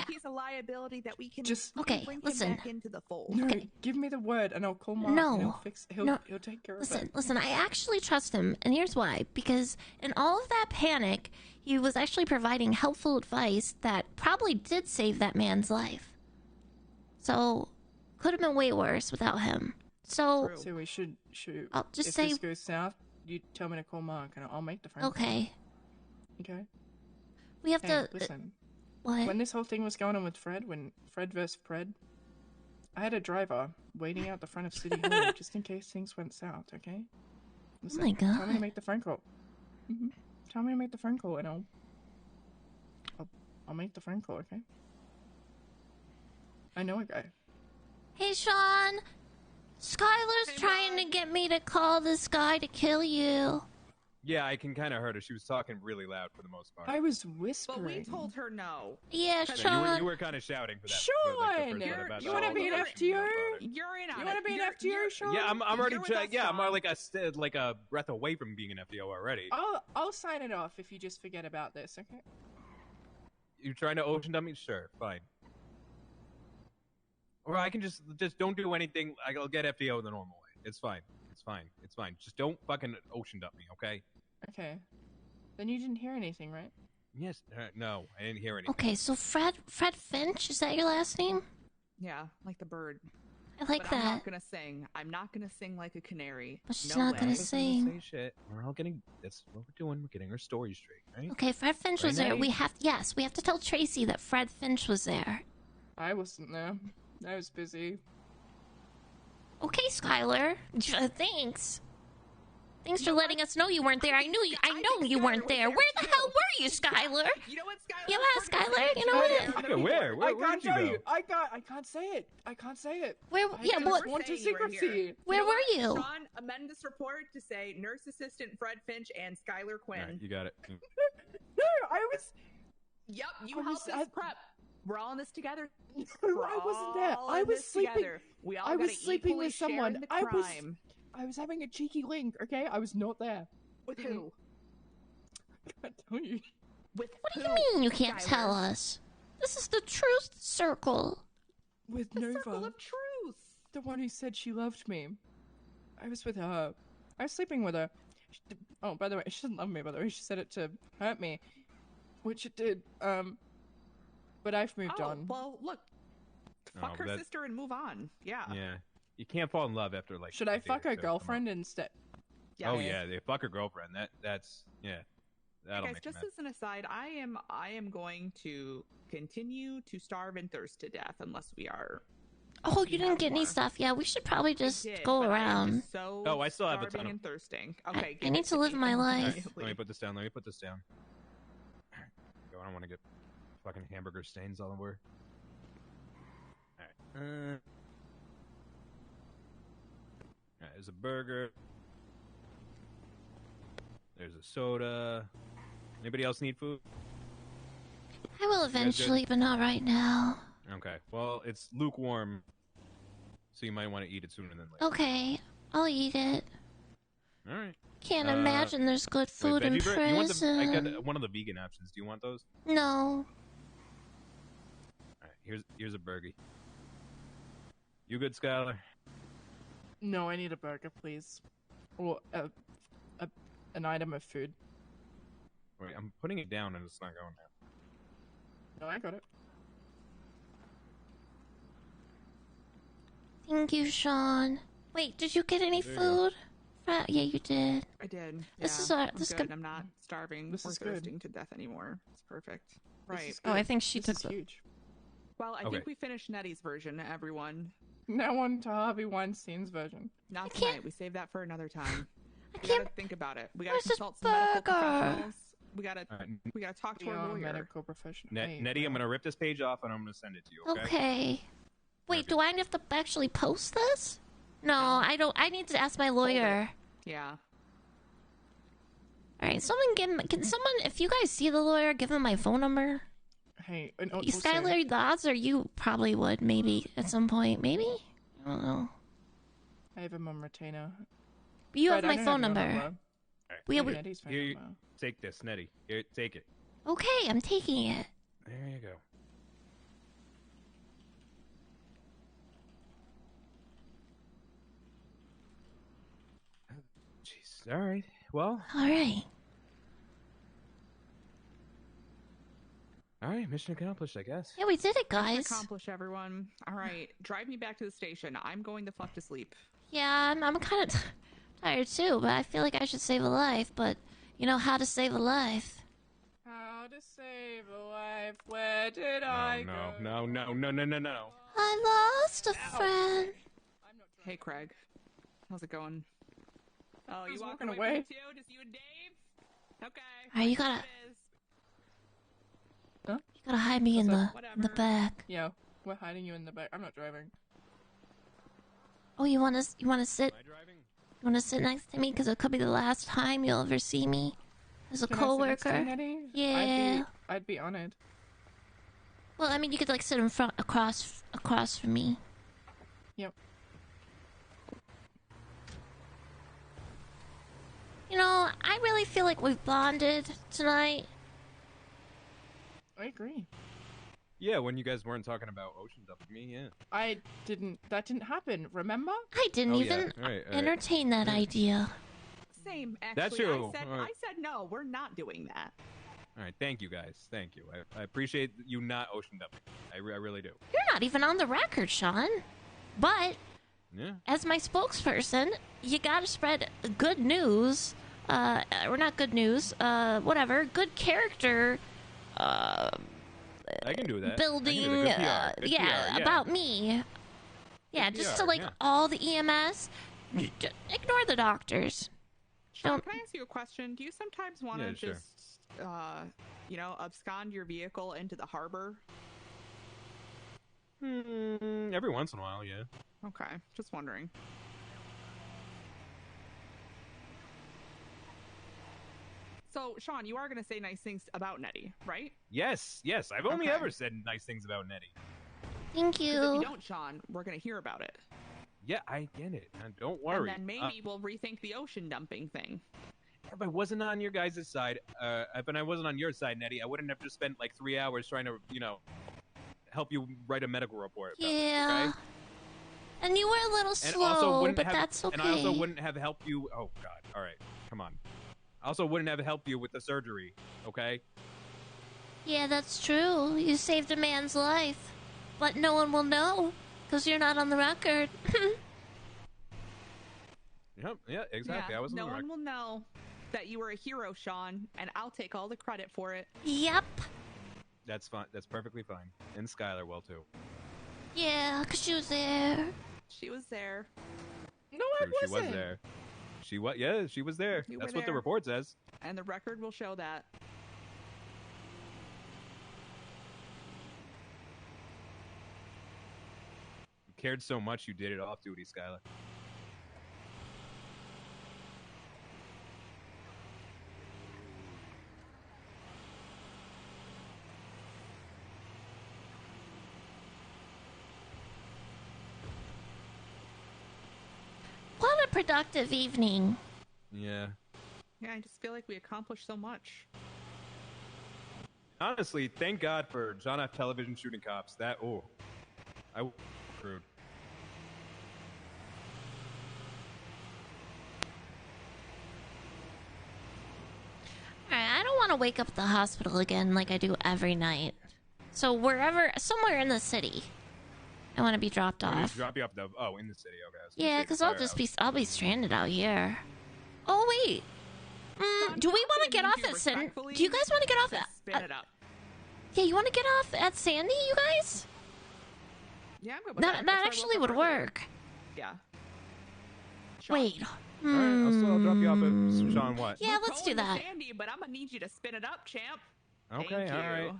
he's a liability that we can bring listen. him back into the fold. No, give me the word and I'll call Mark and he'll take care of it. Listen, I actually trust him, and here's why. Because in all of that panic, he was actually providing helpful advice that probably did save that man's life. So, could have been way worse without him. So we should I'll just if say... this goes south, you tell me to call Mark and I'll make the phone Okay. call. Okay? We have to... Listen. What? When this whole thing was going on with Fred, when Fred versus Fred, I had a driver waiting out the front of City Hall just in case things went south, okay? Listen, oh my god. Tell me to make the phone call. Tell me to make the phone call and I'll make the phone call, okay? I know a guy. Hey, Sean! Skylar's trying to get me to call this guy to kill you. Yeah, I can kind of heard her. She was talking really loud for the most part. I was whispering. But we told her no. Yeah, Sean. You were kind of shouting for that. Sean! You want to be an FTO? You're in on You want to be an FTO, Sean? Yeah, I'm already. I'm more like a breath away from being an FTO already. I'll sign it off if you just forget about this, okay? You trying to ocean dump me? Sure, fine. Or I can just don't do anything. I'll get FTO the normal way. It's fine. It's fine. Just don't fucking ocean dump me, okay? Okay. Then you didn't hear anything, right? Yes. No, I didn't hear anything. Okay, so Fred Finch, is that your last name? Yeah, like the bird. I like that. I'm not gonna sing. I'm not gonna sing like a canary. But she's not gonna sing. Say shit. We're all getting. That's what we're doing. We're getting our story straight, right? Okay, Fred Finch was there. We have to tell Tracy that Fred Finch was there. I wasn't there. I was busy. Okay, Skylar. Thanks. Thanks for letting us know you weren't there. I know you weren't there. Where the hell were you, Skylar? You know what, Skylar? Yeah, Skylar. You know what? Okay, where? I can't tell you. I can't say it. I can't say it. Where? I want to secrecy. Where were you? Sean, amend this report to say nurse assistant Fred Finch and Skylar Quinn. Right, you got it. No, I was. Yep, you helped us prep. We're all in this together. I wasn't there. I was sleeping. Together. We all I was sleeping equally with someone. share in the I crime. was having a cheeky link. Okay, I was not there. With who? I can't tell you. With what do you mean you can't tell us? This is the truth circle. With the Nova. Circle of truth. The one who said she loved me. I was with her. I was sleeping with her. Oh, by the way, she doesn't love me. By the way, she said it to hurt me, which it did. But I've moved on. Well, look. Fuck her sister and move on. Yeah. Yeah. You can't fall in love after like. Should I fuck her girlfriend instead? Yeah. Oh yeah, they fuck her girlfriend. That's yeah. That'll guys, make just sense. as an aside, I am going to continue to starve and thirst to death unless we are. Oh, you didn't get any stuff. Yeah, we should probably just go around. I still have a ton of and thirsting. Okay. I need to live my life. Right, let me put this down. I don't want to get fucking hamburger stains all over. Alright. There's a burger. There's a soda. Anybody else need food? I will eventually, but not right now. Okay. Well, it's lukewarm, so you might want to eat it sooner than later. Okay, I'll eat it. All right. Can't imagine there's good food in prison. I got one of the vegan options. Do you want those? No. All right. Here's a burger. You good, Skylar? No, I need a burger, please, or an item of food. Wait, I'm putting it down and it's not going down. No, I got it. Thank you, Sean. Wait, did you get any food? Yeah, you did. I did. This yeah, is good. I'm not starving or thirsting to death anymore. It's perfect. Right. Oh, I think she took huge. Well, I think we finished Nettie's version, everyone. Now on to Harvey Weinstein's version. Not tonight. We saved that for another time. We gotta think about it. We gotta consult some medical professionals. We gotta talk to our lawyer. Medical professional. Nettie, I'm gonna rip this page off and I'm gonna send it to you. Okay. Wait, do I have to actually post this? No, I don't. I need to ask my lawyer. Yeah. All right, can someone, if you guys see the lawyer, give him my phone number. Hey, Skylar, the odds are you probably would, maybe, at some point. Maybe? I don't know. I have him on retainer. But you have my phone number. Right. Here, take this, Nettie. Here, take it. Okay, I'm taking it. There you go. Jeez. All right. Well. All right. All right. Mission accomplished, I guess. Yeah, we did it, Mission guys. accomplished, everyone. All right, drive me back to the station. I'm going the fuck to sleep. Yeah, I'm kind of tired too, but I feel like I should save a life. But you know how to save a life. How to save a life? Where did I go? No. I lost a friend. Hey, Craig. How's it going? Oh, you walking walking away. away too? Just you and Dave? Okay. All right, you gotta. It is. Huh? You gotta hide me in the back. Yeah, we're hiding you in the back. I'm not driving. Oh, you wanna sit? You wanna sit next to me? Because it could be the last time you'll ever see me as a Can I sit next to coworker. you, Nettie? Yeah. I'd be honored. Well, I mean, you could like sit in front, across from me. Yep. You know, I really feel like we've bonded tonight. I agree. Yeah, when you guys weren't talking about ocean dumping me, yeah. That didn't happen, remember? I didn't Oh, even yeah. All right. entertain that idea. Same, actually. That's true. I said no, we're not doing that. All right, thank you guys. Thank you. I appreciate you not ocean dumping. I really do. You're not even on the record, Sean. But Yeah. as my spokesperson, you gotta spread good news. Or not good news. Whatever. Good character. I can do that. Building. Good PR. Good yeah, PR, about me. Yeah, Good just PR, to like yeah. all the EMS. Ignore the doctors. Sean, can I ask you a question? Do you sometimes want to Yeah, sure. just, abscond your vehicle into the harbor? Every once in a while, yeah. Okay, just wondering. So, Sean, you are going to say nice things about Nettie, right? Yes. I've only Okay. ever said nice things about Nettie. Thank 'Cause if you. you don't, Sean, we're going to hear about it. Yeah, I get it. Don't worry. And then maybe we'll rethink the ocean dumping thing. If I wasn't on your guys' side, if I wasn't on your side, Nettie, I wouldn't have just spent like 3 hours trying to, help you write a medical report. About Yeah. It, okay? And you were a little And slow, also wouldn't but have, that's okay. And I also wouldn't have helped you. Oh God! All right, come on. I also wouldn't have helped you with the surgery. Okay. Yeah, that's true. You saved a man's life. But no one will know, because you're not on the record. Yep. Yeah. Exactly. Yeah, I was on no the one record. will know that you were a hero, Sean, and I'll take all the credit for it. Yep. That's fine. That's perfectly fine. And Skylar will too. Yeah, because she was there. She was there. No, True, she was there. She was. Yeah, she was there. You That's were what the there. report says. And the record will show that. You cared so much, you did it off duty, Skylar. What a productive evening. Yeah. Yeah, I just feel like we accomplished so much. Honestly, thank God for John F. Television shooting cops. I screwed. Alright, I don't want to wake up at the hospital again like I do every night. So somewhere in the city, I want to be dropped I'm gonna off. drop you off in the city. Okay. I was gonna Yeah, say because the I'll be stranded out here. Oh wait, do we want to get off at San? Do you guys want to get off Spin it up. Yeah, you want to get off at Sandy, you guys? Yeah, I'm good with that. That actually would work. Yeah. Wait. All right, I'll drop you off at Sean. What? Yeah, let's do that. Sandy, but I'm gonna need you to spin it up, champ. Okay. Thank All you. right.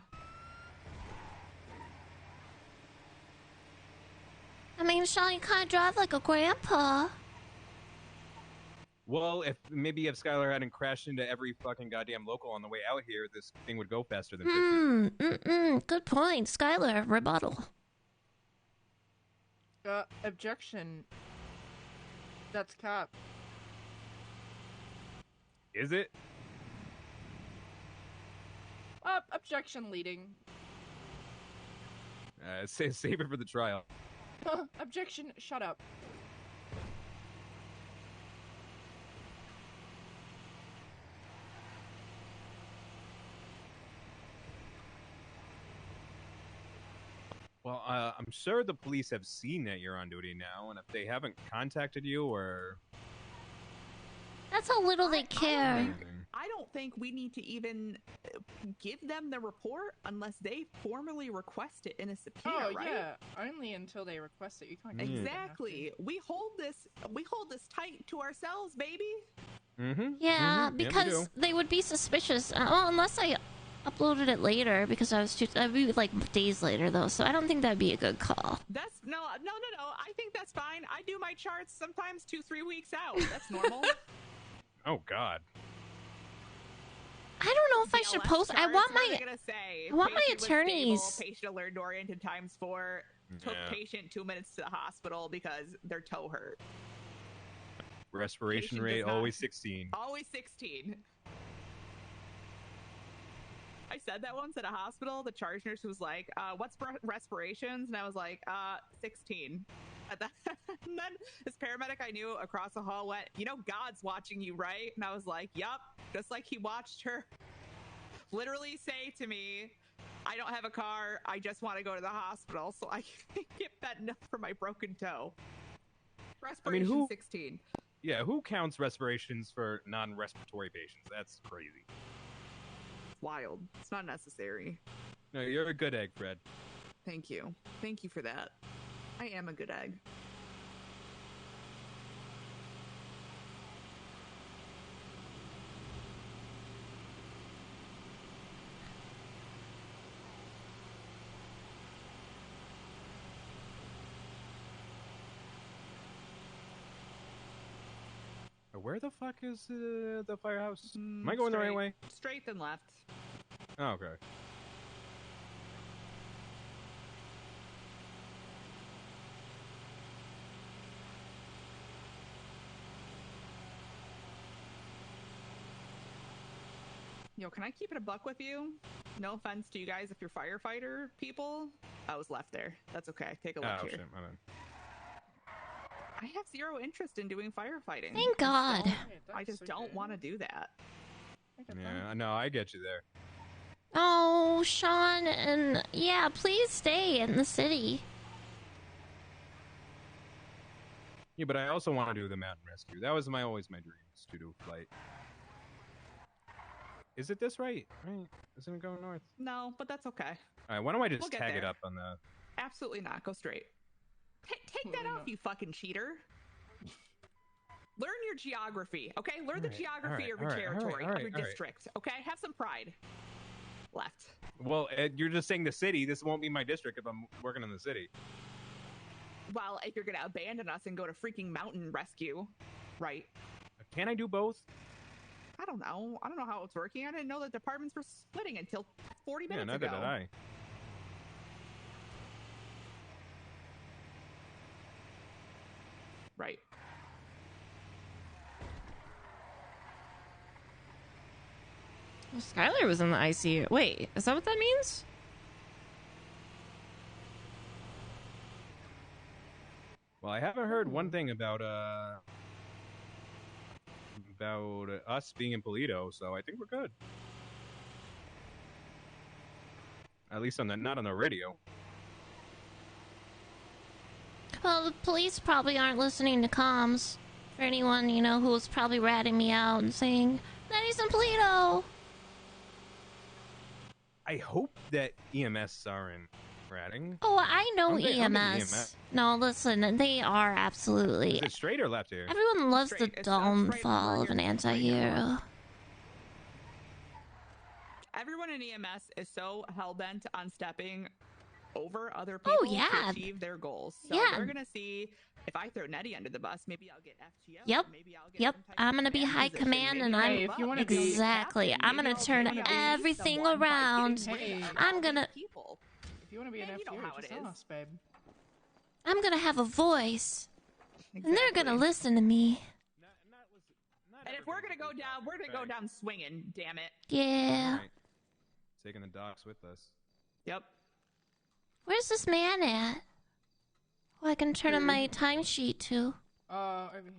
I mean, Sean, you kind of drive like a grandpa. Well, if Skylar hadn't crashed into every fucking goddamn local on the way out here, this thing would go faster than 50. Good point, Skylar. Rebuttal. Objection. That's cap. Is it? Objection leading. Save it for the trial. Objection. Shut up. Well, I'm sure the police have seen that you're on duty now, and if they haven't contacted you or... That's how little they care. I don't think we need to even give them the report unless they formally request it in a subpoena, right? Yeah, only until they request it. You can't. Exactly. We hold this tight to ourselves, baby. Mm-hmm. Yeah, because they would be suspicious. Well, unless I uploaded it later, because that'd be like days later though. So I don't think that'd be a good call. That's no. I think that's fine. I do my charts sometimes 2-3 weeks out. That's normal. Oh God. I don't know if I should post. I want my attorneys. Stable, patient alert oriented ×4. Took patient 2 minutes to the hospital because their toe hurt. Respiration rate always 16. Always 16. I said that once at a hospital. The charge nurse was like, "What's respirations?" And I was like, 16. And then this paramedic I knew across the hall went, "You know, God's watching you, right?" And I was like, "Yup." Just like he watched her literally say to me, "I don't have a car. I just want to go to the hospital so I can get that note for my broken toe." Respiration 16. Yeah, who counts respirations for non-respiratory patients? That's crazy. It's wild. It's not necessary. No, you're a good egg, Fred. Thank you. Thank you for that. I am a good egg. Where the fuck is the firehouse? Am I going the right way? Straight then left. Oh, okay. Yo, can I keep it a buck with you? No offense to you guys if you're firefighter people. I was left there. That's okay. Take a look here. Shit, my bad. I have zero interest in doing firefighting. Thank God. I just don't want to do that. Yeah, no, I get you there. Oh, Sean, and yeah, please stay in the city. Yeah, but I also want to do the mountain rescue. That was always my dreams to do flight. Is it this right? Right? Isn't it going north? No, but that's okay. All right, why don't I just We'll get tag it there. up on the... Absolutely not. Go straight. Take that off, you fucking cheater. Learn your geography, okay? Learn the geography of your territory, of your district, okay? Have some pride. Left. Well, you're just saying the city. This won't be my district if I'm working in the city. Well, if you're going to abandon us and go to freaking mountain rescue, right? Can I do both? I don't know. I don't know how it's working. I didn't know the departments were splitting until 40 minutes neither ago. did I. Right. Well, Skylar was in the ICU. Wait, is that what that means? Well, I haven't heard one thing about us being in Polito, so I think we're good. At least not on the radio. Well, the police probably aren't listening to comms. For anyone, you know, who was probably ratting me out and saying, Nettie's in Polito! I hope that EMS are in ratting. Oh, I know I'm thinking EMS. No, listen, they are absolutely... Is it straight or left here? Everyone loves Straight. the It's downfall of an anti-hero. Everyone in EMS is so hell-bent on stepping over other people to achieve their goals. So they're going to see, if I throw Nettie under the bus, maybe I'll get FTO. Yep. Maybe I'll get Yep. I'm going to be high command and I'm... if you wanna exactly. I'm going to turn everything around. I'm going to... If you want to be an FTO, know how just it is. ask, babe. I'm going to have a voice. Exactly. And they're going to listen to me. And if we're going to go down, we're going to go down swinging, damn it. Yeah. Right. Taking the docs with us. Yep. Where's this man at? Who I can turn in my timesheet to? Over here.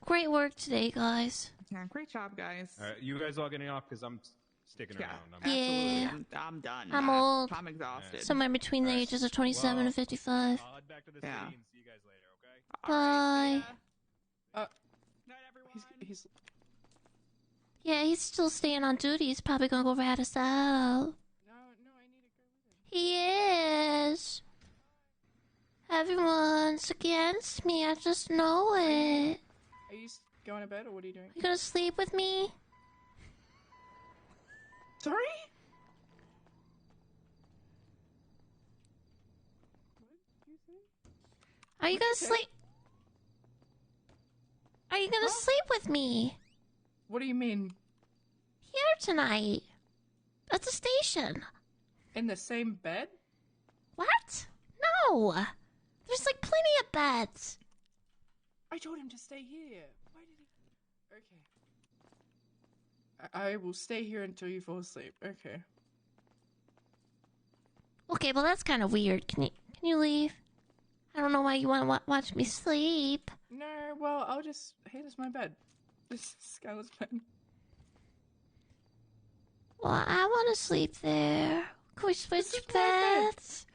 Great work today, guys. Yeah, great job, guys. All right, you guys all getting off because I'm sticking around. Yeah. I'm done. I'm old. I'm exhausted. Somewhere between the ages of 27 and 55. I'll head back to the city and see you guys later, okay? Bye. He's Yeah, he's still staying on duty. He's probably gonna go rat us out. No, I need to go with him. He is. Everyone's against me. I just know it. Are you going to bed or what are you doing? You gonna sleep with me? Sorry? Are you gonna sleep? Are you gonna sleep with me? What do you mean? Here tonight. At the station. In the same bed? What? No. There's like plenty of beds. I told him to stay here. Why did he? Okay. I will stay here until you fall asleep. Okay. Okay, well that's kind of weird. Can you leave? I don't know why you want to watch me sleep. No, well, I'll just... Hey, this is my bed. This is Skylar's bed. Well, I want to sleep there. Can we switch beds?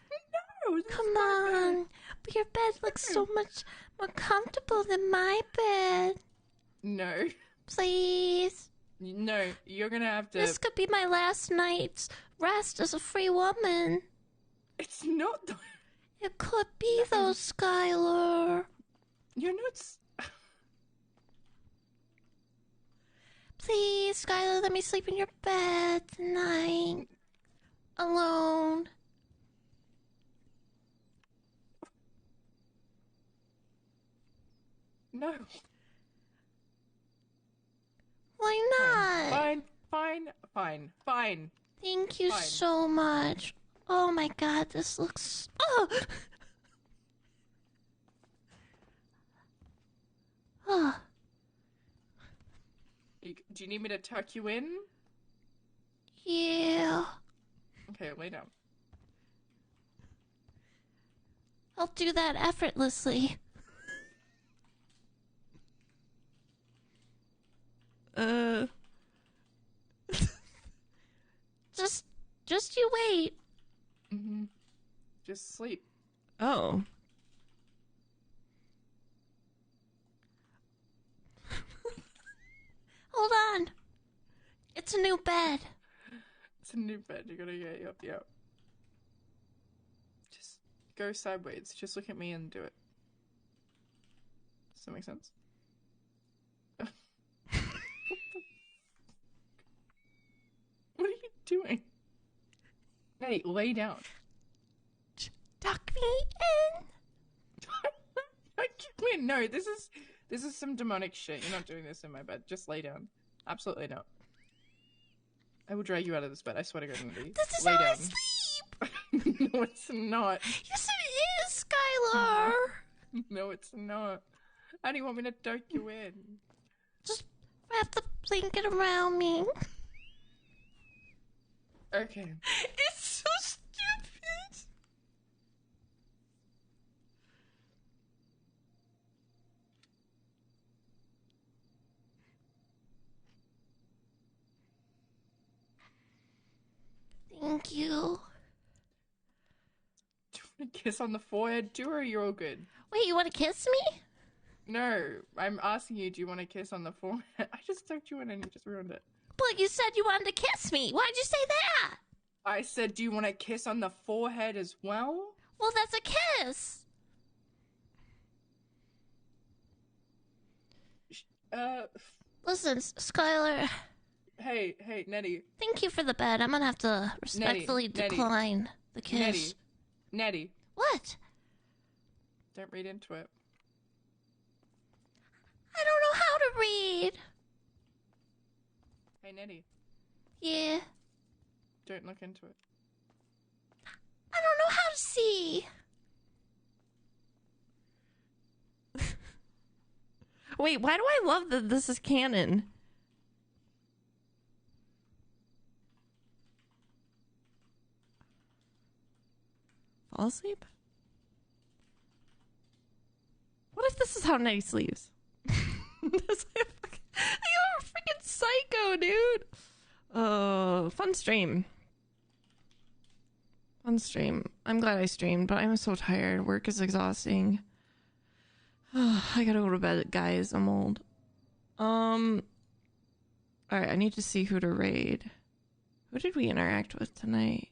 No, come on. But your bed looks so much more comfortable than my bed. No. Please. No, you're gonna have to... This could be my last night's rest as a free woman. It's not... It could be, though, Skylar. You're not... Please, Skylar, let me sleep in your bed tonight. Alone. No. Why not? Fine. Thank you Fine. so much. Oh my god, this looks... Oh! Oh. Do you need me to tuck you in? Yeah. Okay, lay down. I'll do that effortlessly. Just you wait. Mm-hmm. Just sleep. Oh. Hold on. It's a new bed. It's a new bed. You're gonna get up. Yeah. Just go sideways. Just look at me and do it. Does that make sense? What are you doing? Hey, lay down. Tuck me in. Wait, no, this is some demonic shit. You're not doing this in my bed. Just lay down. Absolutely not. I will drag you out of this bed. I swear to God, Nettie. This is lay how down. I sleep. No, it's not. Yes, it is, Skylar. No, it's not. How do you want me to tuck you in? Just wrap the blanket around me. Okay. It's so stupid. Thank you. Do you want a kiss on the forehead too, or you're all good? Wait, you want to kiss me? No, I'm asking you, do you want a kiss on the forehead? I just tucked you in and you just ruined it. But you said you wanted to kiss me. Why'd you say that? I said, do you want a kiss on the forehead as well? Well, that's a kiss. Listen, Skylar. Hey, Nettie. Thank you for the bed. I'm gonna have to respectfully decline the kiss. Nettie. What? Don't read into it. I don't know how to read. Hey, Nettie. Yeah. Don't look into it. I don't know how to see. Wait, why do I love that this is canon? fall asleep? What if this is how Nettie sleeps? You're a freaking psycho, dude. Fun stream. Fun stream. I'm glad I streamed, but I'm so tired. Work is exhausting. I gotta go to bed, guys. I'm old. Alright, I need to see who to raid. Who did we interact with tonight?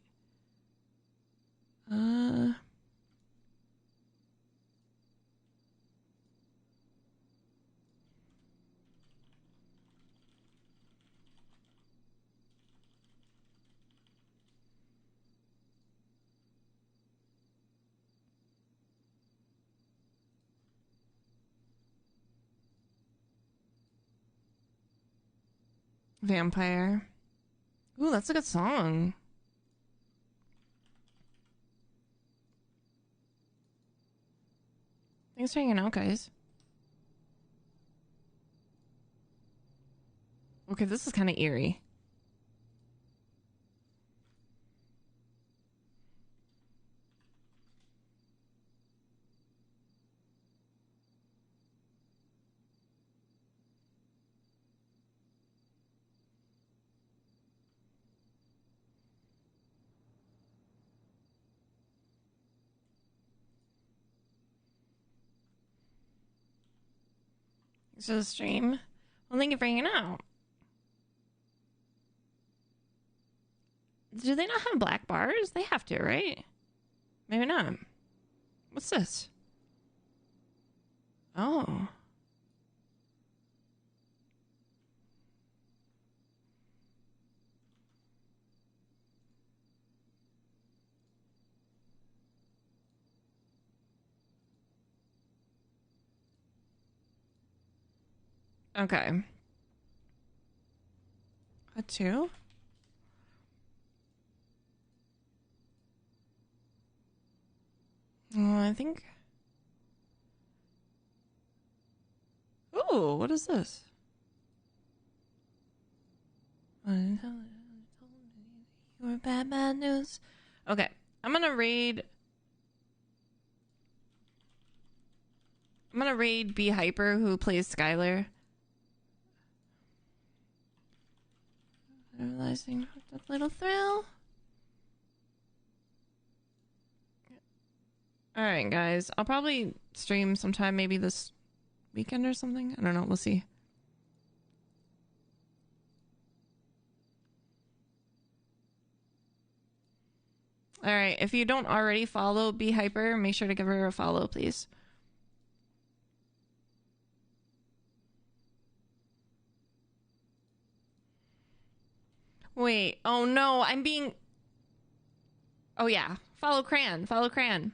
Vampire. Ooh, that's a good song. Thanks for hanging out, guys. Okay, this is kind of eerie. Thanks for the stream. Well, thank you for hanging out. Do they not have black bars? They have to, right? Maybe not. What's this? Oh. Okay. A 2? I think... Ooh, what is this? Your bad news. Okay, I'm gonna raid B Hyper, who plays Skylar. Realizing that little thrill. Alright, guys. I'll probably stream sometime, maybe this weekend or something. I don't know. We'll see. Alright, if you don't already follow B Hyper, make sure to give her a follow, please. Wait. Oh, no. I'm being... Oh, yeah. Follow Cran. Follow Cran.